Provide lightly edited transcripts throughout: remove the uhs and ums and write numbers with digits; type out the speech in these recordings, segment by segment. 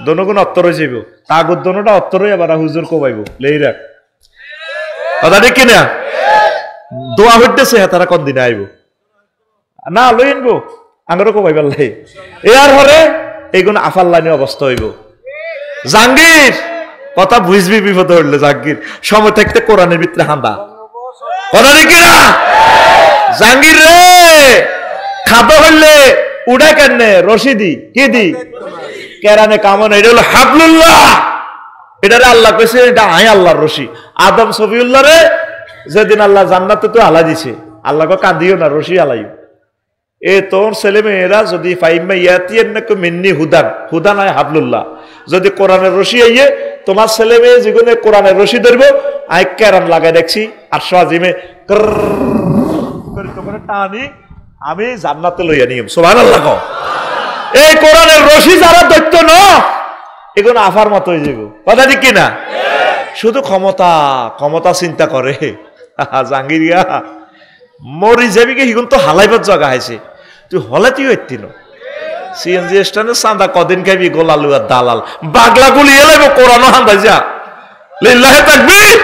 দনগুণ অত্তর হয়ে যাইব তাগত দনটা অত্তর হয়ে আবার হুজুর কোবাইব লেই রাখ কথা ঠিক কিনা দোয়া হইতেছে তারা কোন দিনে আইব না লই আনবো আঙ্গরও কোবাইবার লাই এর হরে এইগুলো আফার লাইনে অবস্থা হইব জাহাঙ্গীর কথা বুঝবি বিপদ হইলে জাহাঙ্গীর সময় থাকতে কোরআনের ভিতরে হান্দা কথা ঠিক কিনা জাহাঙ্গীর রে খাদ্য হইলে উড়া কেনে রশি দি কি দি কেরানে কামন এটা হলো হাবলুল্লাহ এটারে আল্লাহ কইছে এটা আই আল্লাহর রশি আদম সফিউল্লাহ রে যেদিন আল্লাহ জান্নাতে তো আলা দিছে আল্লাহকে কাঁদিও না রশি আলাইও এ তোর ছেলে মেয়েরা যদি ফাইম্মা ইয়াতিয়ান্নাকুম মিন্নি হুদান হুদান আয় হাবলুল্লাহ যদি কোরআনের রশি আইয়ে তোমার ছেলে মেয়ে যেগুলো কোরআনের রশি ধরবো আই কেরান লাগাই দেখছি আর সাজিমে করে টানি আমি জান্নাতে লইয়া নিয়ম সুবহানাল্লাহ এই কোরআনের রশি যারা দৈত্য ন এগুলো আফার মতো হয়ে যাব কথা ঠিক কিনা শুধু ক্ষমতা ক্ষমতা চিন্তা করে জাহাঙ্গীরিয়া মরি যাবি কি হিগুন তো হালাইবার জায়গা আছে তুই হলাতেই হইতি না সিএনজি স্ট্যান্ডে চাঁদা কদিন খাবি গোলালু আর দালাল বাগলা গুলি এলাইব কোরআন হান্দাই যা লিল্লাহি তাকবীর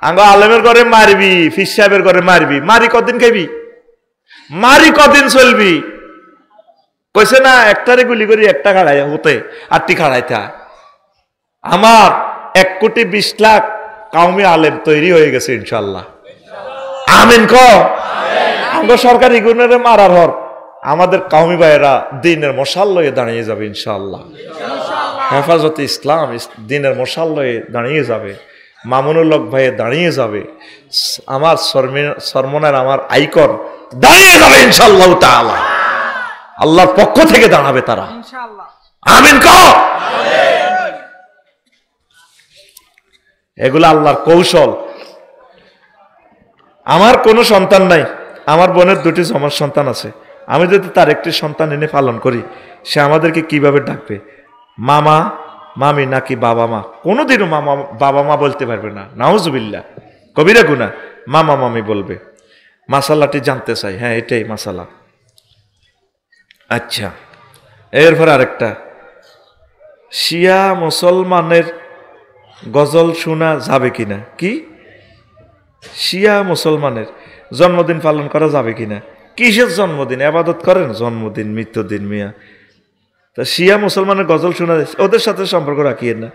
আঙ্গ আলেমের ঘরে মারবি ফিস সাহেবের ঘরে মারবি মারি কদিন খাবি মারি কদিন চলবি কইছে না একটারে গুলি করি একটা খাড়াই হতে আটটি খাড়াইতা আমার 1,20,00,000 কাউমি আলেম তৈরি হয়ে গেছে ইনশাআল্লাহ আমিন ক আঙ্গ সরকারি গুণের মারার হর আমাদের কাউমি ভাইয়েরা দিনের মশাল লয়ে দাঁড়িয়ে যাবে ইনশাআল্লাহ হেফাজতে ইসলাম দিনের মশাল লয়ে দাঁড়িয়ে যাবে মামুনুল হক ভাইয়ে দাঁড়িয়ে যাবে আমার সরমনের আমার আইকন দাঁড়িয়ে যাবে ইনশাআল্লাহ তাআলা আল্লাহর পক্ষ থেকে দাঁড়াবে তারা ইনশাআল্লাহ আমিন ক এগুলো আল্লাহর কৌশল আমার কোনো সন্তান নাই আমার বোনের 2টি জমজ সন্তান আছে আমি যদি তার একটি সন্তান এনে পালন করি সে আমাদেরকে কিভাবে ডাকবে মামা মামি নাকি বাবা মা কোনোদিনও মামা বাবা মা বলতে পারবে না নাউজুবিল্লাহ কবিরা গুনাহ মামা মামি বলবে মাসালাটি জানতে চাই হ্যাঁ এটাই মাসালা আচ্ছা এরপর আরেকটা শিয়া মুসলমানের গজল শোনা যাবে কিনা কি শিয়া মুসলমানের জন্মদিন পালন করা যাবে কিনা কিসের জন্মদিন ইবাদত করেন জন্মদিন মৃত্যুদিন মিয়া তা শিয়া মুসলমানের গজল শোনা ওদের সাথে সম্পর্ক রাখিয়েন না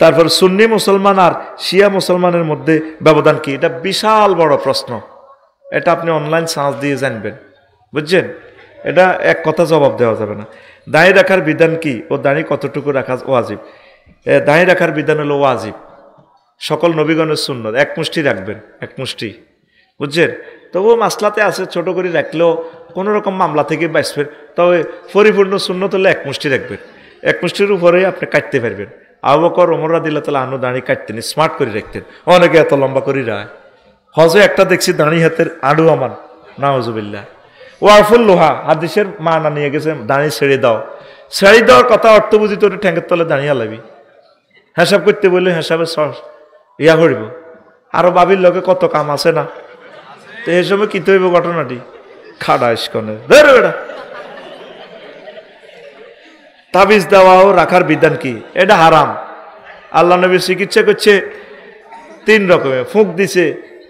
তারপর সুন্নি মুসলমান আর শিয়া মুসলমানের মধ্যে ব্যবধান কি এটা বিশাল বড় প্রশ্ন এটা আপনি অনলাইন সার্চ দিয়ে জানবেন বুঝছেন এটা এক কথা জবাব দেওয়া যাবে না দাঁড়িয়ে রাখার বিধান কি ও দাঁড়িয়ে কতটুকু রাখা ওয়াজিব দাঁড়িয়ে রাখার বিধান হলো ওয়াজিব সকল নবীগণের সুন্নত এক মুষ্টি রাখবেন এক মুষ্টি বুঝছেন তবুও মাসলাতে আছে ছোট করে রাখলেও কোনো রকম মামলা থেকে বাঁচবেন তবে পরিপূর্ণ সুন্নত হলে এক মুষ্টি রাখবেন এক মুষ্টির উপরেই আপনি কাটতে পারবেন আবু বকর ওমর রাদিয়াল্লাহু তাআলা আনহু দাঁড়িয়ে কাটতেন স্মার্ট করে রাখতেন অনেকে এত লম্বা করে রায় হজে একটা দেখছি দাঁড়িয়ে হাতের আড়ু আমান নাউজুবিল্লাহ ওয়াফুল লোহা হাদিসের মানা নিয়ে গেছে দাঁড়িয়ে ছেড়ে দাও ছেড়ে দেওয়ার কথা অর্থ বুঝি তোর ঠ্যাঙ্গের তলে দাঁড়িয়ে লাবি হিসাব করতে বললে হিসাবে ইয়া করিব আরো বাবির লোকে কত কাম আছে না তো এই সময় কি হইব ঘটনাটি খাড়া ইস্কনে ধরে বেটা তাবিজ দেওয়াও রাখার বিধান কি এটা হারাম আল্লাহ নবী চিকিৎসা করছে 3 রকমের ফুঁক দিছে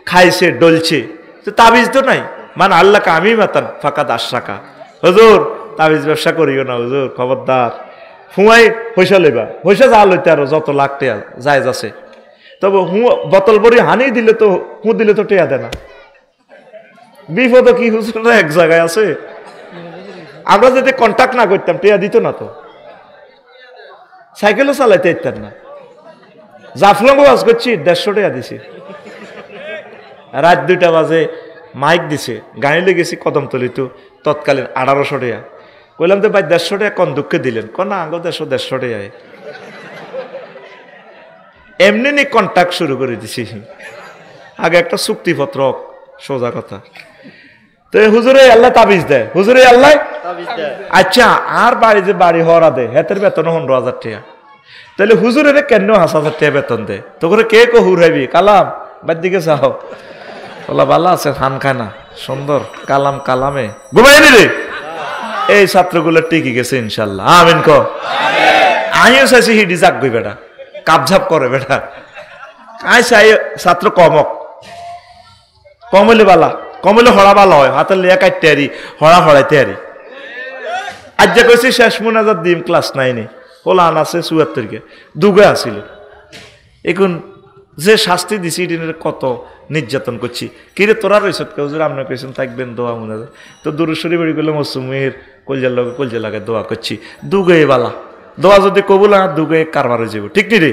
খাইছে ডলছে তো তাবিজ তো নাই মানে আল্লাহ আমি মাতান ফাঁকা 10 টাকা হুজুর তাবিজ ব্যবসা করিও না হুজুর খবরদার ফুঁয়াই পয়সা লইবা পয়সা যা লইতে আরো যত লাখ টাকা জায়েজ আছে তবে বোতল ভরি হানি দিলে তো হুঁ দিলে তো টেয়া দেয় না বিপদ কি হুজুর এক জায়গায় আছে আমরা যদি কন্ট্যাক্ট না করতাম টেয়া দিত না তো সাইকেলও চালাইতে ইত্যাদ না জাফলং ওয়াজ করছি 150 টাকা দিছি রাত 2টা বাজে মাইক দিছে গাড়ি লেগেছি কদমতলি তো তৎকালীন 1800 টাকা কইলাম তো ভাই 150 টাকা কোন দুঃখে দিলেন কোন না আঙ্গ 150 টাকা এমনি নি কন্ট্যাক্ট শুরু করে দিছি আগে একটা চুক্তিপত্র সোজা কথা তো হুজুরে আল্লাহ তাবিজ দেয় হুজুরে আল্লাহ তাবিজ দেয় আচ্ছা আর বাড়ি যে বাড়ি হরা দেয় হেতের বেতন 15,000 টাকা তাহলে হুজুরের কেন 5,000 টাকা বেতন দেয় তো করে কে কো হুরাইবি কালাম বাদ দিকে যাও বলা ভালো আছে খান খানা সুন্দর কালাম কালামে ঘুমাইনি রে এই ছাত্রগুলো টিকে গেছে ইনশাল্লাহ, আমিন ক। আমিও চাইছি হিডি যাক গই বেটা, কাপঝাপ করে বেটা। আই চাই ছাত্র কমক, কমলে বালা, কমলে হড়া বালা হয়, হাতের লিয়া কাটতে আরি, হড়া হড়াইতে আরি। আজ যে কইছি শেষ মোনাজাত দিম ক্লাস 9-এ, কোলান আছে 74-কে দুগে আসিল। এখন যে শাস্তি দিছি দিনের কত নির্যাতন করছি, কিরে তোরা রয়েছ কেউ আপনার কেছেন থাকবেন দোয়া মোনাজাত, তো দূরেশ্বরী বাড়ি গেলে মৌসুমের কলজার লগে কলজা লাগে দোয়া করছি, দুগে বালা দোয়া যদি কবুল আর দুগে কারবার হয়ে যাব, ঠিক নি রে?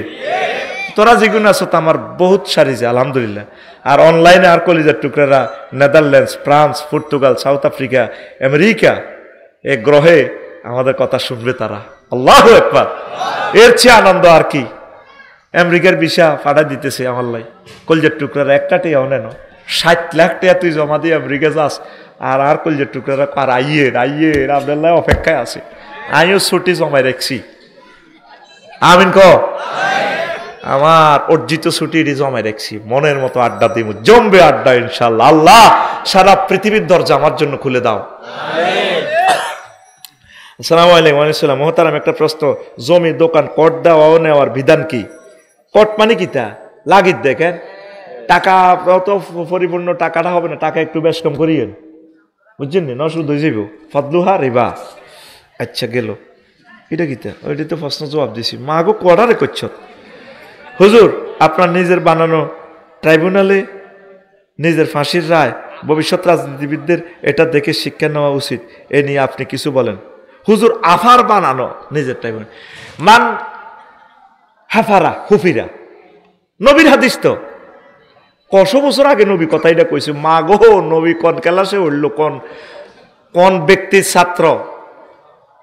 তোরা যেগুলো আছো তো আমার বহুত সারিছে আলহামদুলিল্লাহ। আর অনলাইনে আর কলিজার টুকরারা Netherlands, France, Portugal, South Africa, America, এ গ্রহে আমাদের কথা শুনবে তারা। আল্লাহু আকবার। এর চেয়ে আনন্দ আর কি? আমেরিকার ভিসা ফাটা দিতেছে আমার লাই, কলজার টুকরারা একটা টেয়াও নেন, 60 লাখ টাকা তুই জমা দিয়ে আমেরিকা যাস, আর কলজার টুকরারা আর আইয়ের আপনার অপেক্ষায় আছে। আমিও ছুটি জমাই রাখছি, আমিন ক। আমার অর্জিত ছুটি জমাই রাখছি, মনের মতো আড্ডা দিব, জমবে আড্ডা ইনশাল্লাহ। আল্লাহ সারা পৃথিবীর দরজা আমার জন্য খুলে দাও। আসসালামু আলাইকুম। ওয়ালাইকুম মোহতারাম, একটা প্রশ্ন, জমি দোকান কট দেওয়া নেওয়ার বিধান কি? কট মানে কিতা লাগিত দেখেন, টাকা তো পরিপূর্ণ টাকাটা হবে না, টাকা একটু বেশ কম করিয়েন, বুঝছেন না? নসুদ হয়ে যাব, ফদলুহা রিবা। আচ্ছা গেল, এটা কিতা? ওইটা তো প্রশ্ন জবাব দিছি, মাগো কড়ারে করছ। হুজুর, আপনার নিজের বানানো ট্রাইব্যুনালে নিজের ফাঁসির রায় ভবিষ্যৎ রাজনীতিবিদদের এটা দেখে শিক্ষা নেওয়া উচিত, এ নিয়ে আপনি কিছু বলেন। হুজুর, আফার বানানো নিজের ট্রাইব্যুনাল মান হাফারা হুফিরা, নবীর হাদিস তো 100 বছর আগে নবী কথা এটা কইছে। মা গো, নবী কোন ক্লাসে উঠল, কোন ব্যক্তির ছাত্র,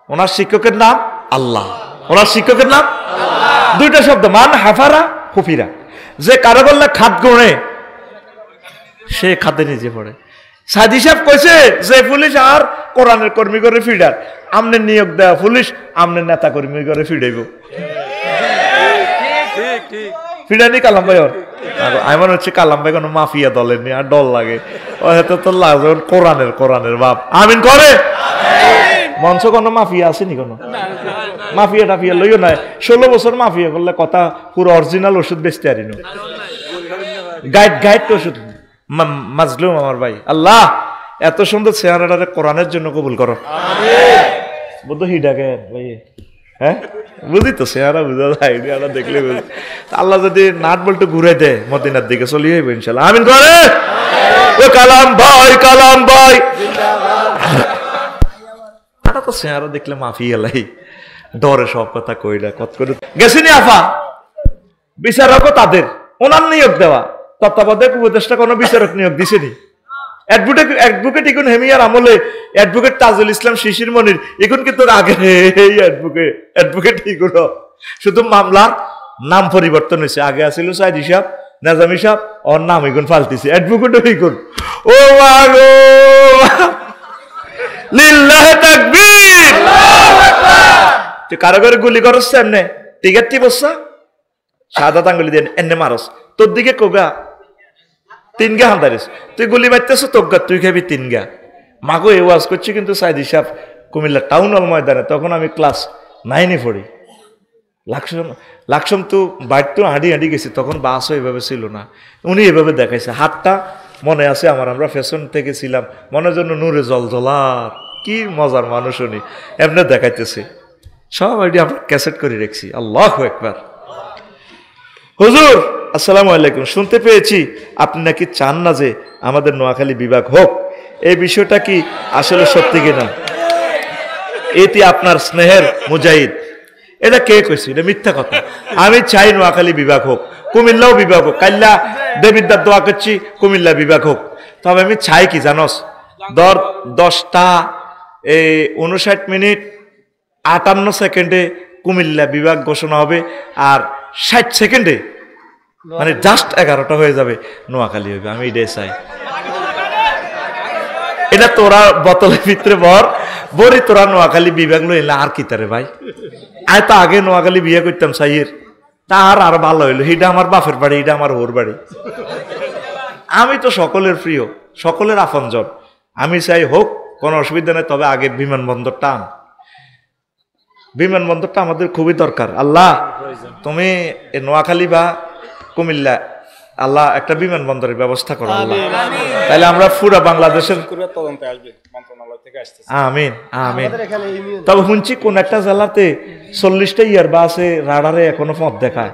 ওনার শিক্ষকের নাম আল্লাহ, ওনার শিক্ষকের নাম দুইটা শব্দ, মান হাফারা হুফিরা। যে কারো বললে খাদ গড়ে, সে খাদে নিজে পড়ে। সাদি সাহেব কইছে যে পুলিশ আর কোরআনের কর্মী করে ফিডার, আমনে নিয়োগ দেওয়া পুলিশ আমনে নেতা কর্মী করে ফিডাইব, ফিডানি কালাম ভাই। আমার হচ্ছে কালাম ভাই কোনো মাফিয়া দলের নিয়ে আর ডল লাগে, তো লাগবে কোরআনের বাপ, আমিন করে। মঞ্চ কোনো মাফিয়া আসেনি, কোনো মাফিয়া টাফিয়া লইও নাই। 16 বছর মাফিয়া করলে কথা পুরো অরিজিনাল ওষুধ বেচতে পারি না, গাইড ওষুধ মাজলুম আমার ভাই। আল্লাহ এত সুন্দর চেহারাটারে কোরআনের জন্য কবুল করো, বুঝো হিডাকে ভাই। হ্যাঁ বুঝি তো, চেহারা বুঝা যায়, আইডিয়াটা দেখলে বুঝি। আল্লাহ যদি নাট বল্টু ঘুরে দেয় মদিনার দিকে চলে যাইব ইনশাল্লাহ, আমিন করে। ও কালাম ভাই, কালাম ভাই, এটা তো চেহারা দেখলে মাফি এলাই, ডরে সব কথা কইলা কত করে গেছিনি। আফা বিচারকও তাদের, ওনার নিয়োগ দেওয়া, তত্ত্বাবধায়ক উপদেষ্টা কোনো বিচারক নিয়োগ দিছেনি? অ্যাডভোকেট এখন হেমিয়ার আমলে অ্যাডভোকেট তাজুল ইসলাম শিশির মনির, এখন কিন্তু আগে এই অ্যাডভোকেট কি করো, শুধু মামলার নাম পরিবর্তন হয়েছে। আগে আসিল সাইদি সাহেব, নাজামি সাহেব, ওর নাম এখন পাল্টিছে, অ্যাডভোকেটও এখন। ও মাগো, লিল্লাহি তাকবীর। তুই কারো করে গুলি করছ এমনে, টিকেটটি বসা সাদা আঙ্গুলি দিয়ে এনে মারস, তোর দিকে কোগা 3 গা হান্দারিস, তুই গুলি মারতেছ তোগা, তুই খাবি 3 গা। মাগো এ ওয়াজ করছি কিন্তু সাইদি সাহেব কুমিল্লা টাউন হল ময়দানে, তখন আমি ক্লাস 9-এ পড়ি। লাকসম তো বাইর তো হাঁটি গেছি, তখন বাসও এভাবে ছিল না, উনি এভাবে দেখাইছে হাতটা, মনে আছে আমার, আমরা ফ্যাশন থেকে ছিলাম, মনের জন্য নূরে জলজলার, কি মজার মানুষ উনি, এমনি দেখাইতেছে সব আইডি আমরা ক্যাসেট করে রেখছি। আল্লাহু আকবার। হুজুর আসসালামু আলাইকুম, শুনতে পেয়েছি আপনি নাকি চান না যে আমাদের নোয়াখালী বিভাগ হোক, এই বিষয়টা কি আসলে সত্যি কিনা? এটি আপনার স্নেহের মুজাহিদ। এটা কে কইছে? এটা মিথ্যা কথা। আমি চাই নোয়াখালী বিভাগ হোক, কুমিল্লাও বিভাগ হোক। কাল্লা দেবিদ্যার দোয়া করছি কুমিল্লা বিভাগ হোক। তবে আমি চাই কি জানোস, 10টা 59 মিনিট 58 সেকেন্ডে কুমিল্লা বিভাগ ঘোষণা হবে, আর 60 সেকেন্ডে মানে জাস্ট 11টা হয়ে যাবে নোয়াখালী হবে। আমি এটাই চাই। এটা তোরা বোতলের ভিতরে বড়ি তোরা নোয়াখালী বিভাগ লইলে আর কি তারে ভাই। আমি তো আগে নোয়াখালী বিয়ে করতাম সাইয়ের, তার আর ভালো হইলো। এটা আমার বাপের বাড়ি, এটা আমার ওর বাড়ি। আমি তো সকলের প্রিয়, সকলের আপনজন। আমি চাই হোক কোনো অসুবিধা নেই, তবে আগে বিমানবন্দরটা আন। বিমানবন্দরটা আমাদের খুবই দরকার। আল্লাহ তুমি নোয়াখালী বা কুমিল্লা আল্লাহ একটা বিমানবন্দরের ব্যবস্থা করো আল্লাহ, তাহলে আমরা পুরো বাংলাদেশের আমিন আমিন। তবে শুনছি কোন একটা জেলাতে 40টা ইয়ার বা আছে রাডারে এখনো পথ দেখায়,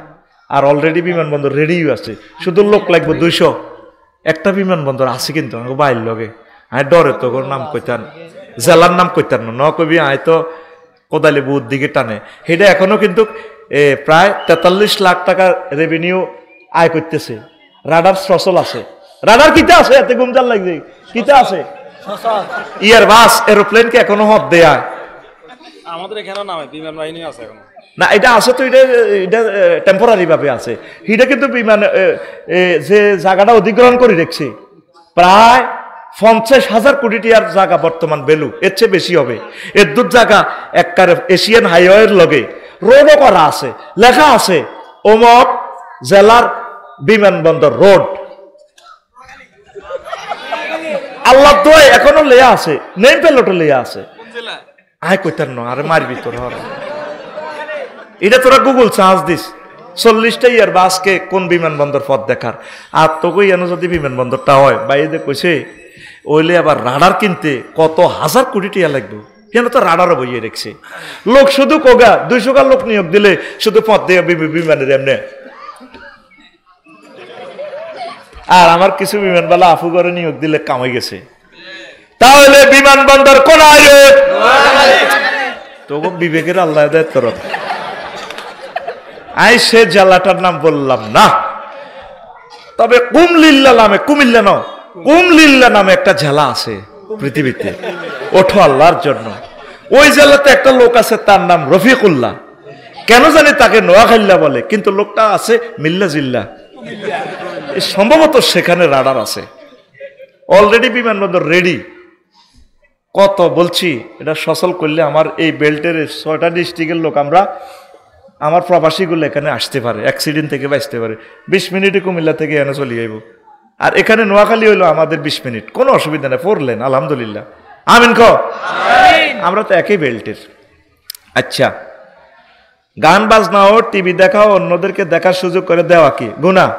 আর অলরেডি বিমানবন্দর রেডিও আছে, শুধু লোক লাগবে 200। একটা বিমানবন্দর আছে কিন্তু বাইর লগে আয় ডরে তো নাম কইতান, জেলার নাম কইতান ন কবি আয় তো কোদালি বুধ দিকে টানে। সেটা এখনো কিন্তু প্রায় 43 লাখ টাকা রেভিনিউ আয় করতেছে। রাডার সচল আছে, রাডার কিতা আছে, এতে গুমজাল লাগছে কিতা আছে, ইয়ার বাস এরোপ্লেনকে এখনো হদ দেয়া আমাদের এখানে নামে বিমান বাহিনী আছে এখনো না, এটা আছে তো, এটা টেম্পোরারি ভাবে আছে। এটা কিন্তু বিমান যে জায়গাটা অধিগ্রহণ করে রেখেছে প্রায় 50,000 কোটি টাকার জায়গা বর্তমান ভ্যালু, এর চেয়ে বেশি হবে। এর দূর জায়গা একবারে এশিয়ান হাইওয়ের লগে রোডও করা আছে, লেখা আছে অমক জেলার বিমানবন্দর রোড। আল্লাহ তো এখনো লেয়া আছে, নেম প্লেটও লেয়া আছে। আয় কইতার ন আরে মারবি তোর হর, এটা তোরা গুগল সার্চ দিস 40টা ইয়ার বাসকে কোন বিমানবন্দর পথ দেখার। আর তোকে এনে যদি বিমানবন্দরটা হয় বাইরে কইছে ওইলে আবার রাডার কিনতে কত হাজার কোটি টাকা লাগবে, কেন তো রাডারও বইয়ে রেখেছে। লোক শুধু কোগা 200 লোক নিয়োগ দিলে শুধু পথ দিয়ে বিমানের এমনি। আর আমার কিছু বিমানবালা আফু করে নিয়োগ দিলে কামাই গেছে। তাহলে বিমানবন্দর কোন আয় তোকে বিবেকের আল্লাহ দেয় তরফ। আই সে জেলাটার নাম বললাম না, তবে কুমিল্লা নামে, কুমিল্লা ন কুমলিল্লা নামে একটা জেলা আছে পৃথিবীতে, ওঠো আল্লাহর জন্য। ওই জেলাতে একটা লোক আছে, তার নাম রফিকুল্লাহ। কেন জানি তাকে নোয়াখাইল্লা বলে, কিন্তু লোকটা আছে মিল্লা জিল্লা। সম্ভবত সেখানে রাডার আছে, অলরেডি বিমানবন্দর রেডি। কত বলছি, এটা সচল করলে আমার এই বেল্টের 6টা ডিস্ট্রিক্টের লোক আমরা, আমার প্রবাসীগুলো এখানে আসতে পারে, অ্যাক্সিডেন্ট থেকে বাঁচতে পারে। 20 মিনিটে কুমিল্লা থেকে এনে চলে যাইব। আর এখানে নোয়াখালী হইলো আমাদের 20 মিনিট, কোনো অসুবিধা নেই। পড়লেন আলহামদুলিল্লাহ, আমিন ক। আমরা তো একই বেল্টের। আচ্ছা, গান বাজনাও টিভি দেখাও অন্যদেরকে দেখার সুযোগ করে দেওয়া কি গুনাহ?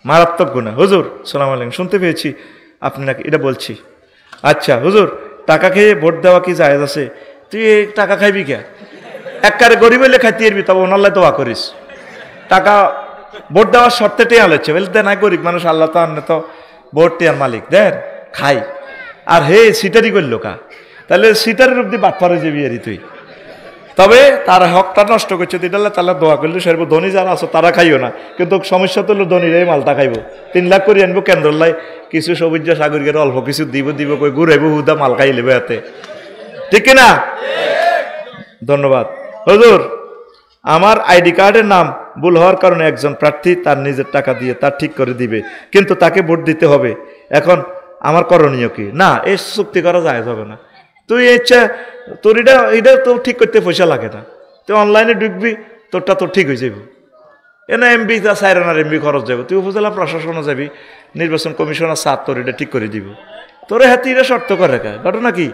মারাত্মক গুনাহ। হুজুর সালাম আলাইকুম, শুনতে পেয়েছি আপনি নাকি এটা বলছি। আচ্ছা হুজুর, টাকা খেয়ে ভোট দেওয়া কি জায়েজ আছে? তুই টাকা খাইবি কে? একবারে গরিব হইলে খাইতে পারবি, তবে ওনার দোয়া করিস। টাকা ভোট দেওয়ার শর্তে টেয়া লচ্ছে বলতে না, গরিব মানুষ, আল্লাহ তো আনলে তো ভোট টেয়ার মালিক, দেন খাই। আর হে সিটারি করলো কা, তাহলে সিটারের অব্দি বাটপারে যাবি আর তুই। তবে তার হকটা নষ্ট করছে, তাহলে দোয়া করলে সেরকম ধনী যারা আছে তারা খাইও না, কিন্তু সমস্যা তো ধনীর এই মালটা খাইব। 3 লাখ করে আনবো কেন্দ্র লাই, কিছু সবুজ সাগরিকের অল্প কিছু দিব কই ঘুরাইব, হুদা মাল খাই লেবে হাতে, ঠিক কিনা? ধন্যবাদ। হুজুর, আমার আইডি কার্ডের নাম ভুল হওয়ার কারণে একজন প্রার্থী তার নিজের টাকা দিয়ে তার ঠিক করে দিবে, কিন্তু তাকে ভোট দিতে হবে। এখন আমার করণীয় কি? না, এই চুক্তি করা যায় যাবে না। তুই ইচ্ছা তোর এটা তো ঠিক করতে পয়সা লাগে না, তুই অনলাইনে ঢুকবি, তোরটা তোর ঠিক হয়ে যাব। এনে এমবি যা 4 এমবি খরচ যাব, তুই উপজেলা প্রশাসনে যাবি, নির্বাচন কমিশনার স্যার তোর এটা ঠিক করে দিব। তোর হাতে এটা শর্ত করে রাখা ঘটনা কি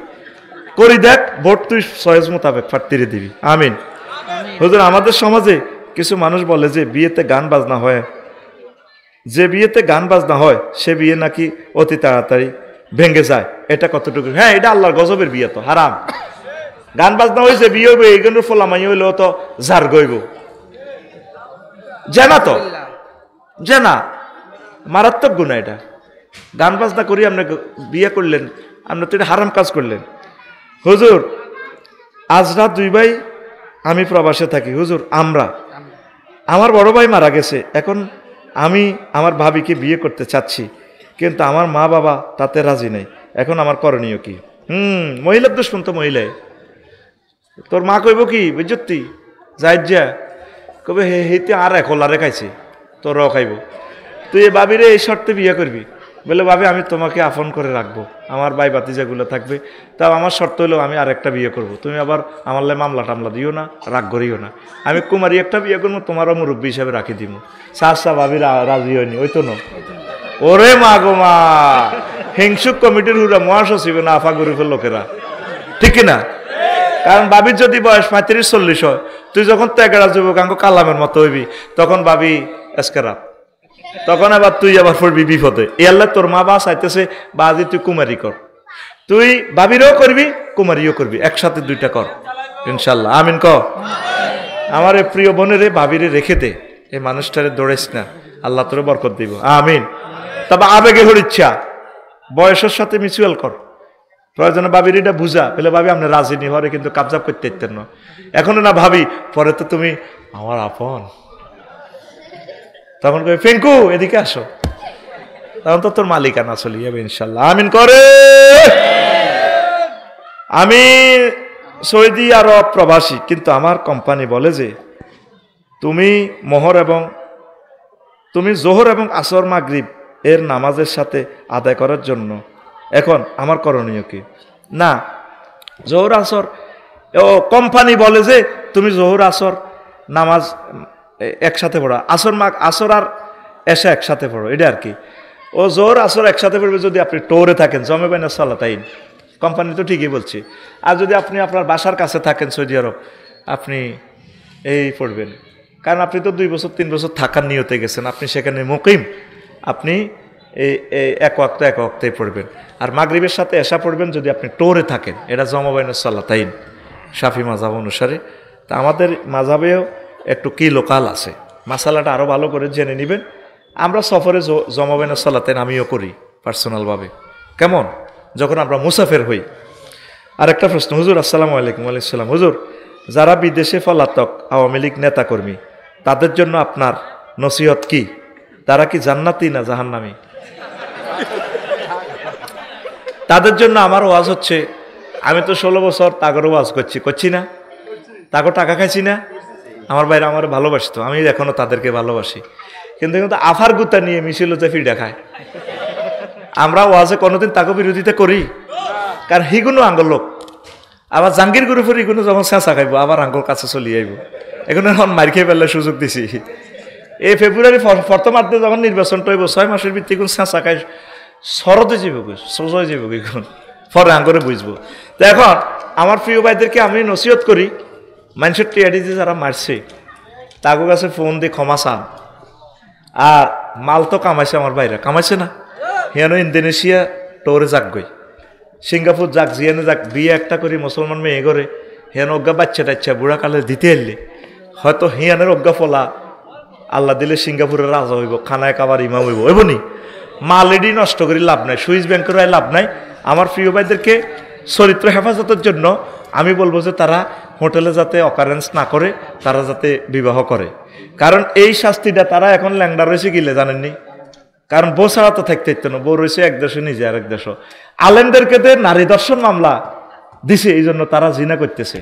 করি দেখ, ভোট তুই সহজ মোতাবেক প্রার্থীরে দিবি। আমিন। হুজুর, আমাদের সমাজে কিছু মানুষ বলে যে বিয়েতে গান বাজনা হয়, যে বিয়েতে গান বাজনা হয় সে বিয়ে নাকি অতি তাড়াতাড়ি ভেঙে যায়, এটা কতটুকু? হ্যাঁ, এটা আল্লাহর গজবের বিয়ে, তো হারাম। গান বাজনা হয়েছে বিয়ে হইবে, এইগুলোর ফলামাই হইলেও তো ঝার গইব, জানা তো জানা, মারাত্মক গুণা এটা। গান বাজনা করি আপনি বিয়ে করলেন, আপনি তো এটা হারাম কাজ করলেন। হুজুর, আজ রাত 2 ভাই আমি প্রবাসে থাকি। হুজুর, আমার বড় ভাই মারা গেছে, এখন আমি আমার ভাবিকে বিয়ে করতে চাচ্ছি, কিন্তু আমার মা বাবা তাতে রাজি নেই, এখন আমার করণীয় কি? মহিলার দুশ্মন তো মহিলাই। তোর মা কইব কি বুঝতি, যাই যা কবে হেতে আর একলারে খাইছে, তোরও খাইব। তুই এ ভাবিরে এই শর্তে বিয়ে করবি, বলে ভাবি আমি তোমাকে আপন করে রাখবো, আমার ভাই ভাতিজাগুলো থাকবে, তাও আমার শর্ত হলো আমি আরেকটা বিয়ে করব, তুমি আবার আমার মামলা টামলা দিও না, রাগ করিও না, আমি কুমারী একটা বিয়ে করবো, তোমারও মুরব্বী হিসাবে রাখি দিব। সাহসা ভাবি রাজি হয়নি, ওই তো ন। ওরে মা গো মা, হিংসুক কমিটির হুরা মহাসচিব না আফা গ্রুপের লোকেরা, ঠিক কিনা? কারণ বাবির যদি বয়স 35-40 হয়, তুই যখন তেগড়া যুবক আঙ্গ কালামের মতো হইবি, তখন বাবি এসকারাপ, তখন আবার তুই আবার পড়বি বিপদে। এ আল্লাহ তোর মা বা চাইতেছে বাজি তুই কুমারী কর, তুই বাবিরও করবি কুমারীও করবি, একসাথে দুইটা কর ইনশাল্লাহ। আমিন ক। আমার এই প্রিয় বোনেরে ভাবিরে রেখে দে, এই মানুষটারে দৌড়াইস না, আল্লাহ তোরে বরকত দিব। আমিন। তবে আবেগে হর ইচ্ছা বয়সের সাথে মিউচুয়াল কর, প্রয়োজনে ভাবির এটা বুঝা পেলে ভাবি আপনি রাজি নি হরে কিন্তু কাবজাব করতে ইতেন না, এখনো না ভাবি, পরে তো তুমি আমার আপন, তখন কই ফেঙ্কু এদিকে আসো, তখন তো তোর মালিকানা চলে যাবে ইনশাল্লাহ। আমিন করে। আমি সৌদি আরব প্রবাসী, কিন্তু আমার কোম্পানি বলে যে তুমি জোহর এবং আসর মাগরিব এর নামাজের সাথে আদায় করার জন্য এখন আমার করণীয় কি? না, জোহর আসর কোম্পানি বলে যে তুমি জোহর আসর নামাজ একসাথে পড়ো, আসর আর এসা একসাথে পড়ো, এটা আর কি। ও জোহর আসর একসাথে পড়বে যদি আপনি টোরে থাকেন, জমে বাইনা সালাতাইন, কোম্পানি তো ঠিকই বলছি। আর যদি আপনি আপনার বাসার কাছে থাকেন সৌদি আরব, আপনি এই পড়বেন, কারণ আপনি তো 2 বছর 3 বছর থাকার নিয়তে গেছেন, আপনি সেখানে মুকিম, আপনি এই এক ওয়াক্তে পড়বেন। আর মাগরিবের সাথে এশা পড়বেন যদি আপনি টোরে থাকেন, এটা জমাবাইনের সালাতাইন শাফি মাযহাব অনুসারে। তা আমাদের মাযহাবেও একটু কি লোকাল আছে, মাসালাটা আরও ভালো করে জেনে নেবেন। আমরা সফরে জমাবাইনের সালাতাইন আমিও করি পার্সোনালভাবে, কেমন যখন আমরা মুসাফের হই। আর একটা প্রশ্ন, হুজুর আসসালামু আলাইকুম। ওয়ালাইকুম সালাম। হুজুর, যারা বিদেশে পলাতক আওয়ামী লীগ নেতাকর্মী, তাদের জন্য আপনার নসিহত কি? তারা কি জান্নাতি না জাহান্নামী? তাদের জন্য আমার ওয়াজ হচ্ছে, আমি তো 16 বছর তাগরও ওয়াজ করছি না, তাগো টাকা খাইছি না, আমার বাইরে আমার ভালোবাসতো, আমি এখনো তাদেরকে ভালোবাসি, কিন্তু আফার গুতা নিয়ে মিছিল হচ্ছে ফির দেখায়। আমরা ওয়াজে কোনোদিন তাকে বিরোধিতা করি, কারণ হিগুনো আঙ্গল লোক। আবার জাঙ্গির গ্রুপের ইগুনো যখন চেঁচা খাইব আবার আঙ্গল কাছে চলি আইব, এগুলো এখন মার খেয়ে ফেললে সুযোগ দিছি। এই ফেব্রুয়ারি প্রথমার্ধে যখন নির্বাচনটা হইব, 6 মাসের ভিত্তি কোন চেঁচা খাই শরতে যাব, সোজয় যাব, এখন পরে আঙ্গরে বুঝবো। তো এখন আমার প্রিয় ভাইদেরকে আমি নসিহত করি, মানুষের টিয়াডি যে যারা মারছে তাকে কাছে ফোন দিয়ে ক্ষমা চান। আর মাল তো কামাইছে, আমার বাইরে কামাইছে না, হেন ইন্দোনেশিয়া টোরে যাক গই, সিঙ্গাপুর যাক, জিয়ানে যাক, বিয়ে একটা করি মুসলমান মেয়ে করে, হেন অজ্ঞা বাচ্চা টাচ্চা বুড়া কালে দিতে এলে হয়তো হিয়ানের অজ্ঞা ফলা আল্লাহ দিলে সিঙ্গাপুরের রাজা হইব, খানায় কাবার ইমাম হইব, হইব নি? মালেডি নষ্ট করি লাভ নাই, সুইস ব্যাংকের লাভ নাই। আমার প্রিয় ভাইদেরকে চরিত্র হেফাজতের জন্য আমি বলবো যে তারা হোটেলে যাতে অকারেন্স না করে, তারা যাতে বিবাহ করে। কারণ এই শাস্তিটা তারা এখন ল্যাংডা রয়েছে গিলে জানেননি, কারণ বউ ছাড়া তো থাকতে ইত্য না, বউ রয়েছে এক দেশে, নিজে আরেক দেশ। আলেমদেরকে নারী দর্শন মামলা দিছে, এই জন্য তারা জিনা করতেছে।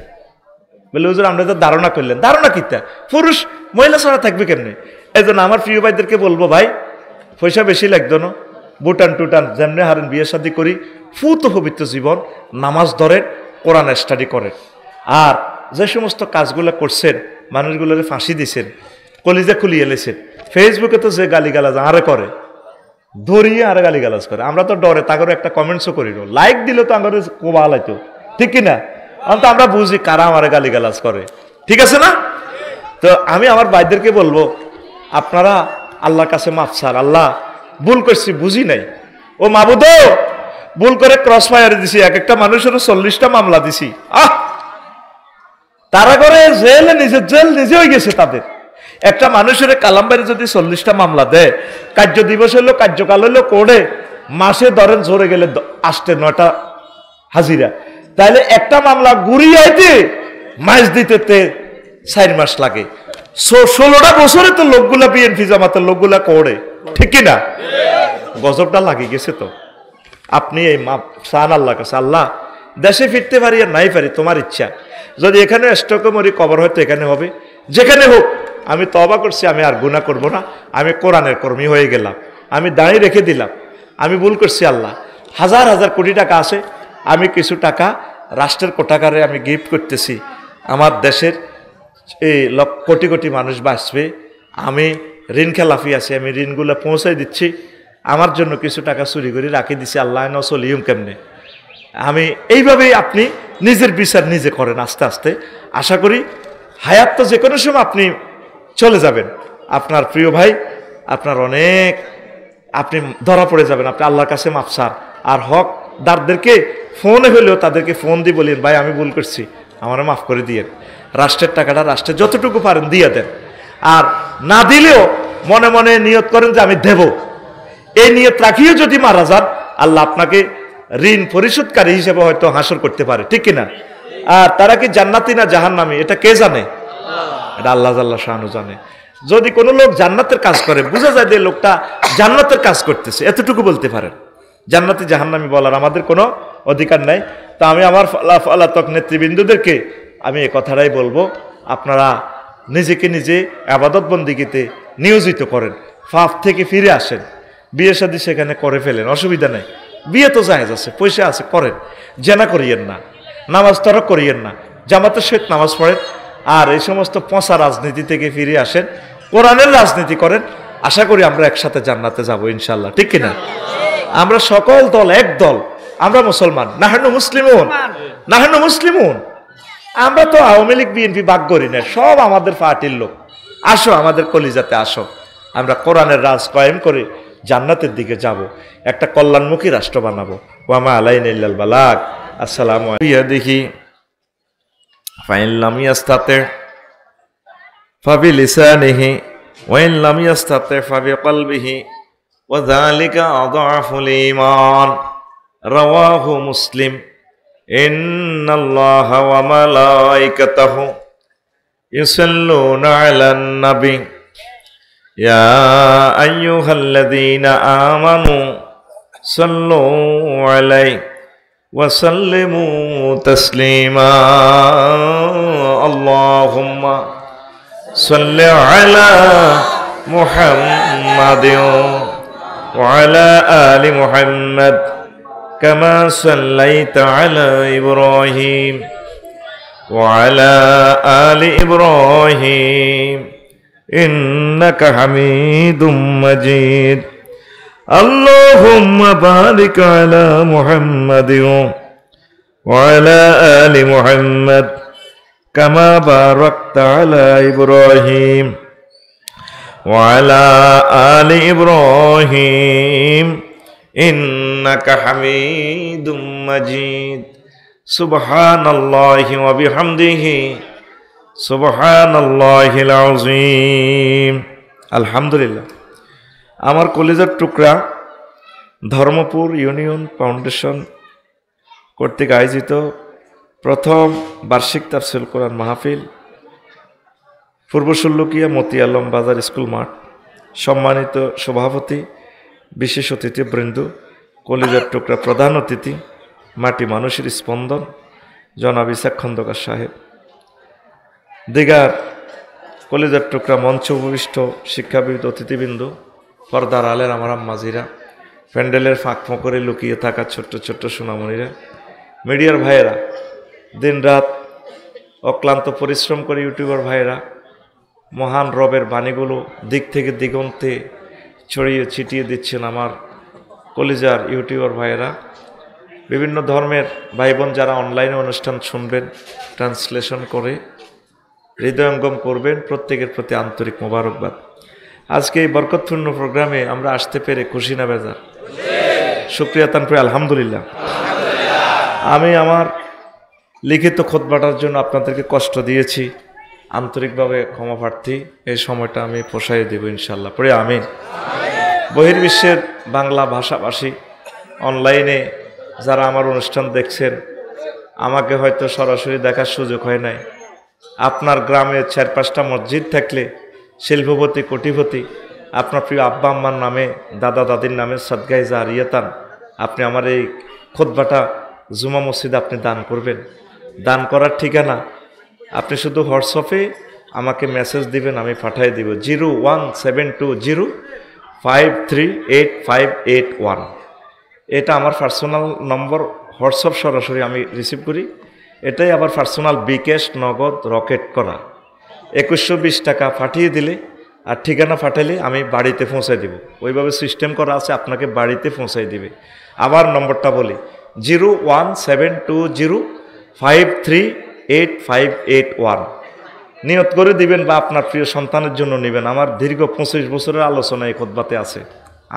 বলে হুজুর আমরা তো ধারণা করলেন, ধারণা কিতা, পুরুষ মহিলা ছাড়া থাকবে কেমনি? এই জন্য আমার প্রিয় ভাইদেরকে বলবো, ভাই পয়সা বেশি লাগতো না, বুটান টুটান যেমনি হারেন বিয়ে শাদী করি, ফুত পবিত্র জীবন, নামাজ ধরেন, কোরআন স্টাডি করেন। আর যে সমস্ত কাজগুলো করছেন, মানুষগুলোর ফাঁসি দিছেন, কলিজা খুলিয়ে এলেছেন, ফেসবুকে তো যে গালিগালাজ আরে করে, ধরিয়ে আর গালিগালাজ করে, আমরা তো ডরে তাগরে একটা কমেন্টসও করি, লাইক দিলে তো আমার কোবাল হয়তো, ঠিক কিনা? তো আমরা বুঝি কারা আমার গালিগালাজ করে, ঠিক আছে না? তো আমি আমার ভাইদেরকে বলবো, আপনারা আল্লাহর কাছে মাফ চান, আল্লাহ ভুল করছি, বুঝি নাই, ও মাবুদ ভুল করে ক্রস ফায়ার দিছি, এক একটা মানুষের 40টা মামলা দিছি, তারা করে জেল নিজে হয়ে গেছে তাদের। একটা মানুষের কালামবাড়ি যদি 40টা মামলা দেয়, কার্য দিবস হইলো, কার্যকাল হইলো কোর্টে, মাসে ধরেন জোরে গেলে 8-9টা হাজিরা, তাহলে একটা মামলা ঘুরিয়াইতে মাস দিতে 4 মাস লাগে। 16টা বছরে তো লোকগুলা বিএনপি জামাতের লোকগুলা কোর্টে, ঠিক কিনা? গজবটা লাগে গেছে। তো আপনি এই মাপ চান আল্লাহ কাছে, আল্লাহ দেশে ফিরতে পারি আর নাই পারি তোমার ইচ্ছা, যদি এখানে স্টকে মরি কবর হয়তো এখানে হবে, যেখানে হোক আমি তওবা করছি, আমি আর গুনাহ করব না, আমি কোরআনের কর্মী হয়ে গেলাম, আমি দাঁড়িয়ে রেখে দিলাম, আমি ভুল করছি। আল্লাহ হাজার হাজার কোটি টাকা আছে, আমি কিছু টাকা রাষ্ট্রের কোটাগারে আমি গিফট করতেছি, আমার দেশের এই কোটি কোটি মানুষ বাঁচবে, আমি ঋণ খেলাফি আছি, আমি ঋণগুলো পৌঁছাই দিচ্ছি, আমার জন্য কিছু টাকা চুরি করে রাখি দিছি, আল্লাহ ন চলিউম কেমনে। আমি এইভাবেই আপনি নিজের বিচার নিজে করেন আস্তে আস্তে। আশা করি হায়াত তো যে কোনো সময় আপনি চলে যাবেন, আপনার প্রিয় ভাই আপনার অনেক আপনি ধরা পড়ে যাবেন, আপনি আল্লাহর কাছে মাফসার। আর হকদারদেরকে ফোনে হলেও তাদেরকে ফোন দিয়ে বলেন, ভাই আমি ভুল করছি, আমার মাফ করে দিয়েন। রাষ্ট্রের টাকাটা রাষ্ট্রে যতটুকু পারেন দিয়ে দেন, আর না দিলেও মনে মনে নিয়ত করেন যে আমি দেব। এই নিয়ত রাখিও যদি মারা যান, আল্লাহ আপনাকে ঋণ পরিশোধকারী হিসেবে হয়তো হাসর করতে পারে, ঠিক কিনা? আর তারা কি জান্নাতি না জাহান্নামী এটা কে জানে? এটা আল্লাহ জাল্লা শানু জানে। যদি কোনো লোক জান্নাতের কাজ করে, বোঝা যায় যে লোকটা জান্নাতের কাজ করতেছে, এতটুকু বলতে পারেন। জান্নাতি জাহান্নামী বলার আমাদের কোনো অধিকার নাই। তা আমি আমার পলাতক নেতৃবৃন্দদেরকে আমি এ কথাটাই বলবো, আপনারা নিজেকে নিজে আবাদত বন্দিগিতে নিয়োজিত করেন, পাপ থেকে ফিরে আসেন, বিয়ে শাদী সেখানে করে ফেলেন, অসুবিধা নেই। বিয়ে তো জায়েজ আছে, পয়সা আছে, করেন। জেনা করিয়েন না, নামাজ তরক করিয়েন না, জামাতের সহিত নামাজ পড়েন। আর এই সমস্ত পচা রাজনীতি থেকে ফিরে আসেন, কোরআনের রাজনীতি করেন। আশা করি আমরা একসাথে জান্নাতে যাব ইনশাল্লাহ, ঠিক কিনা? আমরা সকল দল এক দল, আমরা মুসলমান। নাহানু মুসলিমুন, নাহানু মুসলিমুন। আমরা তো আওয়ামী লীগ বিএনপি বাগ করি না, সব আমাদের পার্টির লোক। আসো আমাদের কলিজাতে আসো, আমরা কোরআনের রাজ কায়েম করে জান্নাতের দিকে যাব, একটা কল্যাণমুখী রাষ্ট্র বানাবো। ওয়ামা আলাইনা ইল্লাল বালাগ। আসসালামু আলাইকুম। দেখি ফাইন লাম ইয়াস্তাতি ফাবিলিসানিহি ওয়া ইন লাম ইয়াস্তাতি ফাবিকলবিহি ওয়া যালিকা আযআফুল ঈমান। রাওয়াহু মুসলিম। ইন্নাল্লাহা ওয়া মালাইকাতাহু ইউসাল্লুনা আলান নবী ইয়া আইয়ুহাল্লাযীনা আমানু সাল্লু আলাইহি ওয়া সাল্লিমু তাসলিমা। আল্লাহুম্মা সাল্লি আলা মুহাম্মাদিন ওয়া আলা আলি মুহাম্মাদ কামা সাল্লাইতা আলা ইব্রাহিম ওয়া আলা আলি ইব্রাহিম ইন্নাকা হামিদুম মাজিদ। আল্লাহুম্মা বারিক আলা মুহাম্মাদিন ওয়া আলা আলি মুহাম্মাদ কামা বারাকতা আলা ইব্রাহিম ওয়া আলা আলি ইব্রাহিম ইন্নাকা হামিদুম মাজিদ। সুবহানাল্লাহি ওয়া বিহামদিহি সুবহানাল্লাহিল আযীম। আলহামদুলিল্লাহ। আমার কলেজের টুকরা ধর্মপুর ইউনিয়ন ফাউন্ডেশন কর্তৃক আয়োজিত প্রথম বার্ষিক তাফসীরুল কোরআন মাহফিল, পূর্ব ষোল্লকিয়া মতি আলম বাজার স্কুল মাঠ। সম্মানিত সভাপতি, বিশেষ অতিথিবৃন্দ, কলেজের টুকরা প্রধান অতিথি, মাটি মানুষের স্পন্দন জনাব ইসাক খন্দকার সাহেব, দিগার কলেজের টুকরা মঞ্চ উপবিষ্ট শিক্ষাবিদ অতিথিবৃন্দ, পর্দার আলের আমার আম্মাজিরা, প্যান্ডেলের ফাঁক ফোঁকরে লুকিয়ে থাকা ছোট্ট ছোট্ট সোনামণিরা, মিডিয়ার ভাইয়েরা, দিন রাত অক্লান্ত পরিশ্রম করে ইউটিউবার ভাইয়েরা, মহান রবের বাণীগুলো দিক থেকে দিগন্তে ছড়িয়ে ছিটিয়ে দিচ্ছেন আমার কলিজার ইউটিউবার ভাইয়েরা, বিভিন্ন ধর্মের ভাই বোন যারা অনলাইনে অনুষ্ঠান শুনবেন, ট্রান্সলেশন করে হৃদয়ঙ্গম করবেন, প্রত্যেকের প্রতি আন্তরিক মোবারকবাদ। আজকে এই বরকতপূর্ণ প্রোগ্রামে আমরা আসতে পেরে খুশি না বেজার? শুকরিয়া তানপুরে আলহামদুলিল্লাহ। আমি আমার লিখিত খুতবাটার জন্য আপনাদেরকে কষ্ট দিয়েছি, আন্তরিকভাবে ক্ষমা প্রার্থী। এই সময়টা আমি পোষাই দেব ইনশাল্লাহ, পড়ে আমিন। বহির্বিশ্বের বাংলা ভাষাভাষী অনলাইনে যারা আমার অনুষ্ঠান দেখছেন, আমাকে হয়তো সরাসরি দেখার সুযোগ হয় নাই। আপনার গ্রামে 4-5টা মসজিদ থাকলে শিল্পপতি কোটিপতি আপনার প্রিয় আব্বা আম্মার নামে, দাদা দাদির নামে সদগায়ে জারিয়াতান আপনি আমার এই খুতবাটা জুমা মসজিদে আপনি দান করবেন। দান করার ঠিকানা আপনি শুধু হোয়াটসঅ্যাপে আমাকে মেসেজ দিবেন, আমি পাঠিয়ে দিব 01720538581। এটা আমার পার্সোনাল নম্বর, হোয়াটসঅ্যাপ সরাসরি আমি রিসিভ করি। এটাই আবার পার্সোনাল বিকাশ নগদ রকেট করা। 2120 টাকা পাঠিয়ে দিলে আর ঠিকানা পাঠাইলে আমি বাড়িতে পৌঁছাই দিব। ওইভাবে সিস্টেম করা আছে, আপনাকে বাড়িতে পৌঁছাই দিবে। আবার নম্বরটা বলি, 01720538581। নিয়ত করে দিবেন বা আপনার প্রিয় সন্তানের জন্য নেবেন। আমার দীর্ঘ 25 বছরের আলোচনা এই খুতবাতে আছে।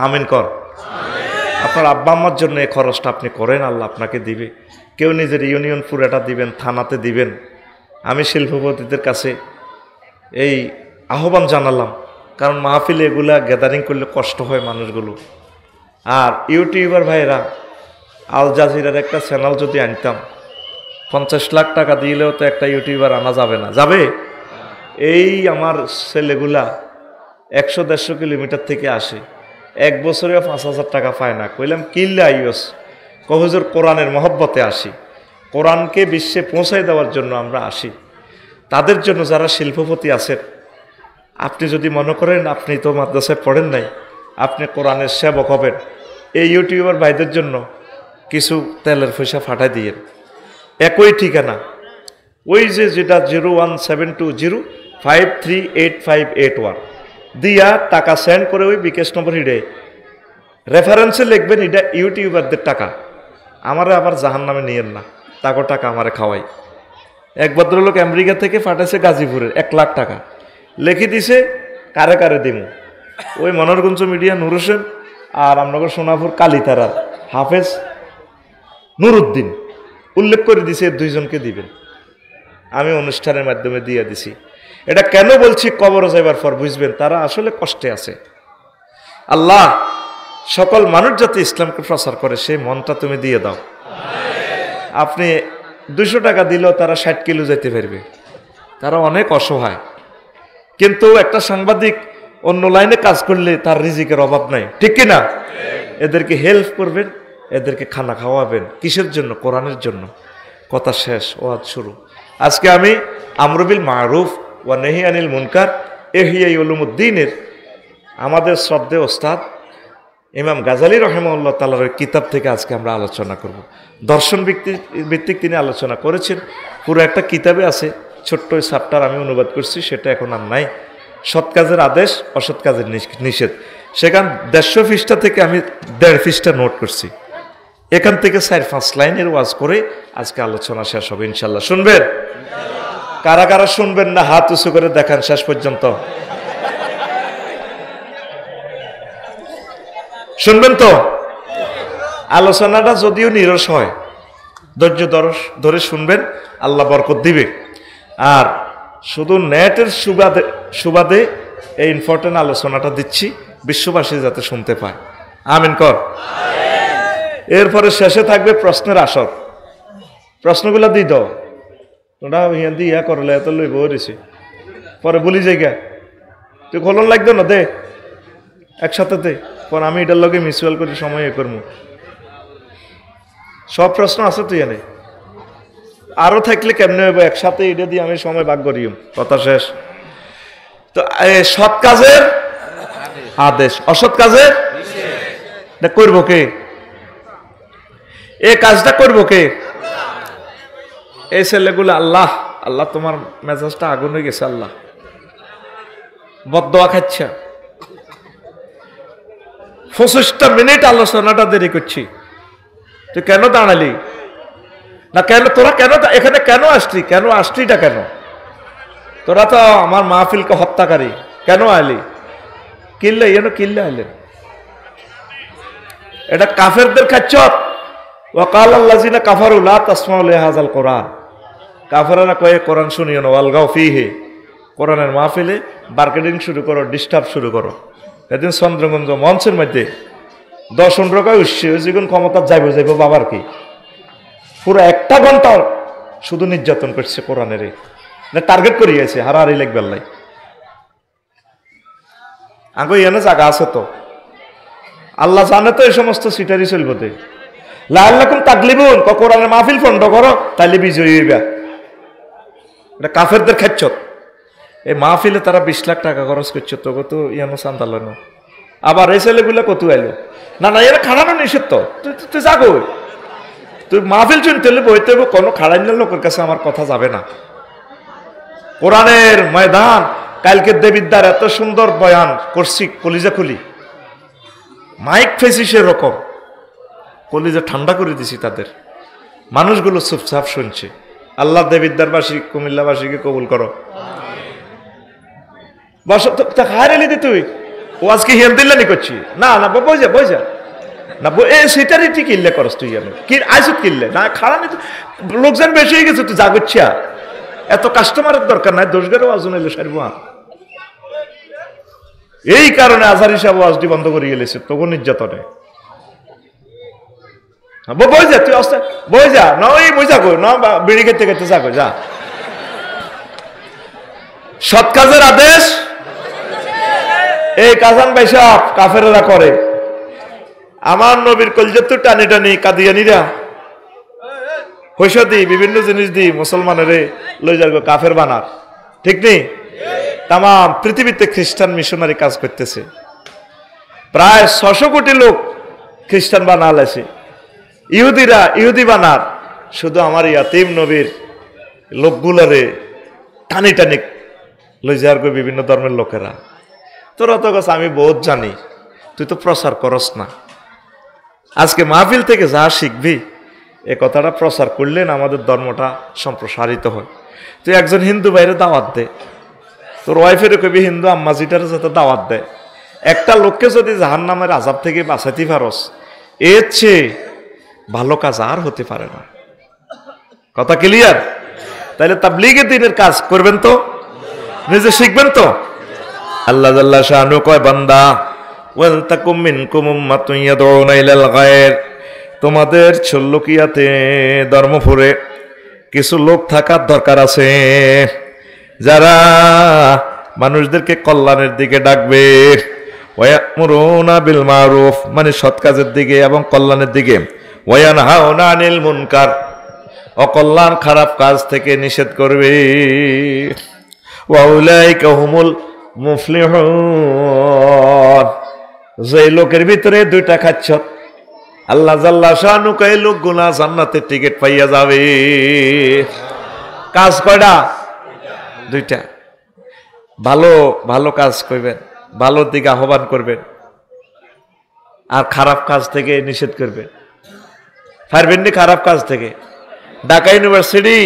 আমিন কর। আপনার আব্বা আম্মার জন্য এই খরচটা আপনি করেন, আল্লাহ আপনাকে দিবে। কেউ নিজের ইউনিয়ন পুরাটা দিবেন, থানাতে দিবেন। আমি শিল্পপতিদের কাছে এই আহ্বান জানালাম, কারণ মাহফিলে এগুলা গ্যাদারিং করলে কষ্ট হয় মানুষগুলো। আর ইউটিউবার ভাইরা, আল জাজিরার একটা চ্যানেল যদি আনতাম, 50 লাখ টাকা দিলেও তো একটা ইউটিউবার আনা যাবে না? যাবে? এই আমার ছেলেগুলা 100-150 কিলোমিটার থেকে আসে, এক বছরে 5,000 টাকা পায় না। কইলাম কিল্লা আইয়স, কহুজুর কোরআনের মহব্বতে আসি, কোরআনকে বিশ্বে পৌঁছায় দেওয়ার জন্য আমরা আসি। তাদের জন্য যারা শিল্পপতি আছেন, আপনি যদি মনে করেন আপনি তো মাদ্রাসায় পড়েন নাই, আপনি কোরআনের সেবক হবেন, এই ইউটিউবার ভাইদের জন্য কিছু তেলের পয়সা ফাটাই দিয়েন। একই ঠিকানা, ওই যেটা 01720538581 দিয়া টাকা সেন্ড করে ওই বিকাশ নম্বর হিডে রেফারেন্সে লিখবেন এটা ইউটিউবারদের টাকা। আমারে আবার জাহান নামে নিয়েন না, তাকে টাকা আমারে খাওয়াই। এক ভদ্রলোক আমেরিকা থেকে পাঠাইছে গাজীপুরের 1 লাখ টাকা, লিখে দিছে কারে কারে দিমু। ওই মনোরগঞ্জ মিডিয়া নূর হোসেন আর আপনাদের সোনাপুর কালীতারার হাফেজ নুরুদ্দিন উল্লেখ করে দিছে, 2 জনকে দিবেন। আমি অনুষ্ঠানের মাধ্যমে দিয়ে দিছি। এটা কেন বলছি, কবরে যাইবার পর বুঝবেন তারা আসলে কষ্টে আছে। আল্লাহ সকল মানুষ যাতে ইসলামকে প্রচার করে সেই মনটা তুমি দিয়ে দাও। আপনি 200 টাকা দিলেও তারা 60 কিলো যেতে পারবে, তারা অনেক অসহায়। কিন্তু একটা সাংবাদিক অন্য লাইনে কাজ করলে তার রিজিকের অভাব নাই, ঠিক কিনা? এদেরকে হেল্প করবেন, এদেরকে খানা খাওয়াবেন। কিসের জন্য? কোরআনের জন্য। কথা শেষ, ওয়াজ শুরু। আজকে আমি আমর বিল মারুফ ওয়া নাহি আনিল মুনকার ইহইয়া উলুমুদ্দিনের আমাদের শ্রদ্ধেয় ওস্তাদ ইমাম গাজালি রাহিমাহুল্লাহ তাআলার কিতাব থেকে আজকে আমরা আলোচনা করব। দর্শন ভিত্তিক তিনি আলোচনা করেছেন, পুরো একটা কিতাবে আছে, ছোট্ট চ্যাপ্টার আমি অনুবাদ করছি, সেটা এখন আর নাই। সৎ কাজের আদেশ, অসৎ কাজের নিষেধ। সেখান 150 পৃষ্ঠা থেকে আমি 1.5 পৃষ্ঠা নোট করছি। এখান থেকে 4-5 লাইনের ওয়াজ করে আজকে আলোচনা শেষ হবে ইনশাল্লাহ। শুনবেন? কারা কারা শুনবেন না হাত উঁচু করে দেখান শেষ পর্যন্ত। শুনবেন তো? আলোচনাটা যদিও নিরস হয়, ধৈর্য ধরে শুনবেন, আল্লাহ বরকত দিবে। আর শুধু নেটের সুবাদে এই ইম্পর্টেন্ট আলোচনাটা দিচ্ছি, বিশ্ববাসী যাতে শুনতে পায়। আমিন কর। এরপরে শেষে থাকবে প্রশ্নের আসর। প্রশ্নগুলা দিই দাও, তোমরা ইয়া করলে এত লইব দিছি, পরে বলি জায়গা তুই খোলন লাগতো না, দে একসাথে দে, পর আমি এটার লগে মিউচুয়াল করে সময় এ করবো। সব প্রশ্ন আছে তুই এনে, আরো থাকলে কেমনে হইব, একসাথে এটা দিয়ে আমি সময় ভাগ করিম। কথা শেষ। তো সৎ কাজের আদেশ, অসৎ কাজের করবো কে? এই কাজটা করবো কে? এই ছেলেগুলো। আল্লাহ আল্লাহ তোমার মেজাজটা আগুন হয়ে গেছে, আল্লাহ বদদোয়া খাচ্ছে। 25টা মিনিট আলোচনাটা দেরি করছি, তুই কেন দাঁড়ালি না? কেন তোরা কেন এখানে কেন আসলি? কেন আসলিটা কেন? তোরা তো আমার মাহফিলকে হত্যাকারী, কেন আইলি? কিল্লে এনো কিল্লে আইলেন? এটা কাফেরদের খাচ্ছত। ওয়াকাল আল্লাযিনা কাফারু লা তাসমাউ লিহাযাল কোরআন। কাফেররা কয়ে কোরআন শুনিও না, ওয়ালগাউ ফিহি। কোরআনের মাহফিলে মার্কেটিং শুরু করো, ডিস্টার্ব শুরু করো। এদিন চন্দ্রগঞ্জ মঞ্চের মধ্যে 10 টাকা উঠছে, ওই যখন ক্ষমতা যাইব বাবার কি, পুরো 1 ঘন্টা শুধু নির্যাতন করছে কোরআনের, টার্গেট করিয়েছে হারাহারি লেখবেল্লাই। আগে এনে জায়গা আছে তো, আল্লাহ জানে তো এই সমস্ত সিটারি চলব। লাআল্লাকুম তাগলিবুন, কোরআনের মাহফিল ফন্ড করো তাইলে বিজয়ী হইবা। এটা কাফেরদের খাচ্ছত। এই মাহফিলে তারা 20 লাখ টাকা খরচ করছে, তোকে তো ইয়ানো চান্দালো। আবার এই ছেলেগুলো কত আইলো না, না এরা খাড়ানো নিষেধ তো, তুই যাগো, তুই মাহফিল শুনতে হলে বইতে কোনো খাড়াইনের লোকের কাছে আমার কথা যাবে না। কোরআনের ময়দান কালকে দেবিদ্দার এত সুন্দর বয়ান করছি, কলিজা খুলি, মাইক ফেসি সেরকম, কলিজা ঠান্ডা করে দিছি তাদের। মানুষগুলো চুপচাপ শুনছে। আল্লাহ দেবিদ্দারবাসী, কুমিল্লাবাসীকে কবুল করো। বস তো খায় রেলি দি তুই ও আজকে হিয়ান দিল্লানি করছি না না বইজা বইজা না এ সেটারই ঠিক কিনলে করস তুই আমি কি আইসুত কিনলে না খারাপ লোকজন বেশি হয়ে গেছে তুই জাগচ্ছা, এত কাস্টমারের দরকার নাই, দোষগারও আজ এলো সারব। এই কারণে আজহার হিসাব আজটি বন্ধ করে গেলেছে তখন নির্যাতনে। বই যা তুই আসতে বই যা না ওই বই যা গো না বিড়ি খেতে খেতে যা গো যা। সৎ কাজের আদেশ এই কাজান ভাই সব কাফেরেরা করে। আমার নবীর কলজত টানি টানি কাদিয়ানিরা পয়সা দিই, বিভিন্ন জিনিস দিই মুসলমানের লই যার কাফের বানার, ঠিক নেই? তাম পৃথিবীতে খ্রিস্টান মিশনারি কাজ করতেছে, প্রায় 600 কোটি লোক খ্রিস্টান বানাল আছে, ইহুদিরা ইহুদি বানার, শুধু আমার ইয়াতিম নবীর লোকগুলারে টানি টানি লই যার বিভিন্ন ধর্মের লোকেরা। তোরা তো কাছে আমি বহুত জানি, তুই তো প্রচার করস না। আজকে মাহফিল থেকে যা শিখবি এ কথাটা প্রচার করলেন আমাদের ধর্মটা সম্প্রসারিত হয়। তুই একজন হিন্দু বাইরে দাওয়াত দে, তোর ওয়াইফেরও কবি হিন্দু আম্মাজিটার যাতে দাওয়াত দেয়। একটা লোককে যদি জাহান্নামের আযাব থেকে বাঁচাতে পারস, এর চেয়ে ভালো কাজ আর হতে পারে না। কথা ক্লিয়ার? তাহলে তাবলীগে দ্বীনের কাজ করবেন তো, নিজে শিখবেন তো। আল্লাহ জাল্লা শানু কয় বান্দা ওয়াল তাকুম মিনকুম উম্মাতুন ইয়াদউনা ইলাল গায়র, তোমাদের চল্লকিয়াতে ধর্মপুরে কিছু লোক থাকার দরকার আছে যারা মানুষদেরকে কল্যাণের দিকে ডাকবে। ওয়ায়ামুরুনা বিল মারুফ মানে সৎ কাজের দিকে এবং কল্যাণের দিকে। ওয়ায়ানহাউনা আনিল মুনকার অকল্যাণ খারাপ কাজ থেকে নিষেধ করবে। ওয়া উলাইকা হুমুল মুফলিহুন, যে লোকের ভিতরে দুইটা খাচ্ছত আল্লাহ জাল্লা শানু কয় লোকগুলা জান্নাতের টিকিট পাইয়া যাবে। কাজ কয়টা? দুইটা। ভালো ভালো কাজ করবেন, ভালোর দিকে আহ্বান করবেন, আর খারাপ কাজ থেকে নিষেধ করবেন। পারবেন নি খারাপ কাজ থেকে? ঢাকা ইউনিভার্সিটি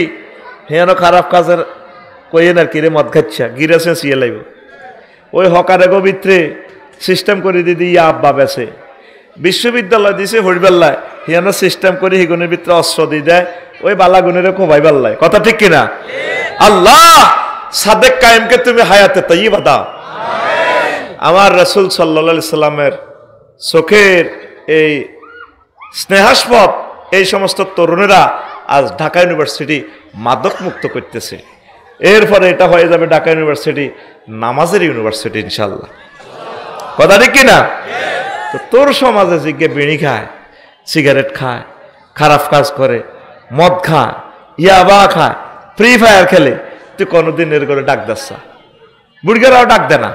হেন খারাপ কাজের কইেন আর কিরে মদ খাচ্ছা গিরেছে সিয়ে লাইব ওই হকারে গোবিত্রে সিস্টেম করে দিদি ইয়া আব্বা বেছে বিশ্ববিদ্যালয় দিছে হরিবাল্লায় হিয়ান সিস্টেম করে হিগুনের ভিতরে অস্ত্র দিয়ে দেয়, ওই বালাগুনের কোবাই বাল্লায়। কথা ঠিক কিনা? আল্লাহ সাদেক কায়েমকে তুমি হায়াতে তাইয়্যিবা দাও। আমার রাসূল সাল্লাল্লাহু আলাইহি সাল্লামের চোখের এই স্নেহাস্পদ এই সমস্ত তরুণেরা আজ ঢাকা ইউনিভার্সিটি মাদক মুক্ত করতেছে। এরপরে এটা হয়ে যাবে ঢাকা ইউনিভার্সিটি নামাজের ইউনিভার্সিটি ইনশাল্লাহ। কথা ঠিক কিনা? তো তোর সমাজে জিজ্ঞে বিড়ি খায়, সিগারেট খায়, খারাপ কাজ করে, মদ খায়, ইয়াবা খায়, ফ্রি ফায়ার খেলে, তুই কোনোদিন এর করে ডাক দাসা? বুড়িগারাও ডাক দে না,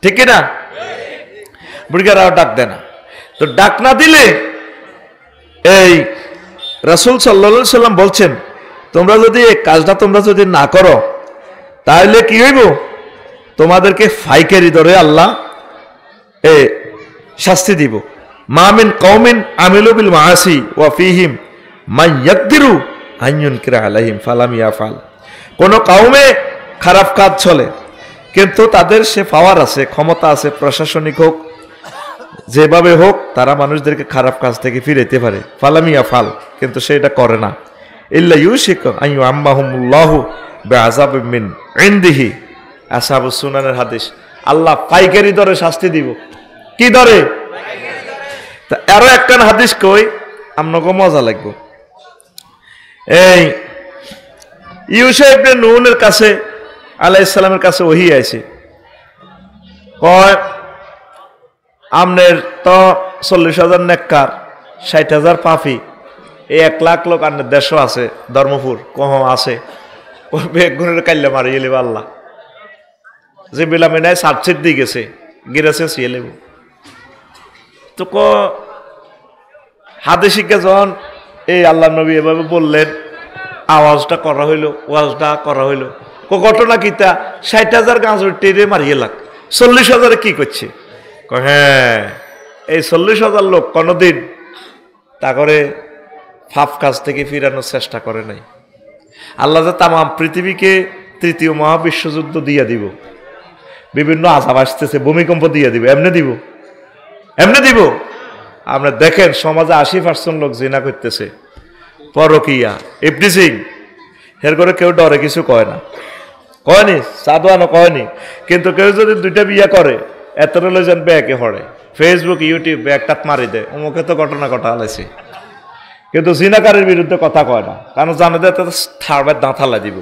ঠিক কিনা? বুড়িগারাও ডাক দে না। তো ডাক না দিলে এই রাসূল সাল্লাল্লাহু আলাইহি সাল্লাম বলছেন তোমরা যদি এই কাজটা তোমরা যদি না করো তাহলে কি হইব? তোমাদেরকে ফাইকারি দরে আল্লাহ শাস্তি দিব। মা মিন কওমিন আমিলু বিল মাআসি ওয়া ফীহিম মান ইয়াকদিরু আন ইউনকিরা আলাইহিম ফালাম ইয়াফাল। কোন কওমে খারাপ কাজ চলে কিন্তু তাদের সে পাওয়ার আছে, ক্ষমতা আছে, প্রশাসনিক হোক যেভাবে হোক তারা মানুষদেরকে খারাপ কাজ থেকে ফিরাইতে পারে। ফালাম ইয়াফাল, কিন্তু সেটা করে না। ইল্লা ইউশিকু আন ইউআম্মাহুমুল্লাহু বিআযাবিন মিন ইনদিহি। আসহাবুস সুনানের হাদিস। আল্লাহ পাইকারি দরে শাস্তি দিব। কি দরে? তা আরো একটা হাদিস কই আপনাকে মজা লাগবে। এই ইউসা ইবনে নুনের কাছে আলাইহিস সালামের কাছে ওহী আইছে, কয় আমনের তো 40,000 নেককার, 60,000 পাপী, এই 1 লাখ লোক আর দেশও আছে, ধর্মপুর কহ আছে, বেগুনের কাল্লা মারি এলে আল্লাহ যে বিলামে নাই সাতছিট দিয়ে গেছে গিরেছে সিয়ে লেব। তো হাতে শিক্ষা যখন এই আল্লাহ নবী এভাবে বললেন, আওয়াজটা করা হইলো, ওয়াজটা করা হইলো, ঘটনা কিতা 60,000 গাঁজর টেরে মারিয়ে লাগ 40,000 কি করছে হ্যাঁ এই 40,000 লোক কোনোদিন তা করে ফাপ কাজ থেকে ফিরানোর চেষ্টা করে নাই। আল্লাহ যে তাম পৃথিবীকে তৃতীয় মহাবিশ্বযুদ্ধ দিয়ে দিব, বিভিন্ন আযাব আসতেছে, ভূমিকম্প দিয়ে দিব, এমনি দিব। আমরা দেখেন সমাজে 80% লোক জিনা করতেছে, পরকিয়া, ইফটিজিং, এর করে কেউ ডরে কিছু কয় না, কয়নি সাদওয়ানো কয়নি। কিন্তু কেউ যদি 2টা বিয়া করে এত লইজন ব্যাকে হড়ে, ফেসবুক ইউটিউব ব্যাগটাত মারি দেয়, অমুকে তো ঘটনা ঘটা হলেছে। কিন্তু জিনাকারের বিরুদ্ধে কথা কয় না, কারণ জানে যে থাড়বার দাঁত হালা দিব।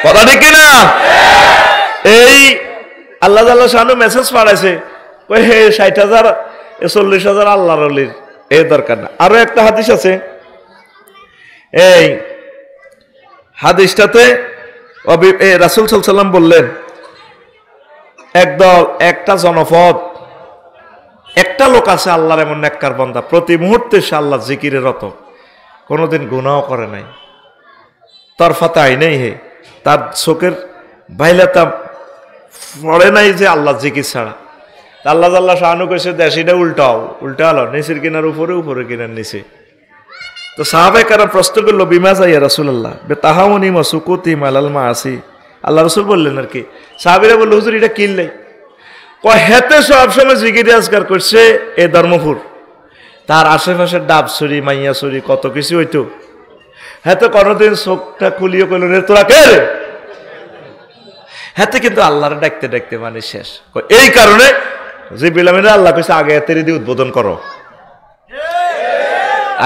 কথা ঠিক কিনা? এই আল্লাহ শানু মেসেজ পাঠাইছে, ওই 60,000 40,000 আল্লাহর ওলির এই দরকার না। আরো একটা হাদিস আছে, এই হাদিসটাতে রাসূল সাল্লাল্লাহু আলাইহি ওয়াসাল্লাম বললেন, একদল একটা জনপদ একটা লোক আছে আল্লাহর এমন নেককার বান্দা, প্রতি মুহূর্তে সে আল্লাহ জিকিরে রত, কোনোদিন গুনাহও করে নাই, তরফাতে আইনাই হে, তার চোখের বাইলাতা পড়ে নাই যে আল্লাহ জিকির ছাড়া। আল্লাহ শাহানু কইছে দেশিটা উল্টা হলো, নিচের কিনার উপরে, উপরে কিনার নিচে। তো সাহাবায়ে কেরাম প্রশ্ন করলো, বিমা যাইয়া রাসূলুল্লাহ বেতাহাউনি মাসুকুতি মালাল মাসি। আল্লাহ রাসূল বললেন আর কি, সাহাবীরা বলল হুজুর এটা কিনলে কয় হেতে সবসময় জিকির আজকার করছে এ ধর্মপুর, তার আশেপাশে ডাব ছড়ি মাইয়া ছড়ি কত কিছু হইতো, হেতে কোনোদিন চোখটা খুলিয়ে কইল রে তোরা কে রে, হেতে কিন্তু আল্লাহরে ডাকতে ডাকতে মানে শেষ। এই কারণে যে বিলামিনা আল্লাহ কইছে আগে এতের দিয়ে উদ্বোধন করো,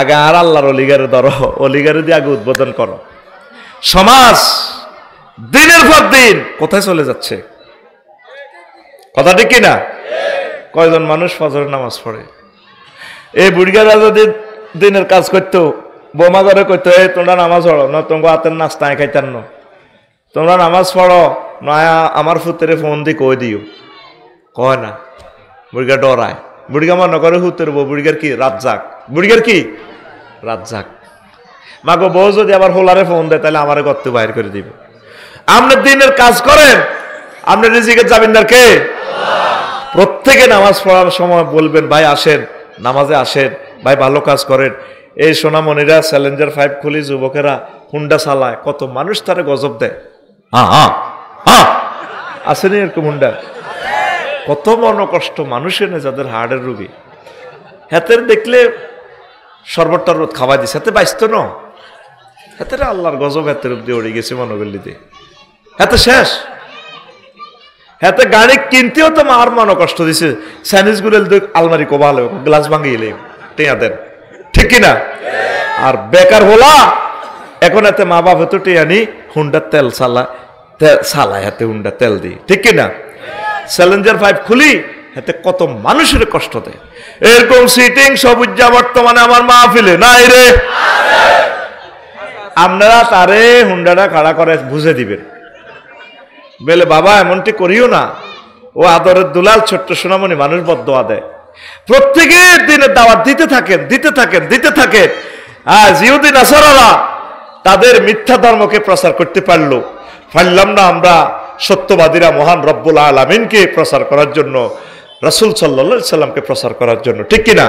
আগে আর আল্লাহর অলিগারে ধরো, অলিগারে দিয়ে আগে উদ্বোধন করো। সমাজ দিনের পর দিন কোথায় চলে যাচ্ছে, কথা ঠিক কিনা? কয়জন মানুষ ফজরের নামাজ পড়ে? এই বুড়িগারা যদি দিনের কাজ করতো, বোমা ধরে করতো, এই তোমরা নামাজ পড়ো না, তোমার হাতের নাস্তায় খাইতাম না, তোমরা নামাজ পড়ো নয়া আমার ফুতেরে ফোন দিয়ে কই দিও, কয় না। বুড়িগা ডরায়, বুড়িগা মনে করে হুতের বউ, বুড়িগার কি রাত জাগ, বুড়িগার কি রাত জাগ। মাগো বউ যদি আবার হোলারে ফোন দেয় তাহলে আমারে গর্তে বাইর করে দিবে। আপনি দিনের কাজ করেন, আপনি রিজিকের জামিনদার কে? প্রত্যেকে নামাজ পড়ার সময় বলবেন ভাই আসেন নামাজে আসেন, ভাই ভালো কাজ করেন। এই সোনামণিরা চ্যালেঞ্জার 5 খুলি যুবকেরা হুন্ডা চালায়, কত মানুষ তারে গজব দেয়। আসেনি এরকম হুন্ডা? কত মন কষ্ট মানুষের নেই যাদের হার্টের রোগী, হাতের দেখলে শরবত টরবত খাওয়াই দিছে, হাতে বাইস্ত ন, হাতের আল্লাহর গজব হাতের রূপ দিয়ে উড়ে গেছে মনোগল্লিতে, হাতে শেষ। হাতে গাড়ি কিনতেও তো মার মন কষ্ট দিছে, চাইনিজ গুলো আলমারি কোবাল গ্লাস ভাঙিয়ে টেয়া দেন, ঠিক কিনা? আর বেকার হলা এখন এতে মা বাপ হতো টেয়ানি হুন্ডার তেল চালায় হাতে হুন্ডা তেল দিই, ঠিক কিনা? চ্যালেঞ্জার 5 খুলি হাতে কত মানুষের কষ্ট দেয়। এরকম সিটিং সবুজা বর্তমানে আমার মাহফিলে নাই রে, আপনারা তারে হুন্ডাটা খাড়া করে বুঝে দিবেন, বলে বাবা এমনটি করিও না, ও আদরের দুলাল ছোট্ট সোনামণি মানুষ বদদোয়া দেয়। প্রত্যেকের দিনে দাওয়াত দিতে থাকেন। জিহুদি নাসারারা তাদের মিথ্যা ধর্মকে প্রচার করতে পারলাম না আমরা সত্যবাদীরা মহান রব্বুল আলামিনকে প্রচার করার জন্য, রাসূল সাল্লাল্লাহু আলাইহি সাল্লামকে প্রচার করার জন্য, ঠিক কিনা?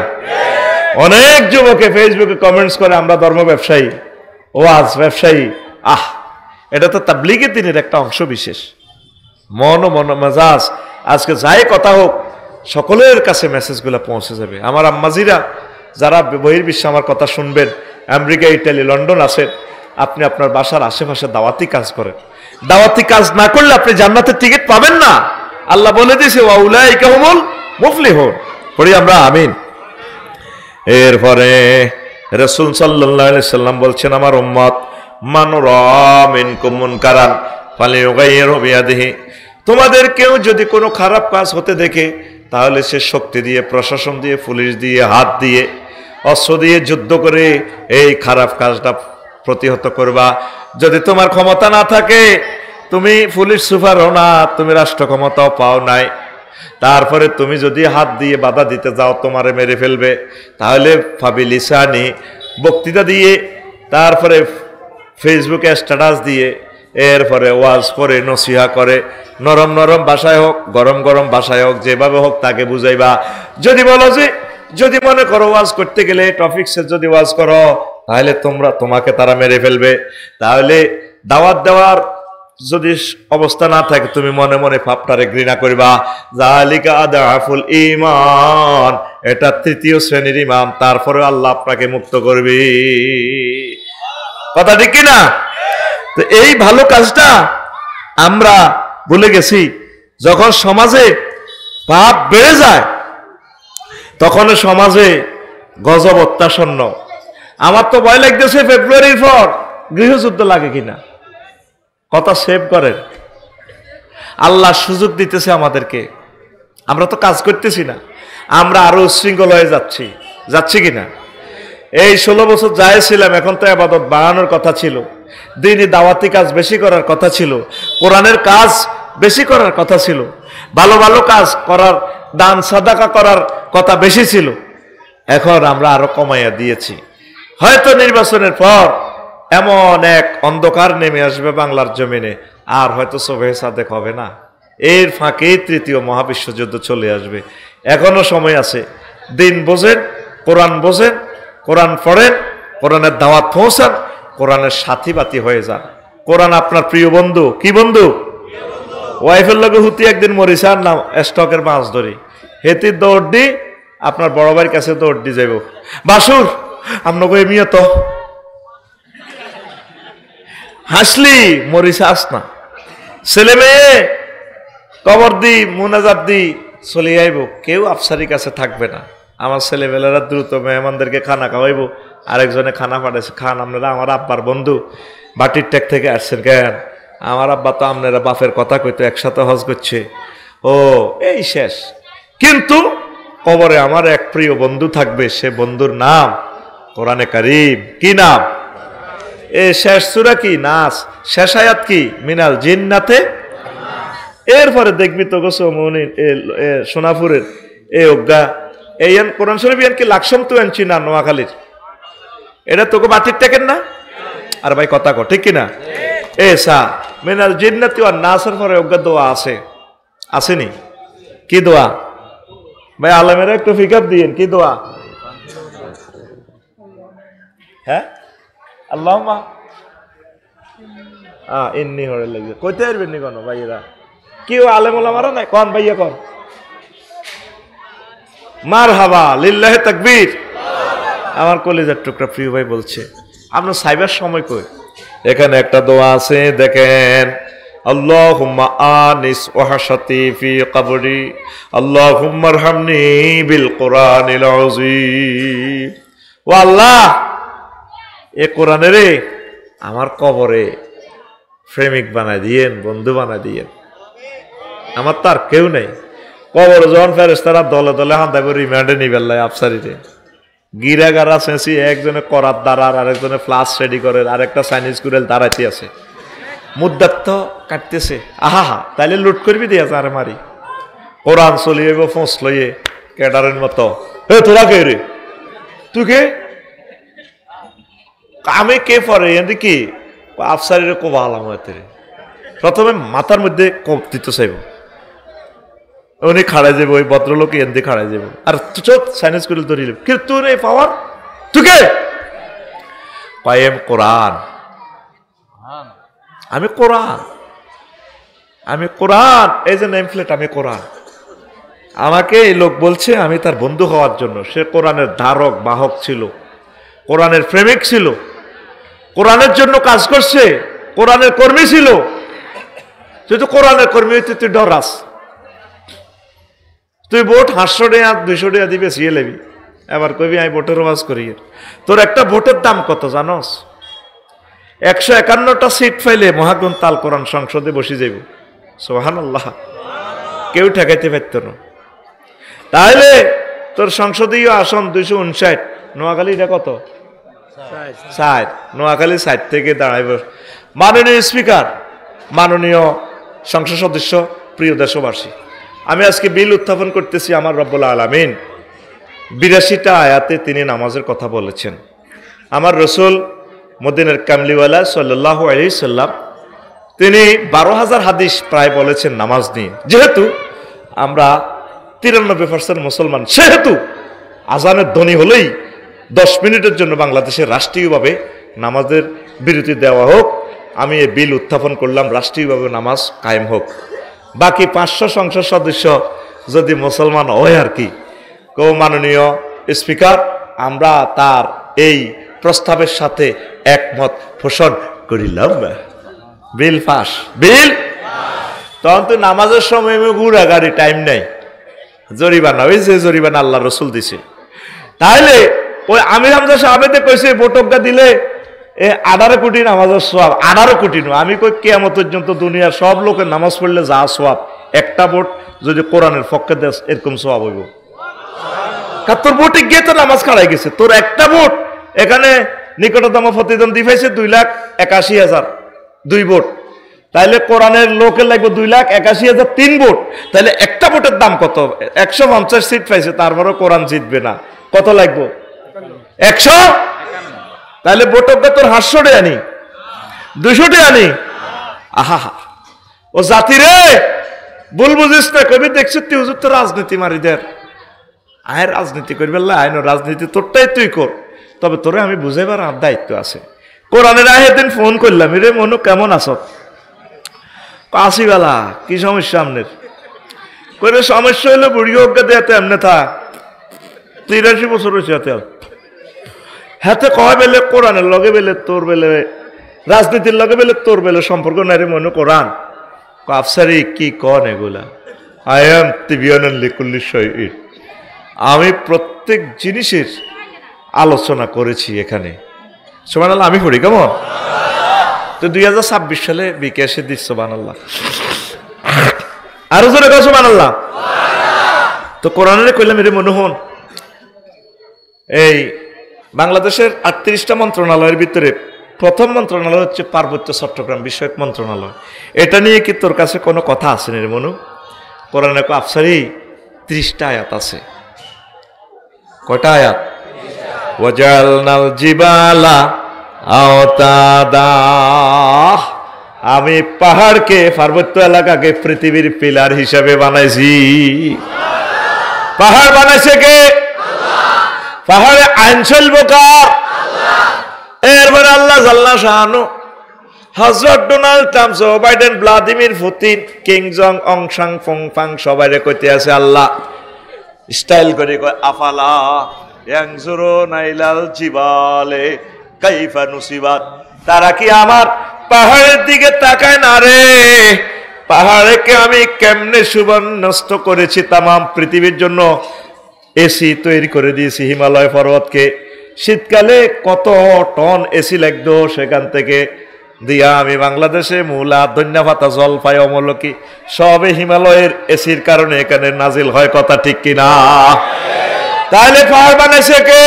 অনেক যুবকে ফেসবুকে কমেন্টস করে আমরা ধর্ম ব্যবসায়ী, ওয়াজ ব্যবসায়ী। এটা তো তাবলীগের দিনের একটা অংশ বিশেষ। মন মেজাজ আজকে যাই কথা হোক সকলের কাছে মেসেজগুলো পৌঁছে যাবে। আমার আম্মাজিরা যারা বহির্বিশ্বে আমার কথা শুনবেন, আমেরিকা, ইটালি, লন্ডন আছেন, আপনি আপনার বাসার আশেপাশে দাওয়াতি কাজ করেন। দাওয়াতি কাজ না করলে আপনি জান্নাতের টিকিট পাবেন না। আল্লাহ বলে দিয়েছে ওয়া উলাইকা হুমুল মুফলিহুন। পড়ি আমরা আমিন। এরপরে রাসূল সাল্লাল্লাহু আলাইহি সাল্লাম বলছেন, আমার উম্মত মান রাআ মিনকুম মুনকারান ফালিয়ুগাইয়িরহু বিয়াদিহি, তোমাদের কেউ যদি কোনো খারাপ কাজ হতে দেখে তাহলে সে শক্তি দিয়ে, প্রশাসন দিয়ে, পুলিশ দিয়ে, হাত দিয়ে, অস্ত্র দিয়ে যুদ্ধ করে এই খারাপ কাজটা প্রতিহত করবা। যদি তোমার ক্ষমতা না থাকে, তুমি পুলিশ সুপার হও না, তুমি রাষ্ট্র ক্ষমতাও পাও নাই, তারপরে তুমি যদি হাত দিয়ে বাধা দিতে যাও তোমারে মেরে ফেলবে, তাহলে ফাবিলিসানি, বক্তৃতা দিয়ে, তারপরে ফেসবুকে স্ট্যাটাস দিয়ে এরপরে ওয়াজ করে নসিহা করে, নরম নরম ভাষায় হোক গরম গরম ভাষায় হোক যেভাবে হোক তাকে বুঝাইবা। যদি বলো যে যদি মনে করো ওয়াজ করতে গেলে টপিকসে যদি ওয়াজ করো তাহলে তোমাকে তারা মেরে ফেলবে, তাহলে দাওয়াত দেওয়ার যদি অবস্থা না থাকে তুমি মনে মনে পাপটারে ঘৃণা করবা। যালিকা আদাফুল ঈমান, এটা তৃতীয় শ্রেণীর ঈমান, তারপরে আল্লাহ আপনাকে মুক্ত করবে। কথা ঠিক কিনা? তো এই ভালো কাজটা আমরা ভুলে গেছি। যখন সমাজে পাপ বেড়ে যায় তখন সমাজে গজব অত্যাসন্ন। আমার তো ভয় লাগতেছে ফেব্রুয়ারির পর গৃহযুদ্ধ লাগে কিনা। কথা সেভ করেন, আল্লাহ সুযোগ দিতেছে আমাদেরকে, আমরা তো কাজ করতেছি না, আমরা আরো উচ্ছৃঙ্খল হয়ে যাচ্ছি কিনা। এই 16 বছর যাই ছিলাম, এখন তো ইবাদত বাড়ানোর কথা ছিল, দিনই দাওয়াতি কাজ বেশি করার কথা ছিল, কোরআনের কাজ বেশি করার কথা ছিল, ভালো ভালো কাজ করার, দান সাদাকা করার কথা বেশি ছিল। এখন আমরা আরো কমাইয়া দিয়েছি। হয়তো নির্বাচনের পর এমন এক অন্ধকার নেমে আসবে বাংলার জমিনে, আর হয়তো সুবহে সাদেক হবে না। এর ফাঁকে তৃতীয় মহাবিশ্বযুদ্ধ চলে আসবে। এখনো সময় আছে। দিন বোঝেন, কোরআন বোঝেন, কোরআন পড়েন, কোরআনের দাওয়াত পৌঁছান, কোরআনের সাথী বাতি হয়ে যান। কোরআন আপনার প্রিয় বন্ধু। কি বন্ধু? ওয়াইফের লগে হুতি একদিন মরিছে আর নাম স্টকের মাছ ধরি, হেতি দৌড় দি আপনার বড় ভাইয়ের কাছে দৌড় দি যাইব, বাসুর আপনাকে এমিয়ে তো হাসলি মরিছে আস না। ছেলে মেয়ে কবর দি মুনাজাত দি চলে আইব, কেউ আফসারির কাছে থাকবে না। আমার ছেলেমেয়েরা দ্রুত মেহমানদেরকে খানা খাওয়াইবো। আরেকজনে খানা পাঠাইছে, খান আপনারা আমার আব্বার বন্ধু, বাটির ট্যাগ থেকে আসছেন কেন? আমার আব্বা তো আপনারা বাপের কথা কইতো, একসাথে হজ করছে। ও এই শেষ। কিন্তু কবরে আমার এক প্রিয় বন্ধু থাকবে, সে বন্ধুর নাম কোরআনে কারীম। কি নাম? এ শেষ সূরা কি? নাস। শেষ আয়াত কি? মিনাল জিন্নাতে। এরপরে দেখবি তো গোসমনি সোনাপুরের এ অজ্ঞা এই কোরআন শরীফ কি লাকসম তো আনছি না নোয়াখালীর, এটা তোকে বাতির টেকেন না? আর ভাই কথা কর, ঠিক কিনা? এ সা মিনাল জিন্নাতি ওয়ান নাসের পরে অজ্ঞা দোয়া আছে, আসেনি? কি দোয়া ভাই? আলমেরা একটু ফিকাপ দিয়েন, কি দোয়া? হ্যাঁ আল্লাহুম্মা ইন্নী হরে লাগবে, কইতে পারবেন নি কোনো ভাইয়েরা? কি আলেম ওলামারা নাই? কোন ভাইয়া কোন? মারহাবা, লিল্লাহি তাকবীর। আমার কলিজার টুকরা প্রিয় ভাই বলছে আপনার সাইবার সময় কই? এখানে একটা দোয়া আছে দেখেন, আল্লাহুম্মা আনিস ওয়াহশাতি ফি কবরি আল্লাহুম্মা আরহামনি বিল কোরআনিল আযীম। ও আল্লাহ, এ কোরআনের আমার কবরে প্রেমিক বানায় দিয়েন, বন্ধু বানায় দিয়েন। আমার তার কেউ নেই। কবর যখন ফেরেশতারা দলে দলে হান্দাবে রিমান্ডে নিবেল্লাই আফসারিতে গিরাগারা সেন্সি, একজনে করাত দাঁড়ার, আরেকজনে ফ্লাস রেডি করে, আরেকটা চাইনিজ কুরেল দাঁড়াইতে আছে, মুদ্দাত তো কাটতেছে। আহা তাইলে লুট করবি দিয়ে আরে মারি। কোরআন চলিয়ে ফোঁস লইয়ে ক্যাডারের মতো, হে তোরা কে রে? তুই কে? আমি কে পরে এদি কি আফসারির কোবা আলাম। প্রথমে মাথার মধ্যে কোপ দিতে চাইব, উনি খাড়াই যাবো, ওই ভদ্রলোক এনদি খাড়াই যাবো, আর চোখ সাইনেস করে ধরিল, কিন্তু তোর এই পাওয়ার তুকে পাইম কোরআন। আমি কোরআন, আমি কোরআন, এই যে নেম প্লেট, আমি কোরআন। আমাকে এই লোক বলছে আমি তার বন্ধু হওয়ার জন্য। সে কোরআনের ধারক বাহক ছিল, কোরআনের প্রেমিক ছিল, কোরআনের জন্য কাজ করছে, কোরআনের কর্মী ছিল। তুই তো কোরআনের কর্মী হইতে তুই ডরাস। তুই ভোট 500 টাকা 200 টাকা দিবে সিয়ে লেবি, এবার কবি আমি ভোটের ওয়াজ করি। তোর একটা ভোটের দাম কত জানোস? 151টা সিট পাইলে মহাগ্রন্থ আল কোরআন সংসদে বসে যাইব। সুবহানাল্লাহ, কেউ ঠেকাইতে পারত না। তাহলে তোর সংসদীয় আসন 259, নোয়াখালীটা কত? 60। নোয়াখালী 60 থেকে দাঁড়াইব। মাননীয় স্পিকার, মাননীয় সংসদ সদস্য, প্রিয় দেশবাসী, আমি আজকে বিল উত্থাপন করতেছি। আমার রব্বুল আলামিন 82টা আয়াতে তিনি নামাজের কথা বলেছেন। আমার রসুল মদিনার কামলিওয়ালা সাল্লাল্লাহু আলাইহি সাল্লাম তিনি 12,000 হাদিস প্রায় বলেছেন নামাজ নিয়ে। যেহেতু আমরা 93% মুসলমান, সেহেতু আজানের ধ্বনি হলেই 10 মিনিটের জন্য বাংলাদেশে রাষ্ট্রীয়ভাবে নামাজের বিরতি দেওয়া হোক। আমি এই বিল উত্থাপন করলাম, রাষ্ট্রীয়ভাবে নামাজ কায়েম হোক। বাকি 500 সংসদ সদস্য যদি মুসলমান হয় আর কি, মাননীয় স্পিকার, আমরা তার এই প্রস্তাবের সাথে একমত পোষণ করিলাম। বিল পাস, বিল। তখন তো নামাজের সময় ঘুরা গাড়ি টাইম নেই, জরিমানা, ওই যে জরিমানা আল্লাহ রসুল দিছে। তাহলে ওই আমির হামজা সাহেবেতে কইছে ভোটজ্ঞা দিলে 18 কোটি নামাজের সোয়াব, 18 কোটি নয়, আমি কই কিয়ামত পর্যন্ত দুনিয়ার সব লোকের নামাজ পড়লে যা সোয়াব, একটা ভোট যদি কোরআনের পক্ষে দেশ এরকম সোয়াব হইব। কারণ তোর ভোটে গিয়ে তো নামাজ খাড়াই গেছে, তোর একটা ভোট এখানে নিকটতম প্রতিদ্বন্দ্বী পাইছে 2,81,000, 2 ভোট। তাইলে কোরআনের লোকের লাগবে 2,81,000, 3 ভোট। তাহলে একটা ভোটের দাম কত? 150 সিট পাইছে, তারপরে কোরআন জিতবে না, কত লাগবে? 100। তাহলে ভোটজ্ঞা তোর 800 আনি, 200 আনি। আহা, ও জাতি রে, ভুল বুঝিস না। কবি দেখছি তুই হুজুর তো রাজনীতি মারিদের, আয় রাজনীতি করবে, আইন রাজনীতি তোরটাই তুই কর, তবে তোরে আমি বুঝাইবার আর দায়িত্ব আছে। কোরআনের আয়াতের ফোন করলাম, রে মনু কেমন আছো? আসি বেলা, কি সমস্যা আপনার? করে সমস্যা হইলে বুড়ি অজ্ঞা দেয়াতে এমনি থাক, 83 বছর হয়েছে হাতে। হাতে কয় বেলে কোরআনের লগে বেলে তোর বেলে, রাজনীতির লগে বেলে তোর বেলে সম্পর্ক নাই রে মনু কোরআন। আফসারি কি কন এগুলা? আই এম তিবিয়ানুল লিকুল্লি শাইইন। আমি প্রত্যেক জিনিসের আলোচনা করেছি এখানে। সুবহানাল্লাহ, আমি পড়ি কেমন? তো 2026 সালে বিকাশে দিস সুবহানাল্লাহ, আরো জোরে কও সুবহানাল্লাহ। তো কোরআনে কইলাম রে মনোহন, এই বাংলাদেশের 38টা মন্ত্রণালয়ের ভিতরে প্রথম মন্ত্রণালয় হচ্ছে পার্বত্য চট্টগ্রাম বিষয়ক মন্ত্রণালয়। এটা নিয়ে কি তোর কাছে কোনো কথা আছে রে মনু? কোরআনে আফসারি 30টা আয়াত আছে। কয়টা আয়াত? ওয়াজালনাল জিবালা আওতাদা, আমি পাহাড়কে, পার্বত্য এলাকাকে পৃথিবীর পিলার হিসাবে বানাইছি। পাহাড় বানাইছে কে? পাহাড়ে আইন চলবো কার? এরপরে আল্লাহ জাল্লা শাহানু, হযরত Donald Trump, Joe Biden, Vladimir Putin, king জং অং সাং ফং ফাং সবাইরে কইতে আছে আল্লাহ স্টাইল করে কয়, আফালা ইয়ানজুরুনা ইলাল জিবালে কাইফা নুসিবাত, তারা কি আমার পাহাড়ের দিকে তাকায় না রে? পাহাড়কে আমি কেমনে সুবর্ণস্ত করেছি, তামাম পৃথিবীর জন্য এসি তৈরি করে দিয়েছি। হিমালয় পর্বতকে শীতকালে কত টন এসি লাগতো, সেখান থেকে দিয়া আমি বাংলাদেশে মূলা, ধনিয়া পাতা, জলপাই, অমলকি সবে হিমালয়ের এসির কারণে এখানে নাজিল হয়। কথা ঠিক কিনা? তাহলে পাহাড় বানাইছে কে?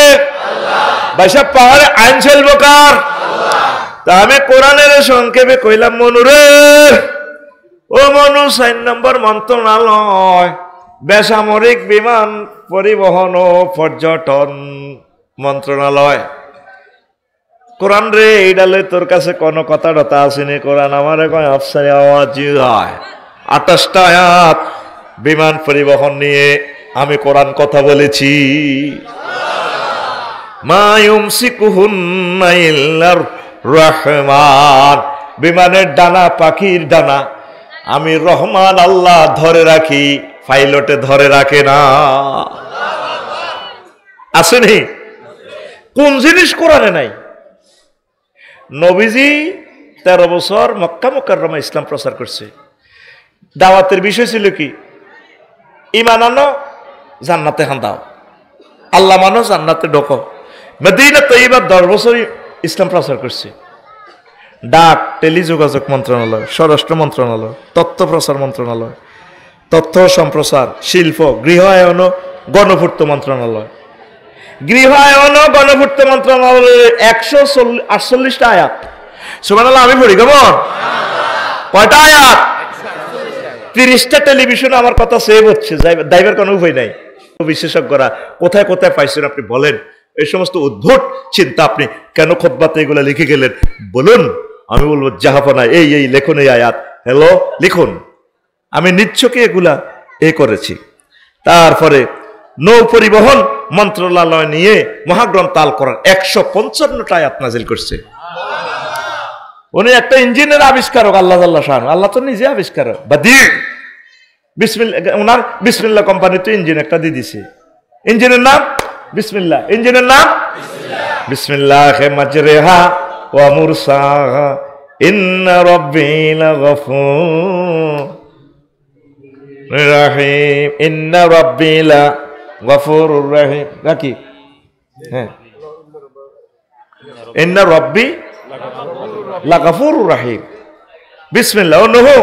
ভাইসা পাহাড়ে আইন চলবো কার? তা আমি কোরআনের সংক্ষেপে কইলাম মনুরে, ও মনু, 4 নম্বর মন্ত্রণালয় বেসামরিক বিমান পরিবহন ও পর্যটন মন্ত্রণালয়। কোরআন রে, এইডালে তোর কাছে কোনো কথা টথা আসেনি? কোরআন আমার কয় আফসারি আওয়াজ হয় 28টা আয়াত বিমান পরিবহন নিয়ে আমি কোরআন কথা বলেছি। মা ইউমসিকুহুন্না ইল্লার রহমান, বিমানের ডানা, পাখির ডানা আমি রহমান আল্লাহ ধরে রাখি, পাইলটে ধরে রাখে না। আসেনি? কোন জিনিস কোরআনে নাই? নবীজি 13 বছর মক্কা মুকাররমা ইসলাম প্রচার করছে। দাওয়াতের বিষয় ছিল কি? ঈমান আনো, জান্নাতে হান্দাও, আল্লাহ মানো, জান্নাতে ঢোকো। মদিনা তৈয়বা 10 বছর ইসলাম প্রচার করছে। ডাক, টেলিযোগাযোগ মন্ত্রণালয়, স্বরাষ্ট্র মন্ত্রণালয়, তথ্য প্রচার মন্ত্রণালয়, তথ্য সম্প্রচার, শিল্প, গৃহায়ন, গণপূর্ত মন্ত্রণালয়, গৃহায়ন গণপূর্ত মন্ত্রণালয়ের 148টা আয়াত। সুবহানাল্লাহ, আমি পড়ি কেমন? কয়টা আয়াত? 30টা টেলিভিশনে আমার কথা সেভ হচ্ছে, দাইবার কোনো উপায় নাই। বিশেষজ্ঞরা কোথায় কোথায় পাইছেন আপনি বলেন, এই সমস্ত উদ্ভট চিন্তা আপনি কেন খুতবাতে এগুলা লিখে গেলেন বলুন। আমি বলবো জাহাপনা, এই লেখুন, এই আয়াত, হ্যালো লিখুন। আমি নিচ্ছকে এগুলা করেছি। তারপরে নৌ পরিবহন মন্ত্রণালয় নিয়ে মহাগ্রন্থ আল কোরআন 155টা আয়াত নাজিল করছে। উনি একটা ইঞ্জিনের আবিষ্কারক, আল্লাহ শাহ, আল্লাহ তো নিজে আবিষ্কারক। বিসমিল্লাহ, ওনার বিসমিল্লাহ কোম্পানিতে ইঞ্জিন একটা দিয়ে দিছে। ইঞ্জিনের নাম বিসমিল্লাহ, ইঞ্জিনের নাম বিসমিল্লাহে মাজরিহা ওয়া মুরসাহা ইন্না রাব্বি লাগফুর রাহিম, ইন্না রাব্বি লাগফুরুর রাহিম। নাকি হ্যাঁ, ইন্না রাব্বি লাগফুরুর রাহিম। বিসমিল্লাহ, ও নহো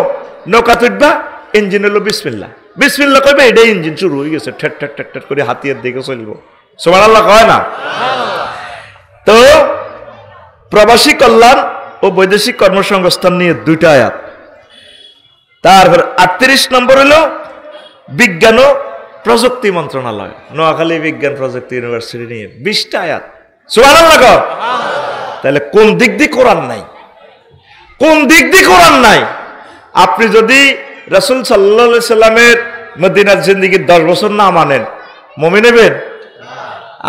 নৌকা তুলবা, ইঞ্জিন হলো বিসমিল্লাহ। বিসমিল্লাহ কইবে, এটাই ইঞ্জিন শুরু হয়ে গেছে, ঠেট ঠেট ঠেট ঠেট করে হাতিয়ার দিকে চলব। সুবহানাল্লাহ কয় না? তো প্রবাসী কল্যাণ ও বৈদেশিক কর্মসংস্থান নিয়ে 2টা আয়াত। তারপর 38 নম্বর হলো বিজ্ঞান ও প্রযুক্তি মন্ত্রণালয়, নোয়াখালী বিজ্ঞান প্রযুক্তি ইউনিভার্সিটি নিয়ে 20টা আয়াত। সুবহানাল্লাহ কয়? তাহলে কোন দিক দিয়ে কোরআন নাই? কোন দিক দিয়ে কোরআন নাই? আপনি যদি রাসূল সাল্লাল্লাহু আলাইহি সাল্লামের মদিনার জিন্দেগির 10 বছর না মানেন, মুমিন হবেন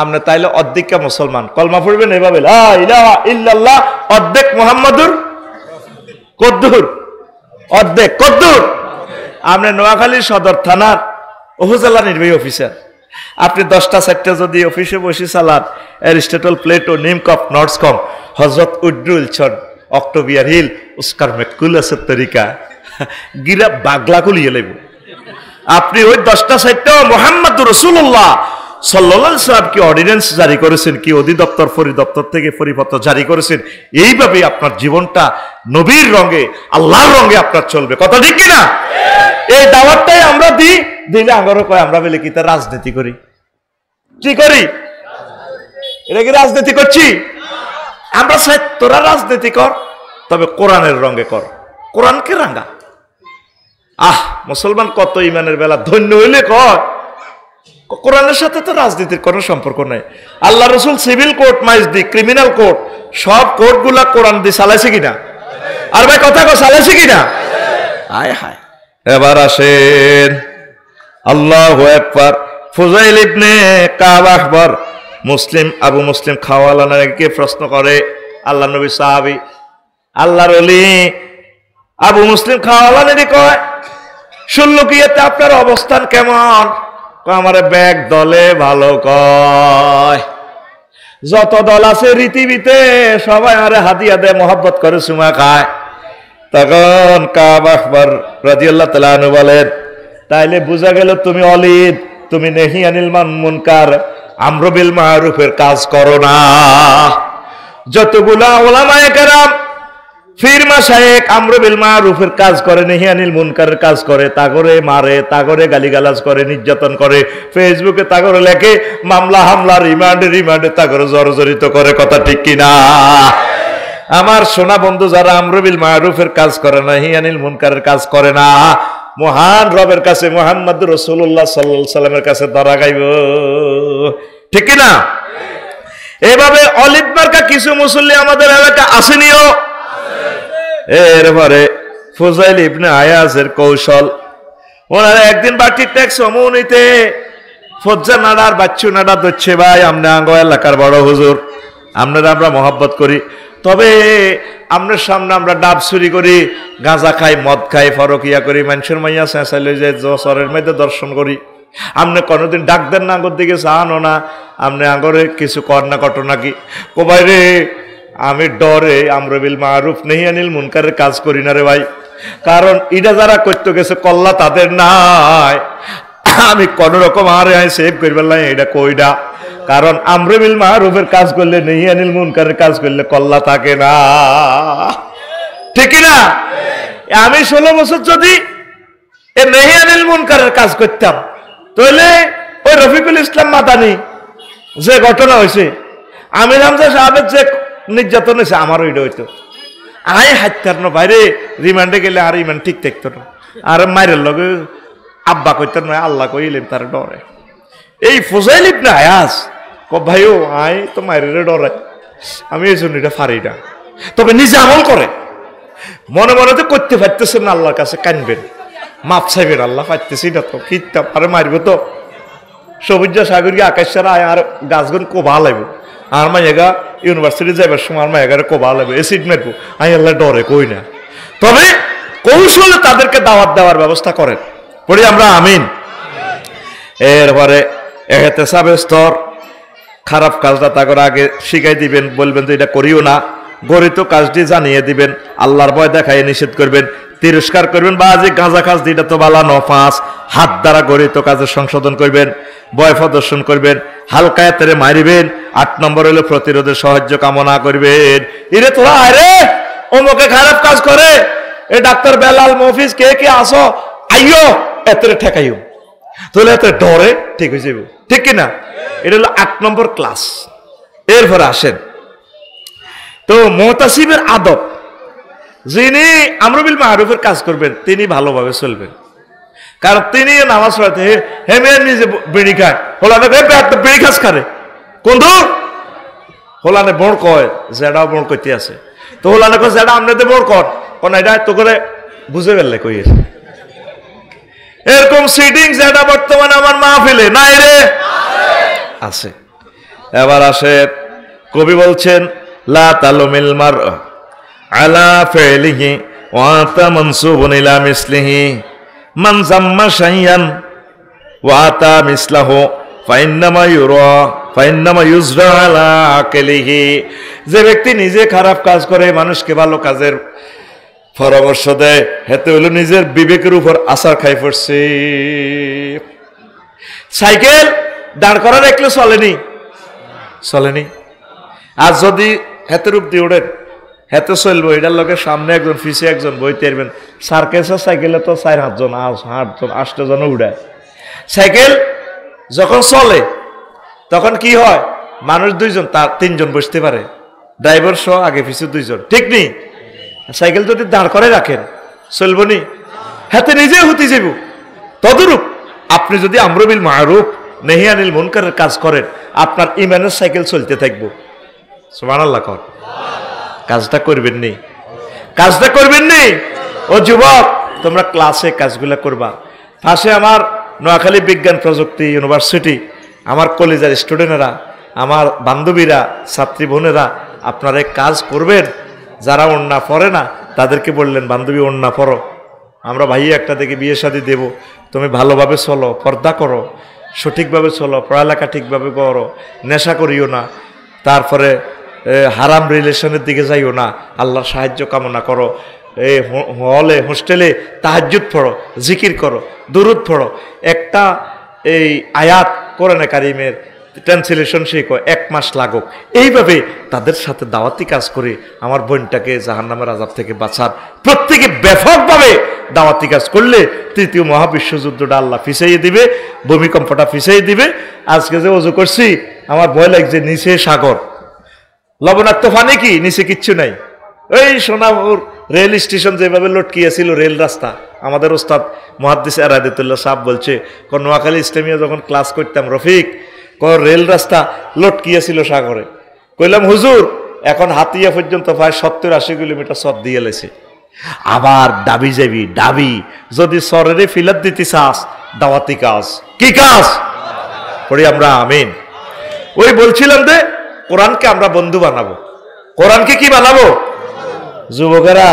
আপনি? তাইলে অর্ধেকটা মুসলমান। কলমা পড়বেন এভাবে, লা ইলাহা ইল্লাল্লাহ, অর্ধেক মুহাম্মাদুর কদ্দুর, অর্ধেক কদ্দুর। আপনি নোয়াখালী সদর থানার উপজেলা নির্বাহী অফিসার, আপনি 10টা 4টা যদি অফিসে বসে চালান, অ্যারিস্টটল, প্লেটো, নিমকপ, নর্সকম, হজরত উড্রুলছন, অক্টোবিয়ার হিল, উস্কার মেকুলাসের তরিকা গিরা বাগলা কুলিয়ে লাগবে। আপনি ওই 10টা 4টা মুহাম্মদুর রাসূলুল্লাহ সাল্লাল্লাহু আলাইহি ওয়াসাল্লাম কি অর্ডিন্যান্স জারি করেছেন, কি অধিদপ্তর পরিদপ্তর থেকে পরিপত্র জারি করেছেন, এইভাবে আপনার জীবনটা নবীর রঙে, আল্লাহর রঙে আপনার চলবে। কথা ঠিক কিনা? এই দাওয়াতটাই আমরা দিলে আঙ্গরও কয় আমরা বলে কি তার রাজনীতি করি। কি করি? এটা কি রাজনীতি করছি? আমরা চাই তোরা রাজনীতি কর, তবে কোরআনের রঙে কর, কোরআনকে রাঙ্গা। মুসলমান কত ইমানের বেলা ধন্য হইলে কয় কোরআনের সাথে তো রাজনীতির কোনো সম্পর্ক নাই। আল্লাহ রসুল civil court, Maijdee, criminal court, সব কোর্ট গুলা কোরআন দিয়ে চালাইছে কিনা? আর ভাই কথা কো চালাইছে কিনা? হায় হায়। এবার আসেন, আল্লাহু আকবার। ফুজাইল ইবনে কাব আখবর মুসলিম, আবু মুসলিম খাওয়ালানাকে প্রশ্ন করে, আল্লাহ নবী সাহাবী, আল্লাহর ওলি আবু মুসলিম খাওয়ালানারি কয়, সুল্লুকিয়াতে আপনার অবস্থান কেমন? আমার ব্যাগ দলে ভালো কয়, যত দল আছে পৃথিবীতে সবাই আরে হাদিয়া দেয়, মহব্বত করে, চুমা খায়। তখন কাব আখবর রাদিয়াল্লাহু তাআলা আনহু বলেন, তাইলে বোঝা গেল তুমি অলিদ, তুমি নেহি আনিল মুনকার, আমর বিল মারুফের কাজ করো না। যতগুলা উলামায়ে কেরাম, ফির মাশায়েখ আমর বিল মারুফের কাজ করে, নেহি আনিল মুনকারের কাজ করে, তাগরে মারে, তাগরে গালিগালাজ করে, নির্যাতন করে, ফেসবুকে তাগরে লেখে, মামলা হামলা, রিমান্ডে তাগরে জর্জরিত করে। কথা ঠিক কিনা? আমার সোনা বন্ধু, যারা আমর বিল মারুফের কাজ করে না, নেহি আনিল মুনকারের কাজ করে না, মহান রবের কাছে, মুহাম্মদুর রাসূলুল্লাহ সাল্লাল্লাহু আলাইহি সাল্লামের কাছে ধরা গাইব। ঠিক কিনা? এইভাবে অলিদ মার্কা কিছু মুসল্লি আমাদের এলাকা আসেনিও। এরপরে ফুজাইল ইবনে আয়াজের কৌশল, ওনারা একদিন বাটি ট্যাক্স অমৌনিতে ফজ্জা নাড়ার বাচ্চু নাড়া দচ্ছে, ভাই আমরা আঙ্গ এলাকার বড় হুজুর, আপনারা আমরা মহব্বত করি, তবে আপনার সামনে আমরা ডাব চুরি করি, গাঁজা খাই, মদ খাই, ফরকিয়া করি, মানুষের মাইয়া চেঁচাইলে যে চরের মধ্যে দর্শন করি, আপনি কোনোদিন ডাক দেন না, আগর দিকে চাহানো না, আপনি আগরে কিছু কর না, ঘটনা কি? কোবাই রে, আমি ডরে আমর বিল মারুফ নেহি আনিল মুনকারের কাজ করি না রে ভাই, কারণ এটা যারা করতে গেছে কল্লা তাদের নাই, আমি কোন রকম আরে সেভ করবার নাই এটা কইডা, কারণ আমর বিল মারুফের কাজ করলে, নেহি আনিল মুনকারের কাজ করলে কল্লা থাকে না। ঠিক না? আমি 16 বছর যদি নেহি আনিল মুনকারের কাজ করতাম, তাহলে ওই রফিকুল ইসলাম মাদানি যে ঘটনা হয়েছে, আমির হামজা সাহেবের যে নির্যাতন হয়েছে, আমারও এটা হইতো। আই হাইতার না বাইরে, রিমান্ডে গেলে আর ইমান ঠিক থাকতো না, আর মায়ের লগে আব্বা কইতেন না, আল্লাহ কইলেন তার ডরে। এই ফুজাইল ইবনে আয়াজ ভাইও আই তো মায়ের ডরে, আমি এই জন্য এটা পারি না। তবে নিজে আমল করে, মনে মনে তো করতে পারতেছেন না, আল্লাহর কাছে কানবেন, মাপ চাইবেন, আল্লাহ পারতেছি না তো, কি পারে মারব তো। সবুজ সাগরকে আকাশ ছাড়া আয় আর গাছগুন কোবা লাগবে, আর মাইগা ইউনিভার্সিটি যাইবার সময় আর মাইগারে কোবা লাগবে, এসিড মারবো, আমি আল্লাহ ডরে কই না। তবে কৌশলে তাদেরকে দাওয়াত দেওয়ার ব্যবস্থা করেন, পড়ি আমরা আমিন। এরপরে এহতেসাবের স্তর, খারাপ কাজটা তাকে আগে শিখাই দিবেন, বলবেন তো এটা করিও না, গরিত কাজটি জানিয়ে দিবেন, আল্লাহর ভয় দেখাই নিষেধ করবেন, তিরস্কার করবেন, বা যে গাঁজা কাজ দিটা তো বালা নফাস, হাত দ্বারা গরিত কাজের সংশোধন করবেন, ভয় প্রদর্শন করবেন, হালকায়াতেরে মারিবেন। 8 নম্বর হলো প্রতিরোধের সাহায্য কামনা করবেন। ইরে তোরা আরে অমুকে খারাপ কাজ করে, এ ডাক্তার বেলাল মফিজ কে কে আসো আইও, এতে ঠেকাইও, তাহলে এত ডরে ঠিক হয়ে যাবে, ঠিক কিনা? এটা হলো 8 নম্বর ক্লাস। এরপরে আসেন তো মুহতাসিবের আদব, যিনি আমর বিল মারুফের কাজ করবেন তিনি ভালোভাবে চলবেন, কারণ তিনি নামাজ পড়াতে হেমে নিজে বিড়ি খায়, হোলানে বিড়ি খাস খারে কোন হোলানে বড় কয়, যেটাও বড় করতে আছে, তো হোলানে কয় যেটা আপনাদের বড় কর কোন, এটা তো করে বুঝে ফেললে কই এরকম সিটিং যেটা বর্তমানে আমার মাহফিলে নাই রে আছে। এবার আসে কবি বলছেন, লা তালুমিল মার আলা ফিলিহি ওয়া তা মানসুবুন ইলা মিসলিহি মান জাম্মা শাইয়ান ওয়া তা মিসলাহু ফাইন্নামা ইউজরা আলা আকিলিহি। যে ব্যক্তি নিজে খারাপ কাজ করে, মানুষকে ভালো কাজের পরামর্শ দেয়, হেতে হলো নিজের বিবেকের উপর আছার খাই পড়ছে। সাইকেল দাঁড় করা রাখলে চলেনি, আর যদি হেতে রূপ দিয়ে উঠেন হেতে চলবো, এটার লোকের সামনে একজন পিছে একজন বইতে পারবেন। সার্কেসের সাইকেলে তো 4-8 জন 8 জন উড়ায়। সাইকেল যখন চলে তখন কি হয়, মানুষ 2 জন, তার 3 জন বসতে পারে, ড্রাইভার সহ আগে পিছে 2 জন, ঠিক নেই? সাইকেল যদি দাঁড় করে রাখেন চলবো নি, হাতে নিজে হতে যাব। তদরূপ আপনি যদি আমর বিল মারুফ নেহি আনিল মুনকারের কাজ করেন, আপনার ইমানের সাইকেল চলতে থাকবো। সুবহানাল্লাহ কর, কাজটা করবেন নি ও যুবক, তোমরা ক্লাসে কাজগুলা করবা। পাশে আমার নোয়াখালী বিজ্ঞান প্রযুক্তি ইউনিভার্সিটি, আমার কলেজের স্টুডেন্টেরা, আমার বান্ধবীরা, ছাত্রী বোনেরা, আপনারা কাজ করবেন। যারা ওন্না পড়ে না তাদেরকে বললেন, বান্ধবী ওন্না পড়ো, আমরা ভাইয়া একটা দেখে বিয়ে শাদী দেব, তুমি ভালোভাবে চলো, পর্দা করো, সঠিকভাবে চলো, পড়ালেখা ঠিকভাবে করো, নেশা করিও না, তারপরে হারাম রিলেশনের দিকে যাইও না, আল্লাহর সাহায্য কামনা করো, এই হলে হোস্টেলে তাহাজ্জুদ পড়ো, জিকির করো, দুরুদ পড়ো, একটা এই আয়াত কোরআনে কারিমের ট্রান্সলেশন শিখো, 1 মাস লাগুক। এইভাবে তাদের সাথে দাওয়াতি কাজ করে আমার বোনটাকে জাহান্নামের আযাব থেকে বাঁচার, প্রত্যেকে ব্যাপকভাবে দাওয়াতি কাজ করলে 3য় মহাবিশ্বযুদ্ধটা আল্লাহ পিছাইয়ে দিবে, ভূমিকম্পটা পিছাইয়ে দিবে। আজকে যে ওযু করছি আমার ভয় লাগছে, নিচে সাগর, লবণাক্ত পানি, কি নিচে কিচ্ছু নাই। ওই সোনাপুর রেল স্টেশন যেভাবে লটকিয়েছিল রেল রাস্তা, আমাদের ওস্তাদ মুহাদ্দিস এরাদাতুল্লাহ সাহেব বলছে, নোয়াখালী ইসলামিয়া যখন ক্লাস করতাম, রফিক রেল রাস্তা লটকিয়েছিল সাগরে। কইলাম হুজুর, এখন হাতিয়া পর্যন্ত প্রায় 70-80 কিলোমিটার সর দিয়ে লেছে। আবার ডাবি যাবি, ডাবি যদি সরেরে ফিলাত দিতে চাস, দাওয়াতি কাজ, কি কাজ পড়ি আমরা আমিন। ওই বলছিলাম যে কোরআনকে আমরা বন্ধু বানাবো, কোরআনকে কি বানাবো? যুবকেরা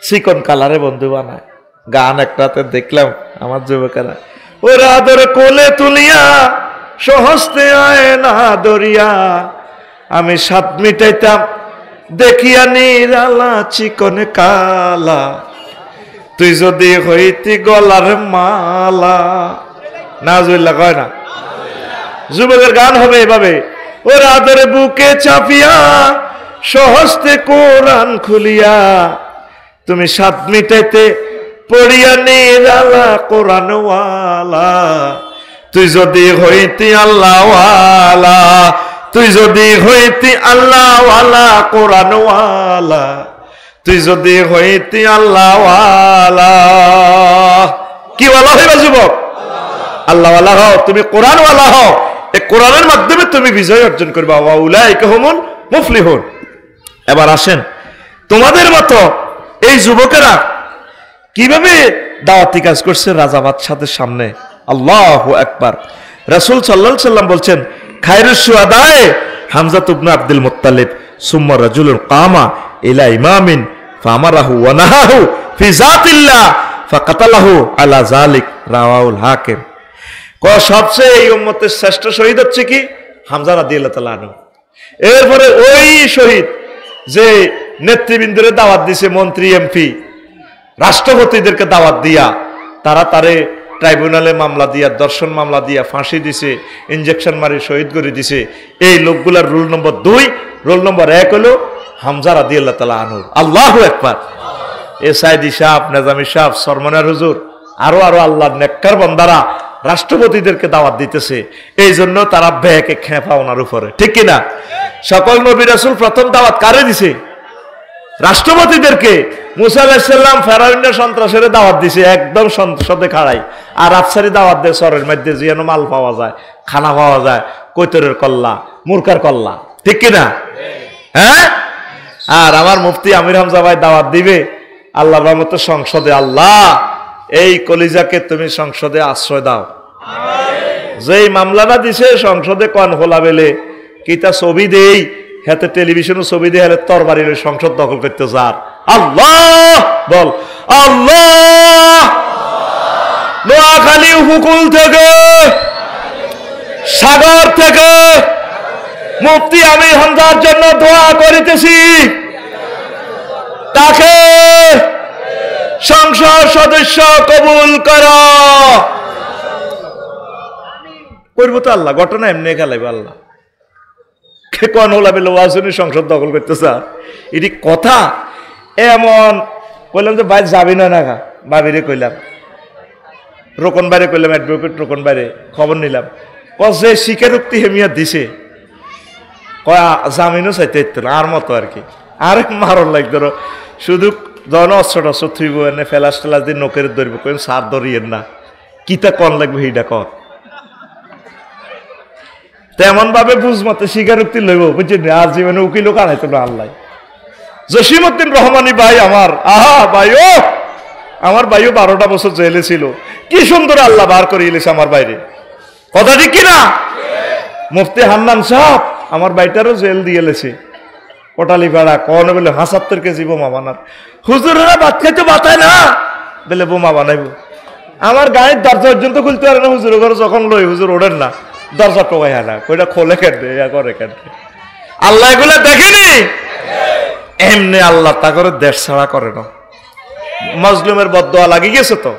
চিকন কালারে বন্ধু বানায়। গান একটাতে দেখলাম আমার যুবকেরা, ওরা আদরে কোলে তুলিয়া সহস্তে আয় না দরিয়া, আমি স্বাদ মিটাইতাম দেখিয়া নিরালা চিকন কালা, তুই যদি হইতি গলার মালা। নাউজুবিল্লাহ কয় না? যুবকের গান হবে এভাবে, ওরা আদরে বুকে চাপিয়া সহস্তে কোরআন খুলিয়া, তুমি স্বাদ মিটাইতে পড়িয়া নিরালা কোরআনওয়ালা, তুই যদি হইতি আল্লাহওয়ালা, তুই যদি হইতি আল্লাহওয়ালা কোরআনওয়ালা, তুই যদি হইতি আল্লাহওয়ালা। কি ওয়ালা হইবা যুবক? আল্লাহওয়ালা হও, তুমি কোরআনওয়ালা হও। এই কোরআনের মাধ্যমে তুমি বিজয় অর্জন করবে। ওয়া উলাইকা হুমুল মুফলিহুন। এবার আসেন, তোমাদের মতো এই যুবকেরা কিভাবে দাওয়াতি কাজ করছে রাজা বাদশাদের সামনে। আল্লাহু আকবার। রাসূল সাল্লাল্লাহু আলাইহি সাল্লাম বলছেন, খায়রুশ শুহাদায়ে হামজা ইবনে আব্দুল মুত্তালিব সুম্মা রাজুলুন কামা ইলা ইমামিন ফামারাহু ওয়া নাহাহু ফি যাতিল্লাহ ফাকাতালাহু আলা যালিক, রাওয়াহুল হাকিম। সবচেয়ে এই উম্মতের শ্রেষ্ঠ শহীদ হচ্ছে কি? হামজা রাদিয়াল্লাহু তাআলা আনহু। এরপরে ওই শহীদ যে নেতৃবৃন্দরে দাওয়াত দিছে, মন্ত্রী এমপি রাষ্ট্রপতিদেরকে দাওয়াত দিয়া তারে ট্রাইব্যুনালে মামলা দিয়া, দর্শন মামলা দিয়া ফাঁসি দিছে, ইনজেকশন মারি শহীদ করে দিছে। এই লোকগুলার রোল নম্বর 2, রোল নম্বর 1 হলো হামজা রাদিয়াল্লাহু তাআলা আনহু। আল্লাহু আকবার। এ সাইদি সাহেব, নেজামি সাহেব, সরমনার হুজুর, আরো আল্লাহর নেককার বান্দারা রাষ্ট্রপতিদেরকে দাওয়াত দিতেছে। এই জন্য তারা ব্যাকে খেপা ওনার উপরে, ঠিক কিনা? সকল নবী রাসূল প্রথম দাওয়াত কারে দিছে? রাষ্ট্রপতিদেরকে। মুসা আলাইহিস সালাম ফেরাউনের সন্ত্রাসের দাওয়াত দিছে একদম সংসদে খাড়াই, আর আফসারি দাওয়াত দেয় সরের মধ্যে যেন মাল পাওয়া যায়, খানা পাওয়া যায়, কৈতরের কল্লা, মুরকার কল্লা, ঠিক কিনা? হ্যাঁ। আর আমার মুফতি আমির হামজা ভাই দাওয়াত দিবে আল্লাহর রহমতে সংসদে। আল্লাহ এই কলিজাকে তুমি সংসদে আশ্রয় দাও। যেই মামলাটা দিছে সংসদে কন হোলা বেলে কিতা ছবি দেই, হাতে টেলিভিশনে ছবি দিয়ে হেলে তরবারি সংসদ দখল করতে যার। আল্লাহ বল, আল্লাহ। নোয়াখালী উপকূল থেকে, সাগর থেকে মুফতি আমির হামজার জন্য দোয়া করিতেছি, তাকে সংসদ সদস্য কবুল করো। করবো তো আল্লাহ, ঘটনা এমনি খেলাইবে আল্লাহ। কোন হলা বেলে ওয়াজনী সংসদ দখল করতে স্যার, এটি কথা এমন। কইলাম যে ভাই যাবি না খা, ভাবিরে কইলাম, রোকন বাইরে কইলাম, অ্যাডভোকেট রোকন বাইরে খবর নিলাম, যে স্বীকারোক্তি হেমিয়া দিছে, জামিনও চাইতে ইতো না, আর মতো আর কি। আর মারণ লাগ ধরো, শুধু জন অস্ত্র থুইব, এনে ফেলাস টেলাস দিয়ে নোকের ধরবো, কইম সার ধরিয়েন না, কিতা কন লাগবে সেইটা কর। তেমন ভাবে বুঝমতে স্বীকারোক্তি লইব, বুঝছেন? আর জীবনে উকিলও কানাইতো না আল্লাহ। জসিমউদ্দিন রহমানী ভাই আমার, আহা ভাইও, আমার ভাইও 12টা বছর জেলে ছিল, কি সুন্দর আল্লাহ বার করে এলেছে আমার বাইরে, কথা ঠিক কিনা? মুফতি হান্নান সাহেব আমার ভাইটারও জেল দিয়ে এলেছে, কোটালি পাড়া। কন বলে 75 কেজি বোমা বানার। হুজুরেরা ভাত খাইতে বাতায় না, বলে বোমা বানাইব। আমার গায়ের দরজা পর্যন্ত খুলতে পারে না হুজুরের ঘরে, যখন লই হুজুর ওঠেন না, দরজা টোকাই না, কইটা খোলে কেটে, ইয়া করে কেটে। আল্লাহ এগুলো দেখেনি? এমনি আল্লাহ তা করে দেশ ছাড়া করে না। মজলুমের বদদোয়া লাগি গেছে তো,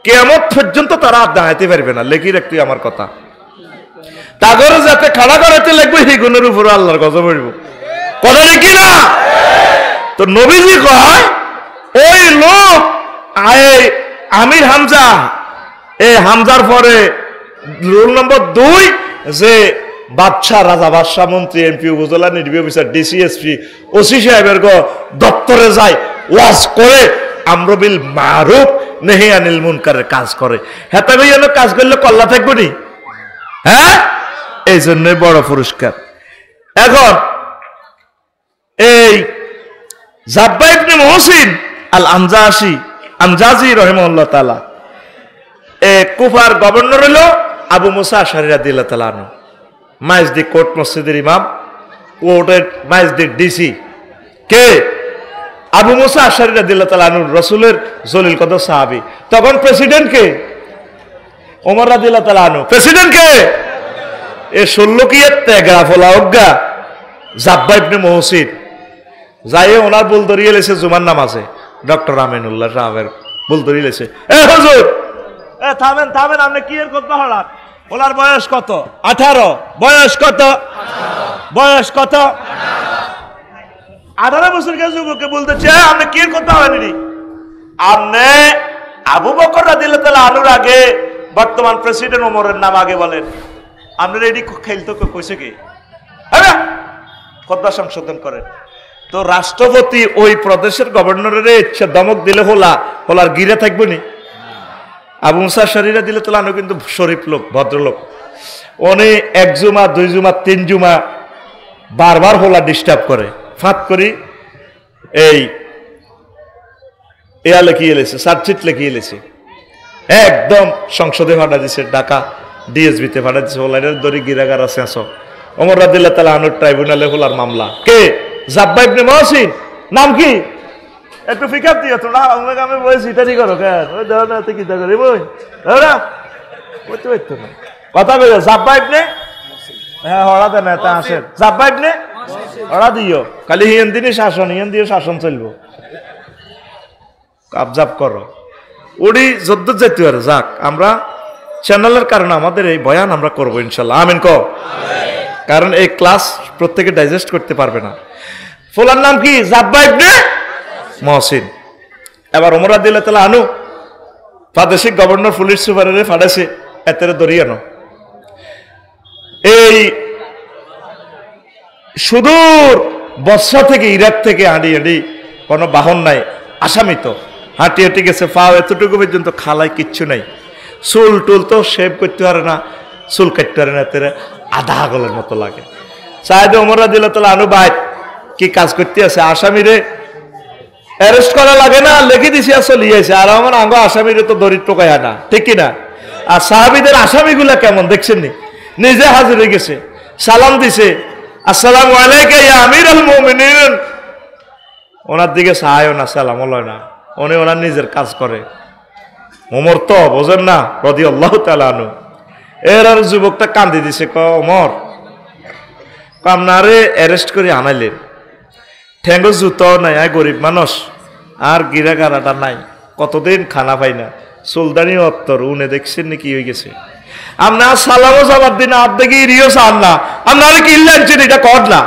কিয়ামত পর্যন্ত তারা আর দাঁড়াইতে পারবে না। লেখি রাখতে আমার কথা, তাগরে যাতে খাড়া করাইতে লাগবে সেই গুণের উপরে আল্লাহর গজব হইব, কথা নাকি না? তো নবীজি কয় ওই লোক আমির হামজা, এই হামজার পরে রোল নম্বর 2 যে বাদশাহ, রাজা, বাদশাহ, মন্ত্রী, এমপি, উপজেলা নির্বাহী অফিসার, ডিসিএসপি, ওসি সাহেবের দপ্তরে যায়, ওয়াজ করে, আমর বিল মারুফ নেহি আনিল মুনকারের কাজ করে। হেতা ভাই কাজ করলে কল্লা থাকবো নি? হ্যাঁ, এই জন্য বড় পুরস্কার। এখন এই জাব্বা ইবনে মুহসিন আল আমজাজি রাহিমাহুল্লাহ তাআলা, কুফার গভর্নর হলো আবু মুসা আশআরী রাদিয়াল্লাহু তাআলা আনহু, মাইজদি কোর্ট মসজিদের ইমাম, কোর্টের মাইজদি ডিসি কে? আবু মুসা আশআরী রাদিয়াল্লাহু তাআলা আনহু, রাসূলের জলিল কদর সাহাবী। তখন প্রেসিডেন্ট কে? ওমর রাদিয়াল্লাহু তাআলা আনহু। প্রেসিডেন্ট কে? এ 16 কি তেগ্রাফলা অজ্ঞা জাব্বা ইবনে মুহসিন যাইয়ে ওনার বুল ধরিয়ে লেছে জুমার নামাজে, ডক্টর আমিনুল্লাহ সাহেবের বুল ধরিয়ে লেছে, এ হুজুর, এ থামেন থামেন, আপনি কি এর খুতবা হলার? ওনার বয়স কত? 18। বয়স কত? বয়স কত? 18 বছর কে যুবককে বলতেছে আপনি কি এর খুতবা হলেনি? আপনি আবু বকর রাদিয়াল্লাহু তাআলা আনহুর আগে বর্তমান প্রেসিডেন্ট ওমরের নাম আগে বলেন। আপনার এডি খেলতো কইছে কি? হ্যাঁ, খুতবা সংশোধন করেন। তো রাষ্ট্রপতি ওই প্রদেশের গভর্নরের ইচ্ছা দমক দিলে হোলার গিরে থাকবো নি? আবু মুসা আশআরী রাদিয়াল্লাহু তাআলা আনহু কিন্তু শরীফ লোক, ভদ্রলোক। উনি 1 জুমা 2 জুমা 3 জুমা বারবার হোলা ডিস্টার্ব করে ফাঁত করি এই এয়া লেখিয়ে এলেছে সার্চিট লেখিয়ে এলেছে একদম সংসদে ফাটা দিছে ঢাকা ডিএসবিতে ফাটা দিছে হোলাইনের দড়ি গিরাগার আছে আসো ওমর রাদিয়াল্লাহু তাআলা আনহু ট্রাইব্যুনালে হোলার মামলা কে জাব্বা ইবনে মুহসিন নাম কি একটু ফিকার দিও তোমরা আমি বলছি এটা ঠিক করো কেন ওই দাও না কি তা করে বই দাও না বলতে পারতো না কথা বলে জাব্বা ইবনে হ্যাঁ হড়া দেন এটা আসেন জাব্বা ইবনে হড়া দিও খালি হিয়ান দিনই শাসন হিয়ান দিয়ে শাসন চলবো কাবজাব করো ওডি যদ্দ যেতে পারে যাক আমরা চ্যানেলের কারণে আমাদের এই বয়ান আমরা করবো ইনশাল্লাহ আমিন কো কারণ এই ক্লাস প্রত্যেকে ডাইজেস্ট করতে পারবে না ফুলার নাম কি জাব্বা ইবনে মুহসিন এবার ওমর রাদিয়াল্লাহু তাআলা আনহু প্রাদেশিক গভর্নর পুলিশ সুপারে ফাড়াছে এতের দরিয়ানো এই সুদূর বসরা থেকে ইরাক থেকে হাঁটি হাঁটি কোনো বাহন নাই আসামি তো হাঁটি হাঁটি গেছে পাও এতটুকু পর্যন্ত খালায় কিচ্ছু নাই চুল টুল তো শেভ করতে পারে না চুল কাটতে পারে না এতে আধা গলের মতো লাগে সাহেব ওমর রাদিয়াল্লাহু তাআলা আনহু ভাই কি কাজ করতে আছে আসামিরে অ্যারেস্ট করা লাগে না লেখে দিছি আসলে লিয়েছে আর আমার আঙ্গ আসামিরে তো দড়ি টোকায় না ঠিক কিনা আর সাহাবীদের আসামিগুলা কেমন দেখছেন নি নিজে হাজির হয়ে গেছে সালাম দিছে আসসালামু আলাইকা ইয়া আমিরুল মুমিনিন ওনার দিকে সাহায্য না সালাম লয় না উনি ওনার নিজের কাজ করে ওমর তো বোঝেন না রাদিয়াল্লাহু তাআলা আনহু এর আর যুবকটা কান্দি দিছে ক ওমর আপনারে অ্যারেস্ট করে আনাইলেন ঠেঙ্গো জুতো নাই গরিব মানুষ আর গিরা গারাটা নাই কতদিন খানা পাই না সুলতানি অত্তর উনি দেখছেন নাকি হয়ে গেছে আপনার সালামও জবাব দিন আপনি কি রিও চান না আপনারা কি ইল্লাচ্ছেন এটা কর না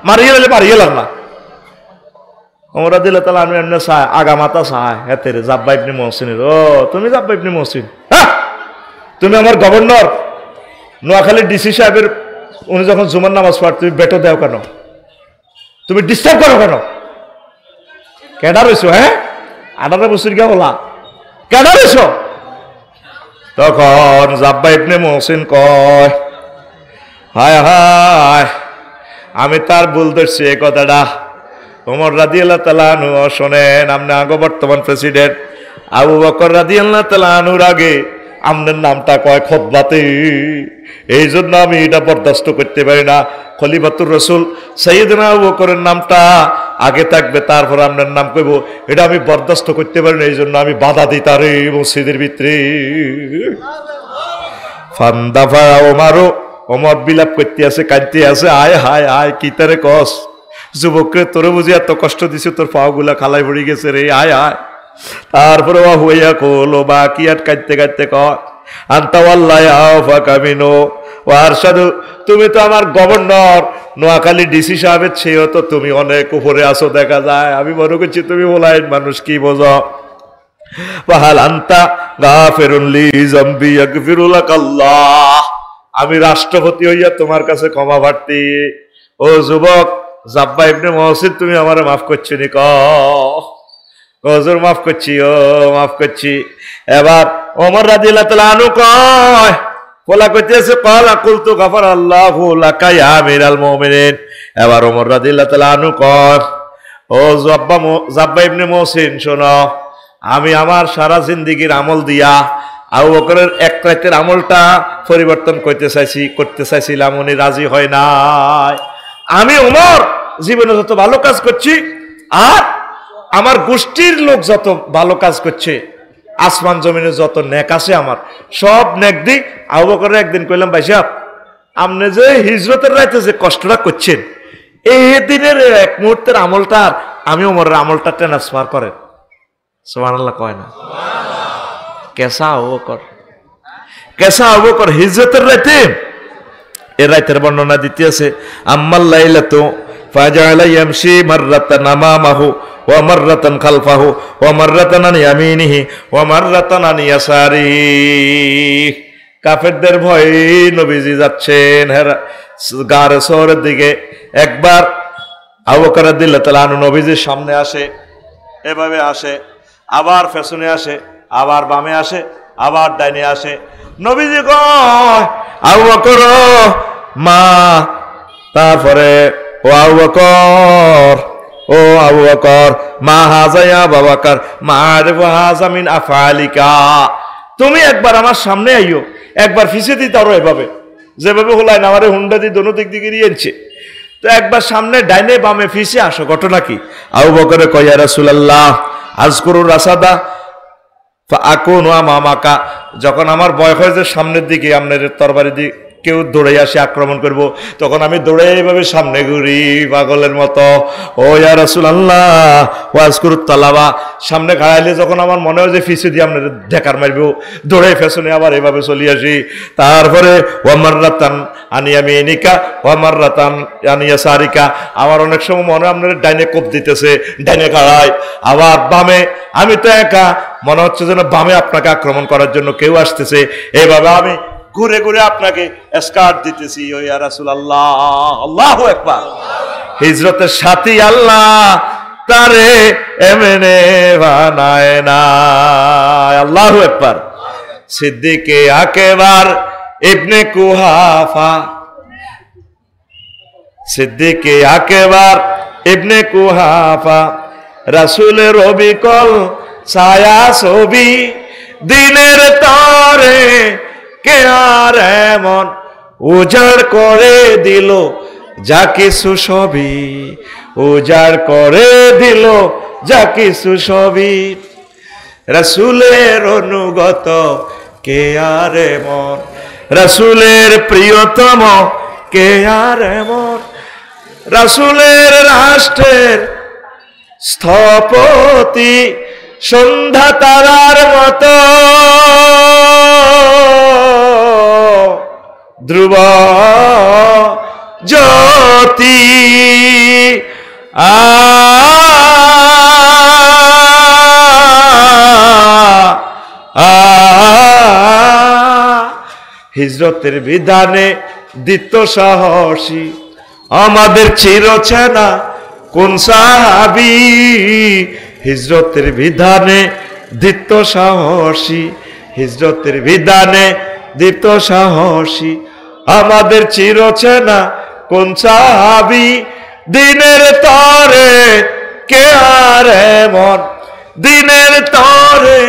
মারিয়ে গেলে মারিয়ে লাগ না ওমর রাদিয়াল্লাহু তাআলা আনহু এমনি চায় আগামাতা চায় হেতে জাব্বা ইবনে মুহসিনের ও তুমি জাব্বা ইবনে মুহসিন হ্যাঁ তুমি আমার গভর্নর নোয়াখালী ডিসি সাহেবের উনি যখন জুমার নামাজ পড় তুমি বেটো দেও কেন তুমি ডিস্টার্ব করো কেন কেডা রয়েছো হ্যাঁ 18 বছর গিয়া বলা কেডা রয়েছো তখন জাব্বা ইবনে মুহসিন কয় হায় হায় আমি তার ভুল ধরছি এই কথাটা ওমর রাদিয়াল্লাহু তাআলা আনহু শোনেন আপনি আগে বর্তমান প্রেসিডেন্ট আবু বকর রাদিয়াল্লাহু তাআলা আনহুর আগে আপনার নামটা কয় খুতবাতে এই জন্য আমি এটা বরদাস্ত করতে পারি না খলিফাতুর রাসূল সাইয়েদনা আবু বকরের নামটা আগে থাকবে তারপর আপনার নাম কইব এটা আমি বরদাস্ত করতে পারি না এই জন্য আমি বাধা দিই তারে মসজিদের ভিতরে ফান্দাফা ওমর বিলাপ করতে আছে কাঁদতে আছে আয় হায় আয় কি তারে কস যুবকরে তোরে বুঝি এত কষ্ট দিছে তোর পাও গুলা খালাই পড়ে গেছে রে আয় আয় তারপরে হইয়া কলো বা কি আর কাঁদতে কাঁদতে কর আনতা ওয়াল্লাহি আফাকামিনো ওয়ার সাধু তুমি তো আমার গভর্নর নোয়াখালী ডিসি সাহেবের চেয়েও তো তুমি অনেক উপরে আসো দেখা যায় আমি মনে করছি তুমি ওলাইন মানুষ কি বোঝো ওয়াহাল আনতা গাফিরুন লি যামবি ইয়াগফিরুলাক আল্লাহ আমি রাষ্ট্রপতি হইয়া তোমার কাছে ক্ষমা প্রার্থী ও যুবক জাব্বা ইবনে মুহসিন তুমি আমারে মাফ করছো নি হুজুর মাফ করছি ও মাফ করছি এবার ওমর রাদিয়াল্লাহু তাআলা আনহু কয় বলা কইতেছে ক্বালা কুলতু গাফারাল্লাহু লাকা ইয়া আমিরাল মুমিনিন এবার ওমর রাদিয়াল্লাহু তাআলা আনহু কয় ও জাব্বা ইবনে মুহসিন শোনো আমি আমার সারা জিন্দেগীর আমল দিয়া আবু বকরের এক রাতের আমলটা পরিবর্তন করতে চাইছিলাম উনি রাজি হয় নাই আমি ওমর জীবনে যত ভালো কাজ করছি আর আমার গোষ্ঠীর লোক যত ভালো কাজ করছে আসমান জমিনে যত নেক আছে আমার সব নেক দি আবু বকরের একদিন কইলাম ভাই সাহেব আপনি যে হিজরতের রাতে যে কষ্টটা করছেন এই দিনের এক মুহূর্তের আমলটা আমি ওমরের আমলটা ট্রান্সফার করেন সুবহানাল্লাহ কয় না কেসা আবু বকর হিজরতের রাতে এর রাতের বর্ণনা দিতে আছে আম্মাল লাইলাতু ফাজালা ইয়ামশি মাররাতান আমামাহু ওয়া মাররাতান খালফাহু ওয়া মাররাতান আন ইয়ামিনিহি ওয়া মাররাতান আন ইয়াসারিহি কাফেরদের ভয়ে নবীজি যাচ্ছেন গার শহরের দিকে একবার আবু বকর রাদিয়াল্লাহু তাআলা আনহু নবীজির সামনে আসে এভাবে আসে আবার পেছনে আসে আবার বামে আসে আবার ডাইনে আসে নবীজি কয় আবু বকর মা, তারপরে ও আবু বকর, ও আবু বকর মা হাজা ইয়া আবু বকর মা আরিফু হাজা মিন আফআলিকা, তুমি একবার আমার সামনে আইও, একবার ফিসে দিতে আরো এভাবে যেভাবে হলাই না আমারে হুন্ডা দিয়ে দোনো দিক দিকে নিয়েছে, তো একবার সামনে ডাইনে বামে ফিসে আসো, ঘটনা কি? আবু বকরে কয় ইয়া রাসূলুল্লাহ আযকুরুর রাসাদা ফাআকুনু আমামাকা, যখন আমার ভয় হয় যে সামনের দিকে আপনার তরবারি দিয়ে কেউ দৌড়ে আসে আক্রমণ করব, তখন আমি দৌড়ে এইভাবে সামনে ঘুরি পাগলের মতো। ও ইয়া রাসূলুল্লাহ ওয়াজকুরুত তালাবা, সামনে খাড়াইলে যখন আমার মনে হয় যে ফিসে দিয়ে আপনার ঢেকার মারবো, দৌড়ে ফেসনে আবার এইভাবে চলে আসি। তারপরে ওয়ামাররাতান আনিয়ামিনিকা ওয়ামাররাতান আনিয়াসারিকা, আমার অনেক সময় মনে হয় আপনার ডাইনে কোপ দিতেছে, ডাইনে খাড়ায়, আবার বামে আমি তো একা, মনে হচ্ছে যেন বামে আপনাকে আক্রমণ করার জন্য কেউ আসতেছে, এইভাবে আমি ঘুরে ঘুরে আপনাকে স্কার্ট দিতেছি। ও ইয়া রাসূলুল্লাহ, আল্লাহু আকবার। হিজরতের সাথী আল্লাহ তারে এমনে বানায় না, আল্লাহু আকবার। সিদ্দিকে আকবার ইবনে কুহাফা, সিদ্দিকে আকবার ইবনে কুহাফা, রাসূলের অবিকল ছায়া ছবি, দিনের তরে কে আর এমন উজাড় করে দিল যা কিছু সবই, উজাড় করে দিল যা কিছু সবই, রাসূলের অনুগত কে আর এমন, রাসূলের প্রিয়তম কে আর এমন, রাসূলের রাষ্ট্রের স্থপতি সন্ধ্যা তারার মতো, ধ্রুব জ্যোতি হিজরতের বিধানে দিত সাহসী আমাদের চিরচেনা কোন সাহাবী, হিজরতের বিধানে দিত সাহসী, হিজরতের বিধানে দিত সাহসী আমাদের চিরচেনা কোন সাহাবী, দিনের তরে কে আর এমন, দিনের তরে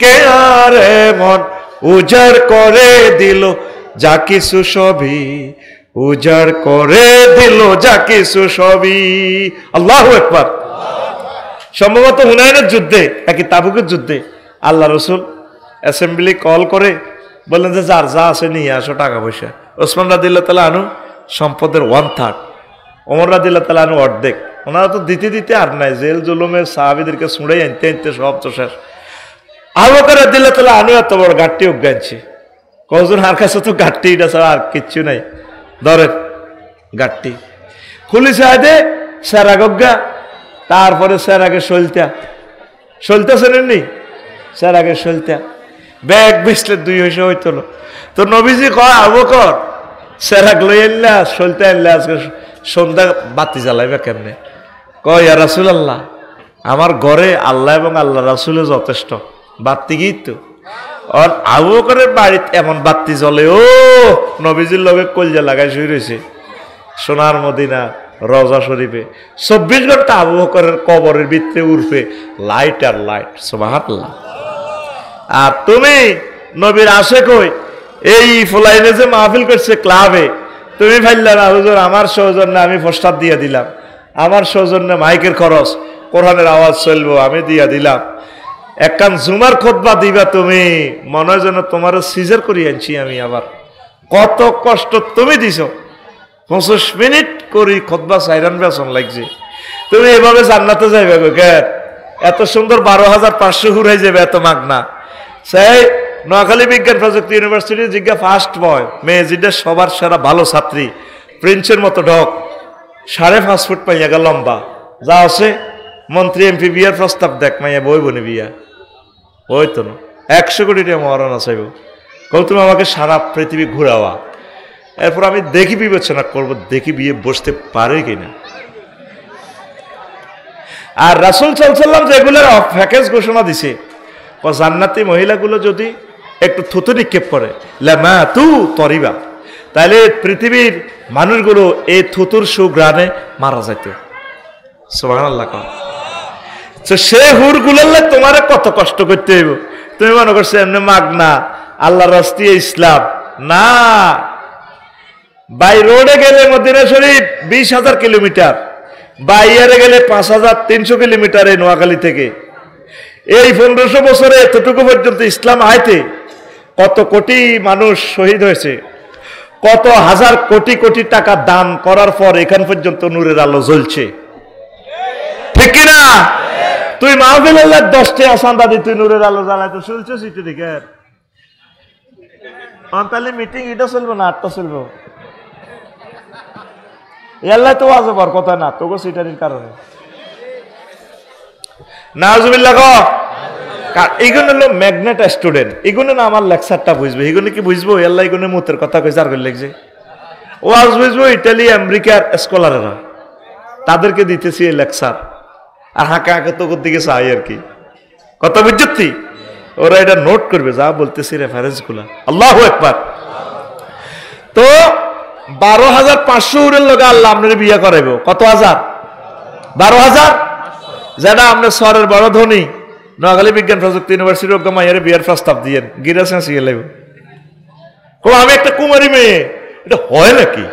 কে আর এমন উজাড় করে দিল যা কিছু সবই, উজাড় করে দিল যা কিছু সবই। আল্লাহু আকবার। সম্ভবত হুনাইনের যুদ্ধে নাকি তাবুকের যুদ্ধে আল্লাহ রসুল অ্যাসেম্বলি কল করে বললেন যে যার যা আছে নিয়ে আসো টাকা পয়সা। ওসমান রাদিয়াল্লাহু তাআলা আনহু সম্পদের 1/3, ওমর রাদিয়াল্লাহু তাআলা আনহু অর্ধেক। ওনারা তো দিতে দিতে আর নাই, জেল জুলুমের সাহাবীদেরকে ছুঁড়ে আনতে আনতে সব তো শেষ। আবু বকর রাদিয়াল্লাহু তাআলা আনহু এত বড় গাঠটি উগাইছে, কজন আর কাছে তো গাঠটিটা ছাড়া আর কিচ্ছু নাই, ধরেন গাঠটি খুলি সাহেদে সেরা গজ্ঞা, তারপরে স্যার আগে সলতা সলতা শোনেননি, স্যার আগে সলতা ব্যাগ বেসলে 2 হইসে হইতো না। তো নবীজি কয় আবু বকর স্যার আগ লই আনলা সলতা আনলা, আজকে সন্ধ্যা বাতি জ্বালাইবা কেমনে? কয় ইয়া রাসূলুল্লাহ আমার ঘরে আল্লাহ এবং আল্লাহ রাসূলে যথেষ্ট, বাতি গিয়ে তো। আর আবু বকরের বাড়িতে এমন বাতি জ্বলে, ও নবীজির লগে কলজা লাগাই শুয়ে রয়েছে সোনার মদিনা রওজা শরীফে, 24 ঘন্টা আবু বকরের কবরের ভিতরে উঠবে লাইট আর লাইট, সুবহানাল্লাহ। আর তুমি নবীর আশেক হই এই ফুলাইনে যে মাহফিল করছে ক্লাবে, তুমি ফাইল্লা না হুজুর আমার সৌজন্যে আমি প্রস্তাব দিয়ে দিলাম, আমার সৌজন্যে মাইকের খরচ, কোরআনের আওয়াজ চলবো আমি দিয়া দিলাম, একখান জুমার খুতবা দিবা তুমি, মনে হয় যেন তোমার সিজার করি আনছি আমি। আবার কত কষ্ট তুমি দিছ, 25 মিনিট করি খুতবা সাইরান বেসন লাগছে, তুমি এভাবে জান্নাতে যাইবে গো কেন? এত সুন্দর 12,500 হুরাই যাবে এত মাগনা। সেই নোয়াখালী বিজ্ঞান প্রযুক্তি ইউনিভার্সিটি জিজ্ঞা ফার্স্ট বয় মেয়ে যেটা সবার সেরা ভালো ছাত্রী, প্রিন্সের মতো ঢক, 5.5 ফুট পাইয়া গা লম্বা, যা আছে মন্ত্রী এমপি বিয়ার প্রস্তাব দেখ, মাইয়া বই বনে বিয়া ওই তো না 100 কোটি টাকা মহারানা চাইব, কৌ তুমি আমাকে সারা পৃথিবী ঘুরাওয়া, এরপর আমি দেখি বিবেচনা করবো দেখি বিয়ে বসতে পারে কিনা। আর রাসূল সাল্লাল্লাহু আলাইহি ওয়াসাল্লাম যেগুলোর প্যাকেজ ঘোষণা দিছে, জান্নাতি মহিলাগুলো যদি একটু থুতু নিক্ষেপ করে, লামা তু তরিবা, তাহলে পৃথিবীর মানুষগুলো এই থুতুর সুঘ্রাণে মারা যাইত। সুবহানাল্লাহ। তো সে হুর গুলাল্লা তোমারে কত কষ্ট করতে হইব। তুমি মনে করছো এমনি মাগনা আল্লাহর রাস্তে ইসলাম না। বাই রোডে গেলে মদিনা শরীফ 20,000 কিলোমিটার, বাই এয়ারে গেলে 5,300 কিলোমিটার এই নোয়াখালী থেকে। এই 1500 বছরে এতটুকু পর্যন্ত ইসলাম আইতে কত কোটি মানুষ শহীদ হয়েছে, কত হাজার কোটি কোটি টাকা দান করার পর এখান পর্যন্ত নূরের আলো জ্বলছে, ঠিক কিনা? তুই মাহফিল 10টা আসান্দা দি তুই নূরের আলো জ্বালাইতে চলছে সিটি দেখে তাহলে মিটিং এটা চলবো না 8টা চলবো। এল্লাই তো আজবার কথা না তোকে সিটারির কারণে নাউজুবিল্লাহ। এইগুলো হলো ম্যাগনেট স্টুডেন্ট, এগুলো না আমার লেকচারটা বুঝবে, এগুলো কি বুঝবো? এল্লা এগুলো মুতের কথা কইছে আর করে লেগছে। ও আজ বুঝবো ইটালি আমেরিকার স্কলাররা, তাদেরকে দিতেছি এই লেকচার, আর হাঁকা হাঁকা তোর দিকে চাই আর কি, কত বুঝছি ওরা এটা নোট করবে যা বলতেছি রেফারেন্স গুলা। আল্লাহু আকবার। তো 12,500 উরের লগে আল্লাহ আপনার বিয়ে করাইব। কত হাজার? 12,000। যারা আপনার শহরের বড় ধনী নোয়াখালী বিজ্ঞান প্রযুক্তি ইউনিভার্সিটির মাইয়ারে বিয়ের প্রস্তাব দিয়েন, গিরা চেঁচিয়ে লাগবে, আমি একটা কুমারী মেয়ে, এটা হয় নাকি?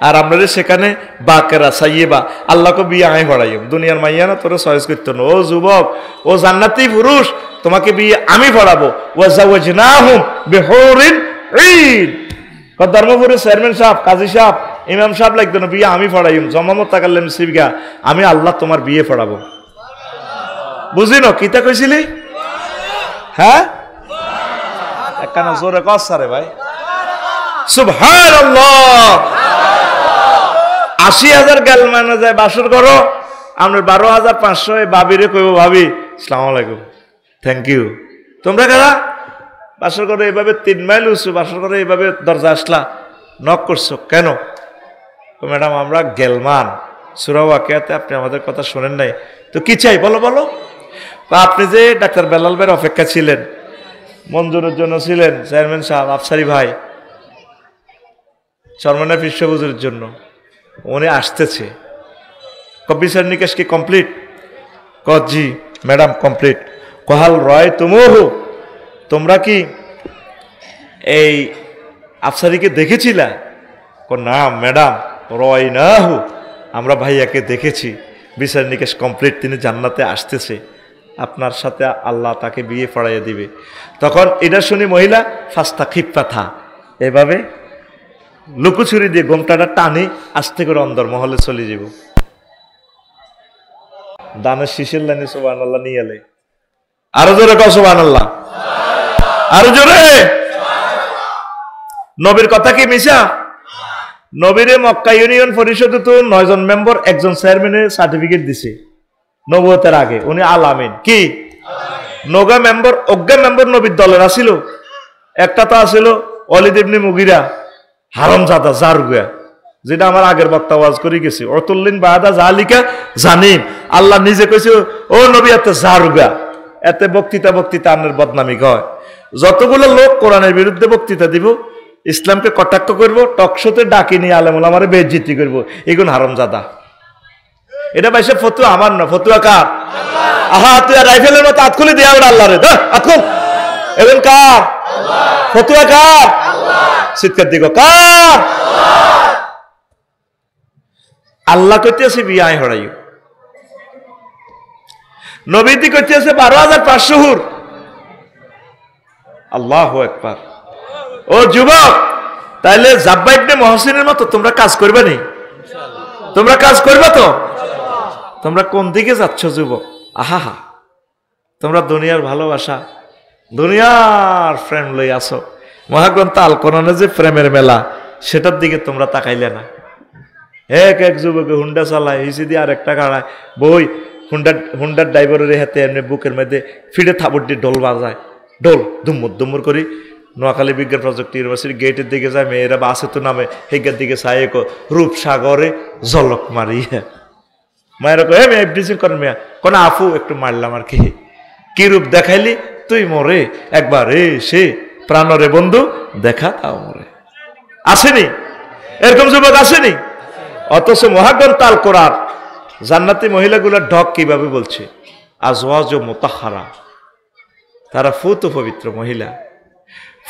আর আপনাদের সেখানে বাকেরা সাইয়েবা আল্লাহকে বিয়ে আয় পড়াইম, দুনিয়ার মাইয়া না তোরা চয়েস করতো না। ও যুবক, ও জান্নাতি পুরুষ, তোমাকে বিয়ে আমি পড়াবো। ওয়াজাওয়াজনাহুম বিহুরিন ঈন। ধর্মপুরের চেয়ারম্যান সাহেব, কাজী সাহেব, ইমাম সাহেব লাগতো না, বিয়ে আমি পড়াইম। জমামত তাকাল্লাম সিবগা, আমি আল্লাহ তোমার বিয়ে পড়াবো। বুঝি ন কিতা কইছিলি? হ্যাঁ, একখানা জোরে কস রে ভাই। সুবহানাল্লাহ। 80,000 গেল মানে যায় বাসর করো, আমরা 12,500 বাবিরে কইব, ভাবি আসসালামু আলাইকুম, থ্যাংক ইউ। তোমরা কারা বাসর করে এইভাবে 3 মাইল উঁচু বাসর করে এইভাবে দরজা আসলা, নক করছো কেন? ম্যাডাম আমরা গেলমান, সূরা ওয়াকিয়াতে আপনি আমাদের কথা শোনেন নাই, তো কি চাই বলো বলো। আপনি যে ডাক্তার বেলাল ভাইয়ের অপেক্ষা ছিলেন, মঞ্জুরের জন্য ছিলেন, চেয়ারম্যান সাহেব, আফসারি ভাই, চরমনের পৃষ্ঠভূজের জন্য, উনি আসতেছে। বিচার নিকাশ কি কমপ্লিট? জি ম্যাডাম কমপ্লিট। কহাল রয় তুমহু, তোমরা কি এই আফসারিকে দেখেছিলা? না ম্যাডাম, রয় না হু, আমরা ভাইয়াকে দেখেছি, বিচার নিকাশ কমপ্লিট, তিনি জান্নাতে আসতেছে, আপনার সাথে আল্লাহ তাকে বিয়ে পড়াইয়া দিবে। তখন এটা শুনি মহিলা ফাস্তা খিপ্পা থা, এভাবে লুকোচুরি দিয়ে গোমটাটা টানি আস্তে করে অন্দর মহলে চলে যাব। দানের শীষের লাইনে সুবহানাল্লাহ নিয়ে এলে, আরো জোরে কও সুবহানাল্লাহ, আরো জোরে। নবীর কথা কি মিশা? নবীরে মক্কা ইউনিয়ন পরিষদে তো 9 জন মেম্বার, একজন চেয়ারম্যানের সার্টিফিকেট দিছে নবুয়তের আগে, উনি আল আমিন। কি নগা মেম্বার, অজ্ঞা মেম্বার নবীর দলের আসিল। একটা তো আসিল ওয়ালিদ ইবনে মুগিরা, হারামজাদা জারগুয়া, যেটা আমার আগের বক্তা ওয়াজ করে গেছে। অতুল্লিন বাদা জালিকা জানিম, আল্লাহ নিজে কইছে ও নবী এত জারগুয়া, এতে বক্তৃতা বক্তৃতা আপনার বদনামি হয়। যতগুলো লোক কোরআনের বিরুদ্ধে বক্তৃতা দিব, ইসলামকে কটাক্ষ করব, টকশোতে ডাকি নিয়ে আলেমুল আমারে বেইজ্জতি করব, এগুলো হারামজাদা। এটা বাইসে ফতুয়া আমার না, ফতুয়া কার? আহা তুই রাইফেলের মতো হাত খুলে দিয়ে আল্লাহ রে, হাত খুল, এখন কার ফতুয়া? কার? চিৎকার দিগো, কার? আল্লাহ কইতেছে বিয়ে আয় হড়াইও, নবীদি কইতেছে 12,500 হুর। আল্লাহু আকবার। ও যুবক, তাইলে জাব্বা ইবনে মুহসিনের মতো তোমরা কাজ করবে নি? তোমরা কাজ করবে তো? তোমরা কোন দিকে যাচ্ছ যুবক? আহা, তোমরা দুনিয়ার ভালোবাসা, দুনিয়ার প্রেম লই আসো। মহাগ্রন্থ আল কোরআনে যে প্রেমের মেলা, সেটার দিকে তোমরা তাকাইলে না। এক যুবকে হুন্ডা চালায়, হিসি দিয়ে আরেকটা কাড়ায়, বই হুন্ডার ড্রাইভারের হাতে এমনি বুকের মধ্যে ফিরে থাবর দিয়ে ঢোল বাজায়, ঢোল দুম্মুর দুম্মুর করি। নোয়াখালী বিজ্ঞান প্রযুক্তি ইউনিভার্সিটি গেটের দিকে যায়, মেয়েরা বাসে তো নামে, হেগের দিকে চাই রূপসাগরে জলক মারি। মায়েরা কয়ে মেয়ে ব্রিজিং করেন, মেয়া কোন আফু একটু মারলাম আর কি রূপ দেখাইলি তুই মোরে একবার সে প্রাণরে বন্ধু দেখা দাও মোরে। আসেনি এরকম যুবক? আসেনি? অথচ মহাগ্রন্থ আল কোরআন জান্নাতি মহিলাগুলোর ঢক কিভাবে বলছে, আজওয়াজ মুতাহহারা, তারা ফুত পবিত্র মহিলা।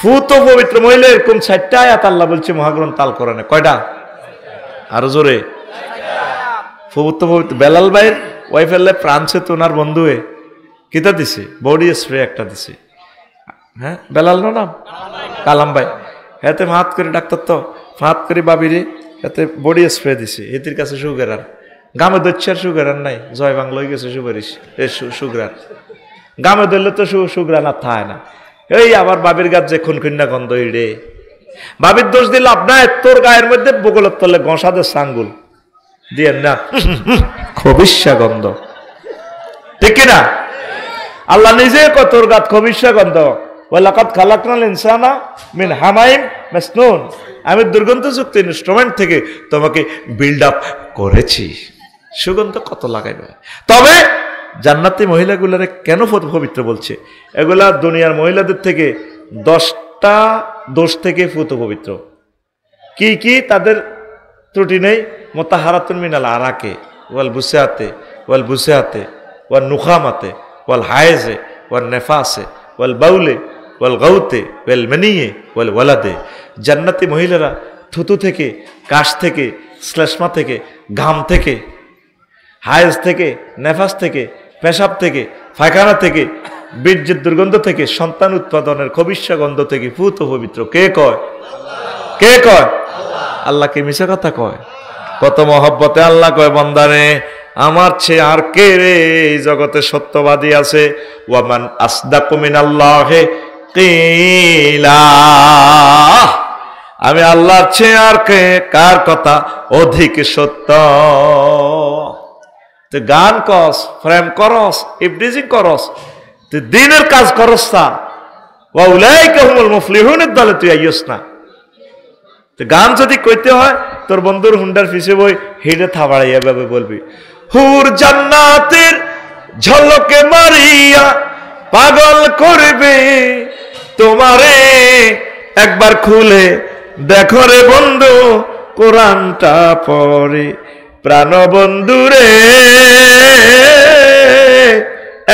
ফুত পবিত্র মহিলা এরকম 4টা আয়াত আল্লাহ বলছে মহাগ্রন্থ আল কোরআনে। কয়টা? আরো জোরে। ফুত পবিত্র। বেলাল ভাইয়ের ওয়াইফ আল্লাহ প্রাণছে তো ওনার বন্ধুয়ে কিতা দিছে? বডি স্প্রে একটা দিছে। হ্যাঁ, বেলাল নাম কালাম ভাই, এতে ফাঁত করে ডাক্তার তো ফাঁত করে বাবিরে এতে বডি স্প্রে দিছে। এটির কাছে সুগার আর গামে দচ্ছার সুগার আর নাই, জয় বাংলা হয়ে গেছে সুপারিশ সুগ্রান। গামে ধরলে তো সুগ্রান আর থায় না। এই আবার বাবির গাছ যে খুনখুন্না গন্ধ রে, বাবির দোষ দিল আপনার, তোর গায়ের মধ্যে বগলের তলে গসাদের সাঙ্গুল দিয়ে না খবিষ্যা গন্ধ, ঠিক কিনা? আল্লাহ নিজে তোর গাত খবিষ্যা গন্ধ। ওয়ালাকাদ খালাকনাল ইনসানা মিন হামাইম মাসনুন, আমি দুর্গন্ধযুক্ত ইনস্ট্রুমেন্ট থেকে তোমাকে বিল্ড আপ করেছি। সুগন্ধ কত লাগাইবে। তবে জান্নাতি মহিলাগুলারে কেন পবিত্র বলছে? এগুলা দুনিয়ার মহিলাদের থেকে 10টা দোষ থেকে ফুত পবিত্র। কি কি তাদের ত্রুটি নেই? মুতাহহারাতুন মিনাল আরাকে ওয়াল বুসাতে ওয়াল বুসাতে ওয়াল নুখামাতে ওয়াল হায়েজে ওয়াল নেফাসে ওয়াল বাউলে ওয়াল গাউতে ওয়াল মানিয়ে ওয়াল ওয়ালাদে। জান্নাতি মহিলারা থুতু থেকে, কাশ থেকে, শ্লেষ্মা থেকে, ঘাম থেকে, হায়েজ থেকে, নেফাস থেকে, পেশাব থেকে, পায়খানা থেকে, বীর্যের দুর্গন্ধ থেকে, সন্তান উৎপাদনের খবিষ্যা গন্ধ থেকে ফুত পবিত্র। কে কয়? কে কয়? আল্লাহকে মিছা কথা কয়? কত মহব্বতে আল্লাহ কয়, বান্দারে আমার চেয়ে আর কে রে এই জগতে সত্যবাদী আছে? ওয়ামান আসদাকু মিনাল্লাহি কিলা, আমি আল্লাহর চেয়ে আর কে কার কথা অধিক সত্য? তুই গান করস, প্রেম করস, ইবলিজিং করস, তুই দিনের কাজ করস না, ওয়া উলাইকা হুমুল মুফলিহুনের দলে তুই আইয়স না। তুই গান যদি কইতে হয় তোর বন্ধুর হুন্ডার পিছে বই হেডে থাবাড়াইয়া ভাবে বলবি, হুর জান্নাতের ঝলকে মারিয়া পাগল করবে তোমারে, একবার খুলে দেখো রে বন্ধু কোরআনটা পড়ে। প্রাণ বন্ধুরে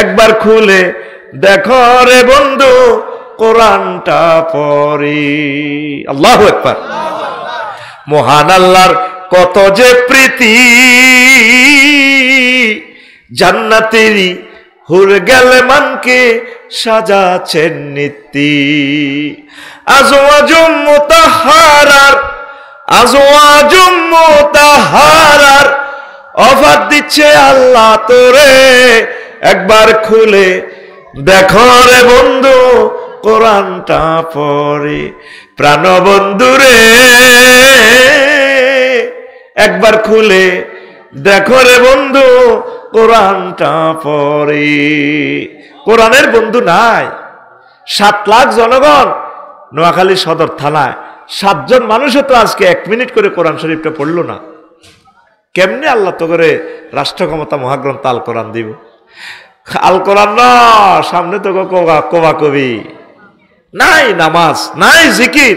একবার খুলে দেখো রে বন্ধু কোরআনটা পড়ে। আল্লাহু আকবার। মহান আল্লাহর কত যে প্রীতি, জান্নাতেরই হুর গেলে মানকে সাজাছেন নীতি। আজওয়াজুম মুতাহহারার, আজওয়াজুম মুতাহহারার অফার দিচ্ছে আল্লাহ তোরে, একবার খুলে দেখো রে বন্ধু কোরআনটা পড়ে। প্রাণ বন্ধুরে একবার খুলে দেখো রে বন্ধু কোরআনটা পড়ে। কোরআনের বন্ধু নাই। 7 লাখ জনগণ নোয়াখালী সদর থানায় 7 জন মানুষও তো আজকে 1 মিনিট করে কোরআন শরীফটা পড়লো না। কেমনে আল্লাহ তো করে রাষ্ট্র ক্ষমতা মহাগ্রন্থ আল কোরআন দিব? আল কোরআন না, সামনে তো কোবা কবি নাই, নামাজ নাই, জিকির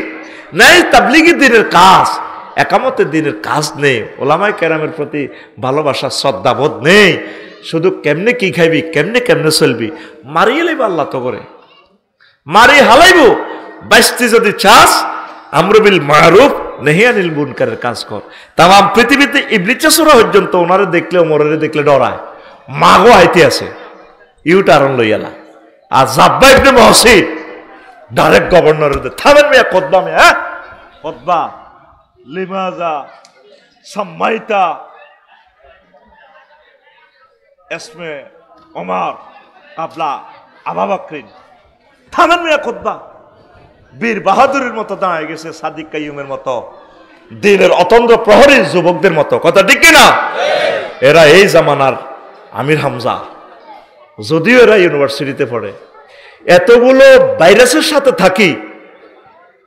নাই, তাবলিগি দিনের কাজ, একামতের দিনের কাজ নেই, ওলামায়ে কেরামের প্রতি ভালোবাসা শ্রদ্ধাবোধ নেই। শুধু কেমনে কি খাইবি, কেমনে কেমনে চলবি, মারিয়ে লাইব আল্লাহ তো করে, মারি হালাইব। বাইশটি যদি চাস আমর বিল মারুফ নেহি আনিল মুনকারের কাজ কর। তাম পৃথিবীতে ইবলিসরা পর্যন্ত ওনারে দেখলে, ওমরে দেখলে ডরায়, মাগো আইতে আছে ইউটারন লইয়ালা। আর জাব্বা ইবনে মহসিন ডাইরেক্ট গভর্নরের থামেন মিয়া, খোদবা মিয়া, হ্যাঁ খোদবা লিমাজা সাম্মাইতা এসমে ওমর কাবলা আবু বকর, থামেন মিয়া খোদবা। বীর বাহাদুরের মতো দাঁড়ায় গেছে, সাদিক কাইয়ুমের মতো, দিনের অতন্দ্র প্রহরী যুবকদের মতো। কথা ঠিক কিনা? এরা এই জামানার আমির হামজা, যদিও এরা ইউনিভার্সিটিতে পড়ে। এতগুলো ভাইরাসের সাথে থাকি,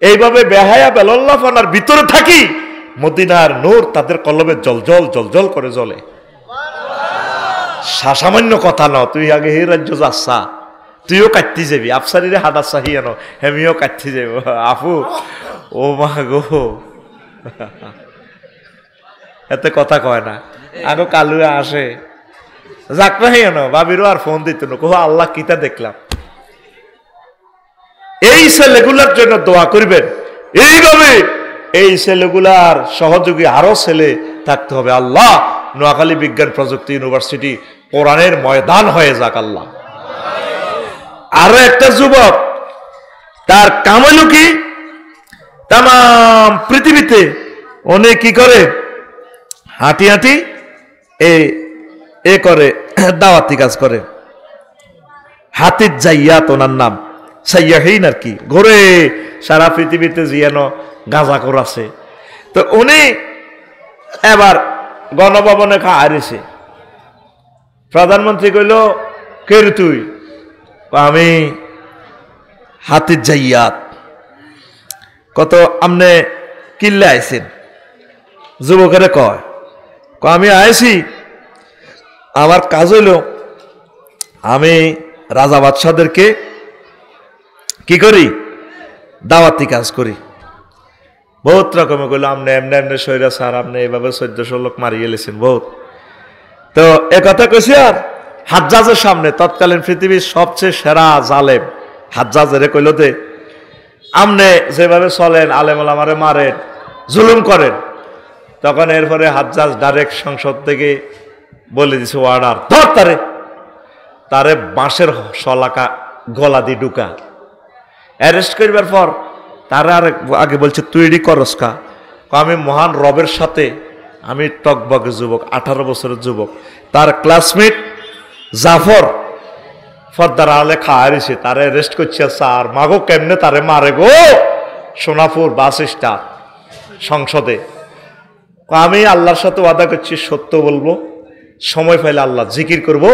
এইভাবে বেহায়া বেলাল্লাহ ফানার ভিতরে থাকি, মদিনার নূর তাদের কলবে জলজল জলজল করে জ্বলে। সামান্য কথা না, তুই আগে এই রাজ্য যাচ্ছা, তুইও কাটতে যাবি, আফসারিরে হাডা চাহি আনো, হেমিও কাটতে যাব। আপু ও মা গো, এতে কথা কয় না, আগো কালুয়া আসে যাক না হেনো ভাবিরও আর ফোন দিত না, কহ আল্লাহ কিতা দেখলাম। এই ছেলেগুলার জন্য দোয়া করবেন, এইভাবে এই ছেলেগুলার সহযোগী আরো ছেলে থাকতে হবে। আল্লাহ নোয়াখালী বিজ্ঞান প্রযুক্তি ইউনিভার্সিটি কোরআনের ময়দান হয়ে যাক আল্লাহ। আরো একটা যুবক, তার কাম হইল কি, তাম পৃথিবীতে অনেক কি করে, হাঁটি হাঁটি এ করে, দাওয়াতি কাজ করে। হাতির জাইয়াত ওনার নাম, সাইয়াহীন আর কি, ঘুরে সারা পৃথিবীতে জিয়ানো গাঁজাখোর আছে। তো উনি এবার গণভবনে হারিয়েছে। প্রধানমন্ত্রী কইল, কে রে তুই? আমি হাতির জাইয়াত। কত আমনে কিল্লে আইছেন? যুবকেরে কয়, আমি আইছি, আমার কাজ হইল আমি রাজা বাদশাদেরকে কি করি, দাওয়াতি কাজ করি। বহুত রকমের কইল, আপনি এমনি এমনি সৈরা স্যার, আপনি এইভাবে 1400 লোক মারিয়ে গেলেছেন বহুত। তো একথা কইছি। আর হাজ্জাজের সামনে, তৎকালীন পৃথিবীর সবচেয়ে সেরা জালেম হাজ্জাজের কইল দে, আপনি যেভাবে চলেন, আলেম ওলামারে মারেন, জুলুম করেন। তখন এরপরে হাজ্জাজ ডাইরেক্ট সংসদ থেকে বলে দিছে অর্ডার, ধর তারে বাঁশের শলাকা গলা দিয়ে ঢুকা। অ্যারেস্ট করবার পর তারা আর আগে বলছে, তুই এডি করস কা? আমি মহান রবের সাথে, আমি টকবকে যুবক, 18 বছরের যুবক, তার ক্লাসমেট জাফর ফর্দার আলে খাওয়াইছে, তারে অ্যারেস্ট করছে। স্যার মাগো কেমনে তারে মারে গো, সোনাপুর বাস স্ট্যান্ড সংসদে। আমি আল্লাহর সাথে ওয়াদা করছি, সত্য বলবো, সময় পাইলে আল্লাহ জিকির করব,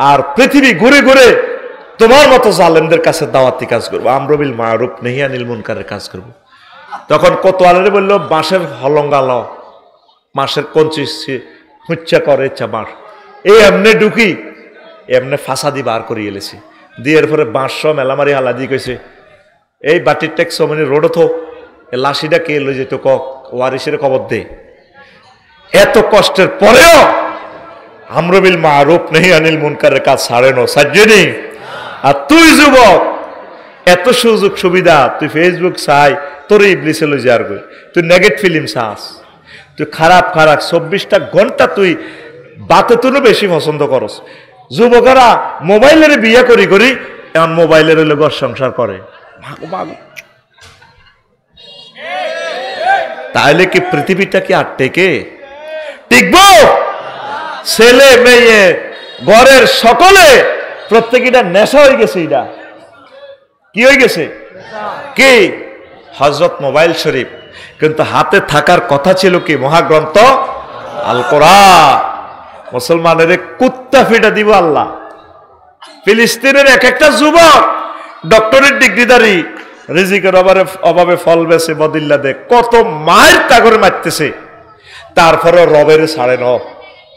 আর পৃথিবী ঘুরে ঘুরে তোমার মতো জালেমদের কাছে দাওয়াতি কাজ করবো, আমরুল মারুফ নাহি আনিল মুনকারের কাজ করব। তখন কোতোয়ালে বলল, বাঁশের হলঙ্গাল, বাঁশের কঞ্চি হুচ্চা করে ইচ্ছা বাঁশ, এই এমনি ঢুকি এমনি ফাঁসা দি বার করিয়ে এলেছি। দিয়ে এরপরে বাঁশ মেলামারি হালা দিয়ে কইছে, এই বাটির ট্যাক্স মানে রোডও থো, লাশিটা কে লই যেত, ওয়ারিসের খবর দে। এত কষ্টের পরেও আমরুল মারুফ নাহি আনিল মুনকারের কাজ ছাড়ে না সাজ্জেনি। আর তুই যুবক, এত সুযোগ সুবিধা, তুই ফেসবুক চাই, তোর ইবলিসে লই যার কই, তুই নেগেটিভ ফিল্ম চাস, তুই খারাপ 24টা ঘন্টা তুই বাতে তুলো বেশি পছন্দ করস। যুবকেরা মোবাইলের বিয়ে করি করি এখন মোবাইলের হইলে ঘর সংসার করে। তাহলে কি পৃথিবীটা কি আর টিকবো? ছেলে মেয়ে ঘরের সকলে প্রত্যেকটা নেশা হয়ে গেছে। এটা কি হয়ে গেছে? কি হযরত মোবাইল শরীফ, কিন্তু হাতে থাকার কথা ছিল কি মহাগ্রন্থ আল কোরআন। মুসলমানের কুত্তা ফিটা দিব আল্লাহ। ফিলিস্তিনের এক একটা যুবক ডক্টরেট ডিগ্রিধারী, রিজিকের অভাবে ফল বেছে বদিল্লা দেখ কত মায়ের তাগরে মারতেছে, তারপরে রবের ছাড়ে ন।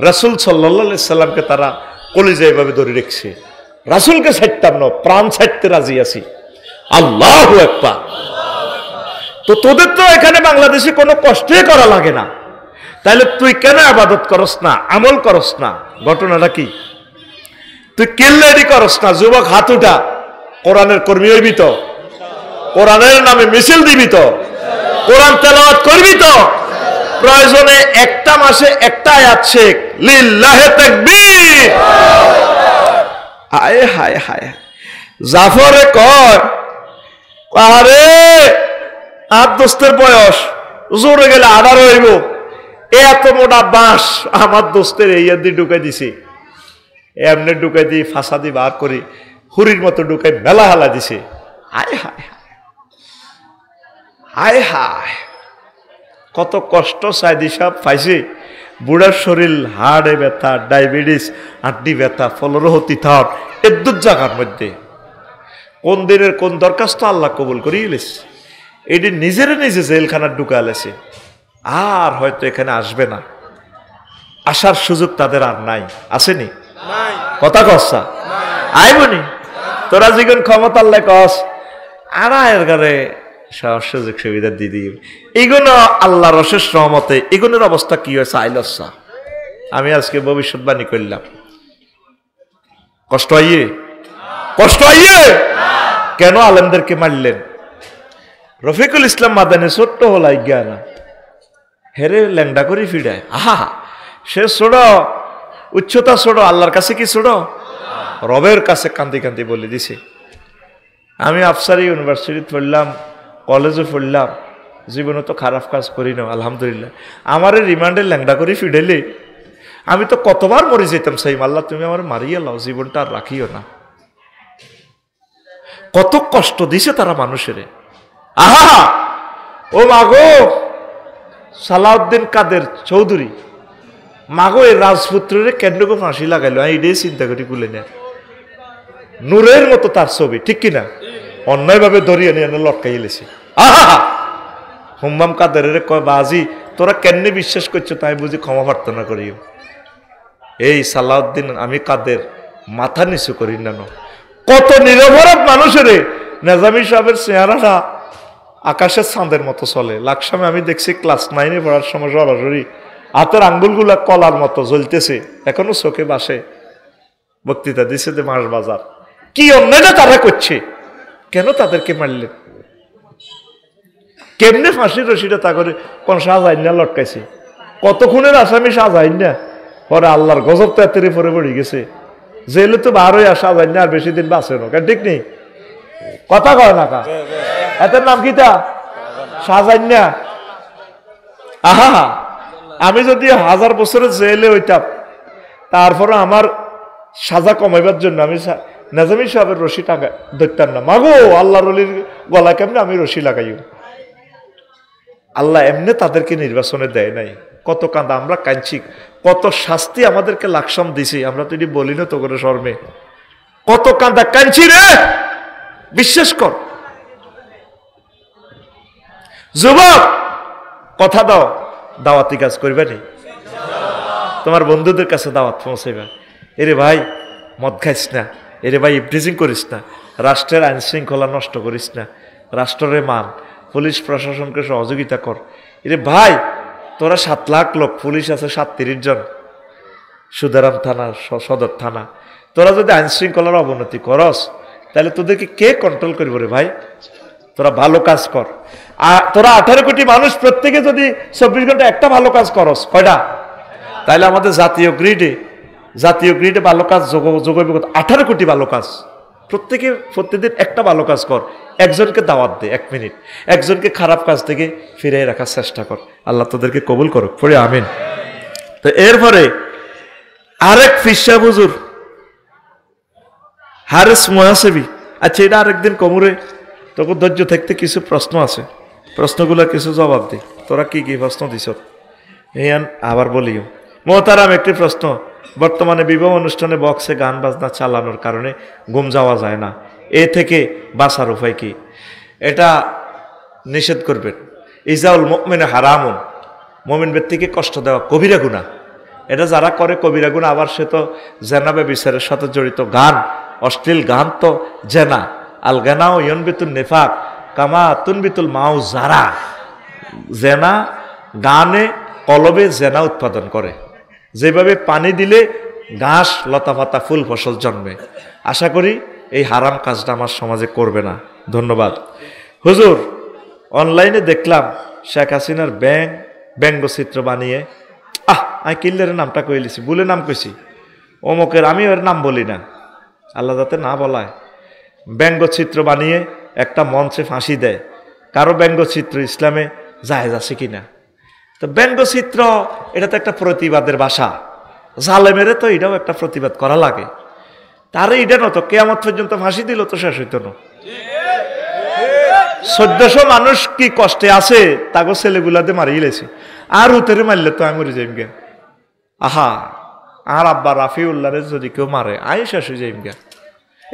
রাসূল সাল্লাল্লাহু আলাইহি সাল্লামকে তারা কলিজা এভাবে ধরে রেখেছে, রাসূলকে ছাড়তাম না, প্রাণ ছাড়তে রাজি আছি। আল্লাহু আকবার। তো তোদের তো এখানে বাংলাদেশে কোনো কষ্টই করা লাগে না, তাহলে তুই কেন ইবাদত করস না, আমল করস না? ঘটনাটা কি? তুই কেল্লারি করস না? যুবক হাত উঠা, কোরআনের কর্মী হইবি তো, কোরআনের নামে মিছিল দিবি তো, কোরআন তেলাওয়াত করবি তো, প্রয়োজনে একটা মাসে একটা আয়াত শেখ, লিল্লাহে তাকবীর। হায় হায় হায়। জাফরে কয়, আরে আট দোস্তের বয়স, জোরে গেলে 18 হইব, এত মোটা বাঁশ আমার দোস্তের এই দিয়ে ঢুকাই দিছে, এমনি ঢুকাই দিয়ে ফাঁসা দিয়ে বার করি হুরির মতো ঢুকাই মেলা হালা দিছে। হায় হায় হায় হায়, কত কষ্ট সাইদি সাহেব পাইছে। বুড়ার শরীর, হাড়ে ব্যথা, ডায়াবেটিস, আড্ডি ব্যথা, ফলরহতি থার এদ্দুর জায়গার মধ্যে কোন দিনের কোন দরখাস্ত আল্লাহ কবুল করিয়ে এলেছে। এটি নিজের নিজে জেলখানার ঢুকালেছে, আর হয়তো এখানে আসবে না, আসার সুযোগ তাদের আর নাই। আসেনি? কথা কসা আইবনি। তোরা যেগুন ক্ষমতা আল্লাহ কস আর এর ঘরে সুযোগ সুবিধা দিয়ে দিই এগুলো আল্লাহ রসের সহমতে এগুলোর অবস্থা কি হয়েছে আইলসা আমি আজকে ভবিষ্যৎবাণী করলাম কষ্ট আইয়ে কেন আলেমদেরকে মারলেন রফিকুল ইসলাম মাদানি ছোট্ট হলাই জ্ঞানা হেরে ল্যাংডা করে ফিডায় আহা সে ছোট উচ্চতা ছোট আল্লাহর কাছে কি ছোট রবের কাছে কান্দি কান্দি বলে দিছে আমি আফসারি ইউনিভার্সিটি পড়লাম কলেজে পড়লাম জীবনে তো খারাপ কাজ করি না আলহামদুলিল্লাহ আমার রিমান্ডে ল্যাংডা করে ফিডেলে আমি তো কতবার মরে যেতাম সাইম আল্লাহ তুমি আমার মারিয়ে লাও জীবনটা আর রাখিও না কত কষ্ট দিছে তারা মানুষের আহা ও মাগো সালাউদ্দিন কাদের চৌধুরী মাগো এই রাজপুত্রের কেন্দ্রকে ফাঁসি লাগাইলো আমি এটাই চিন্তা করি কুলে নেয় নূরের মতো তার ছবি ঠিক কিনা অন্যায়ভাবে ধরিয়ে নিয়ে লটকাই এলেছে আহা হুম্মাম কাদের কয় বাজি তোরা কেমনে বিশ্বাস করছো তাই বুঝি ক্ষমা প্রার্থনা করিও এই সালাউদ্দিন আমি কাদের মাথা নিচু করি না কত নিরপরাধ মানুষের নেজামি সাহেবের চেহারাটা আকাশের চাঁদের মতো চলে লাকসামে আমি দেখছি ক্লাস 9 পড়ার সময় সরাসরি হাতের আঙ্গুলগুলা কলার মতো জ্বলতেছে এখনো চোখে বাসে বক্তৃতা দিছে যে মাস বাজার কি অন্যায়টা তারা করছে কেন তাদেরকে মারলেন কেমনে ফাঁসির রশিটা তা করে কোন শাহজাহান্না লটকাইছে কত খুনের আসামি শাহজাহান্না পরে আল্লাহর গজব তো এতেরে পরে পড়ে গেছে জেলে তো বার হয়ে শাহজাহান্না আর বেশি দিন বাঁচে না ঠিক নেই কথা কয় না কা এটার নাম কি তা শাহজাহান্না আহা আমি যদি 1000 বছরের জেলে হইতাম তারপরে আমার সাজা কমাইবার জন্য আমি নেজামি সাহেবের রশি টাকা ধরতাম না মাগো আল্লাহর ওলির গলা কেমনে আমি রশি লাগাইও আল্লাহ এমনি তাদেরকে নির্বাচনে দেয় নাই কত কান্দা আমরা কাঁদছি কত শাস্তি আমাদেরকে লাকসাম দিছি আমরা তো এটি বলি না তো করে শর্মে কত কান্দা কাঁদছি রে বিশ্বাস কর যুবক কথা দাও দাওয়াতি কাজ করবে নি তোমার বন্ধুদের কাছে দাওয়াত পৌঁছাইবা এরে ভাই মদ খাইস না এরে ভাই ইফটিজিং করিস না রাষ্ট্রের আইন শৃঙ্খলা নষ্ট করিস না রাষ্ট্রের মান পুলিশ প্রশাসনকে সহযোগিতা কর এরে ভাই তোরা 7 লাখ লোক পুলিশ আছে 37 জন সুদারাম থানা সদর থানা তোরা যদি আইন শৃঙ্খলার অবনতি করস তাহলে তোদেরকে কে কন্ট্রোল করবে রে ভাই তোরা ভালো কাজ কর আর তোরা 18 কোটি মানুষ প্রত্যেকে যদি 24 ঘন্টা একটা ভালো কাজ করস কয়টা তাহলে আমাদের জাতীয় গ্রিডে ভালো কাজ যোগাইব 18 কোটি ভালো কাজ প্রত্যেকে প্রত্যেকদিন একটা ভালো কাজ কর একজনকে দাওয়াত দে 1 মিনিট একজনকে খারাপ কাজ থেকে ফিরিয়ে রাখার চেষ্টা কর আল্লাহ তোদেরকে কবুল করুক পড়ে আমিন তো এরপরে আরেক ফিসা হুজুর হারেস মুহাসিবি আচ্ছা এটা আরেকদিন কমরে তোকে ধৈর্য থাকতে কিছু প্রশ্ন আছে প্রশ্নগুলো কিছু জবাব দে তোরা কি কি প্রশ্ন দিছ ইয়ান আবার বলিও মোহতারাম একটি প্রশ্ন বর্তমানে বিবাহ অনুষ্ঠানে বক্সে গান বাজনা চালানোর কারণে ঘুম যাওয়া যায় না এ থেকে বাঁচার উপায় কি এটা নিষেধ করবেন ইজাউল মুমিনে হারামুন মুমিন ব্যক্তিকে কষ্ট দেওয়া কবিরা গুনাহ এটা যারা করে কবিরা গুনাহ আবার সে তো জেনা ব্যভিচারের সাথে জড়িত গান অশ্লীল গান তো জেনা আল গানাও ইয়নবিতুল নিফাক কামা তুনবিতুল মাউ যারা জেনা গানে কলবে জেনা উৎপাদন করে যেভাবে পানি দিলে ঘাস লতাপাতা ফুল ফসল জন্মে আশা করি এই হারাম কাজটা আমার সমাজে করবে না ধন্যবাদ হুজুর অনলাইনে দেখলাম শেখ হাসিনার ব্যঙ্গচিত্র বানিয়ে আমি কিল্লারের নামটা কইলিছি বলে নাম কইছি অমুকের আমি ওর নাম বলি না আল্লাহ যাতে না বলায় ব্যঙ্গচিত্র বানিয়ে একটা মঞ্চে ফাঁসি দেয় কারো ব্যঙ্গচিত্র ইসলামে জায়েজ আছে কিনা তো ব্যঙ্গচিত্র এটা তো একটা প্রতিবাদের ভাষা জালেমেরে তো এটাও একটা প্রতিবাদ করা লাগে তারে এটা নতো কিয়ামত পর্যন্ত ফাঁসি দিল তো শেষ হইতো না 1400 মানুষ কি কষ্টে আছে তাগো ছেলেগুলাতে মারিয়ে লেছে আর উতেরে মারলে তো আমি মরে যাইম গে আহা আর আব্বা রাফিউল্লাহরে যদি কেউ মারে আই শেষ হয়ে যাইম গে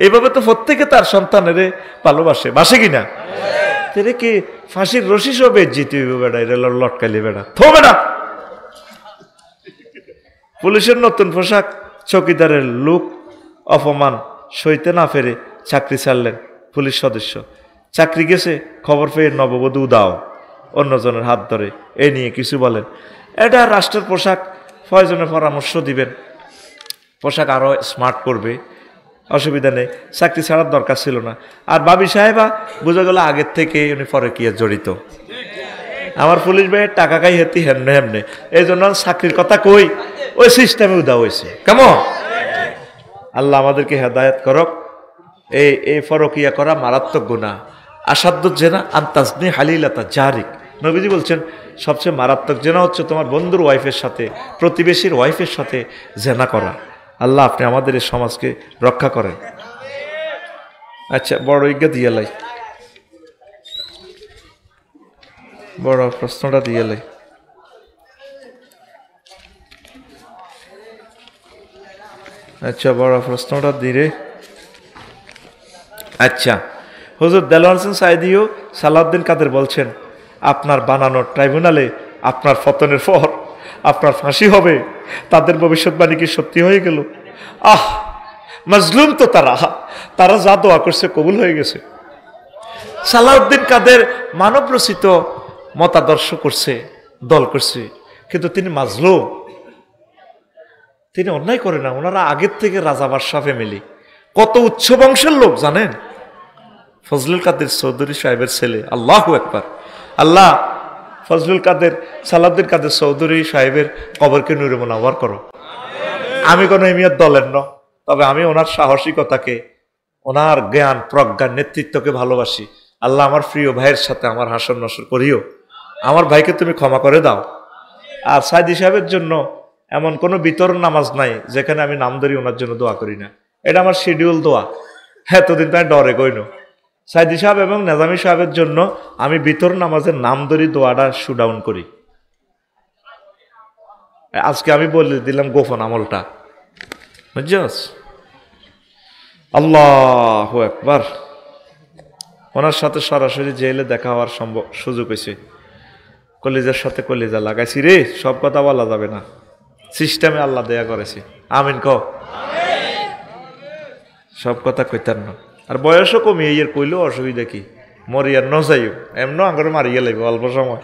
এইভাবে তো প্রত্যেকে তার সন্তানের ভালোবাসে বাসে কিনা তেরে কি ফাঁসির রশি সব বেজ্জিত হইব বেড়া এটা লটকাইলে বেড়া থো বেড়া পুলিশের নতুন পোশাক চকিদারের লুক অপমান সইতে না ফেরে চাকরি ছাড়লেন, পুলিশ সদস্য, চাকরি গেছে, খবর পেয়ে নববধূ দাও অন্যজনের হাত ধরে, এই নিয়ে কিছু বলেন। এটা রাষ্ট্রের পোশাক, প্রয়োজনে পরামর্শ দিবেন, পোশাক আরও স্মার্ট করবে, অসুবিধা নেই, চাকরি ছাড়ার দরকার ছিল না। আর ভাবি সাহেবা বোঝা গেল আগের থেকে উনি পরকীয়া জড়িত, আমার পুলিশ ভাইয়ের টাকা খাই হেতি হেমনে হেমনে, এই জন্য চাকরির কথা কই, ওই সিস্টেমে উদা হয়েছে। কেমন? আল্লাহ আমাদেরকে হেদায়েত করক। এই পরকীয়া করা মারাত্মক গুনাহ। আসাধ্য জেনা আন্তাজনি হালিলাতা জারিক, নবীজি বলছেন সবচেয়ে মারাত্মক জেনা হচ্ছে তোমার বন্ধুর ওয়াইফের সাথে, প্রতিবেশীর ওয়াইফের সাথে জেনা করা। আল্লাহ আপনি আমাদের এই সমাজকে রক্ষা করেন। আচ্ছা, বড় ইজ্ঞা দিয়ে লাই, বড় প্রশ্নটা দিয়ে লাই। আচ্ছা, বড় প্রশ্নটা দিরে। আচ্ছা, হুজুর দেলোয়ার হোসেন সাইদিও সালাউদ্দিন কাদের বলছেন আপনার বানানো ট্রাইব্যুনালে আপনার পতনের পর আপনার ফাঁসি হবে, তাদের ভবিষ্যৎবাণী কি সত্যি হয়ে গেল? আহ, মাজলুম তো তারা যা দোয়া করছে কবুল হয়ে গেছে। সালাউদ্দিন কাদের মানব রচিত মতাদর্শ করছে, দল করছে, কিন্তু তিনি মাজলুম, তিনি অন্যায় করে না। ওনারা আগের থেকে রাজা বাদশাহ ফ্যামিলি, কত উচ্চ বংশের লোক জানেন? ফজলুল কাদের চৌধুরী সাহেবের ছেলে। আল্লাহু আকবার। আল্লাহ ফজলুল কাদের, সালাউদ্দিন কাদের চৌধুরী সাহেবের কবরকে নূরে মুনাওয়ার করো। আমি কোনো এমিয়ত দলের ন, তবে আমি ওনার সাহসিকতাকে, ওনার জ্ঞান প্রজ্ঞান নেতৃত্বকে ভালোবাসি। আল্লাহ আমার প্রিয় ভাইয়ের সাথে আমার হাসর নসর করিও, আমার ভাইকে তুমি ক্ষমা করে দাও। আর সাইদি সাহেবের জন্য এমন কোনো বিতরণ নামাজ নাই যেখানে আমি নাম ধরি ওনার জন্য দোয়া করি না। এটা আমার শিডিউল দোয়া। এতদিন তাই ডরে কইনো। সাইদি সাহেব এবং নেজামি সাহেবের জন্য আমি বিতর নামাজের নাম ধরি দোয়াটা শুডাউন করি। আজকে আমি বলে দিলাম গোপন আমলটা, বুঝছস? আল্লাহু আকবার। ওনার সাথে সরাসরি জেলে দেখা হওয়ার সুযোগ হয়েছে। কলিজার সাথে কলিজা লাগাইছি রে, সব কথা বলা যাবে না, সিস্টেমে আল্লাহ দেয়া করেছে। আমিন ক। সব কথা কইতার না, আর বয়সও কমিয়ে কইলেও অসুবিধা কি? মরিয়ার ন যাইও, এমন আঙ্গরে মারিয়ে লাগবে অল্প সময়।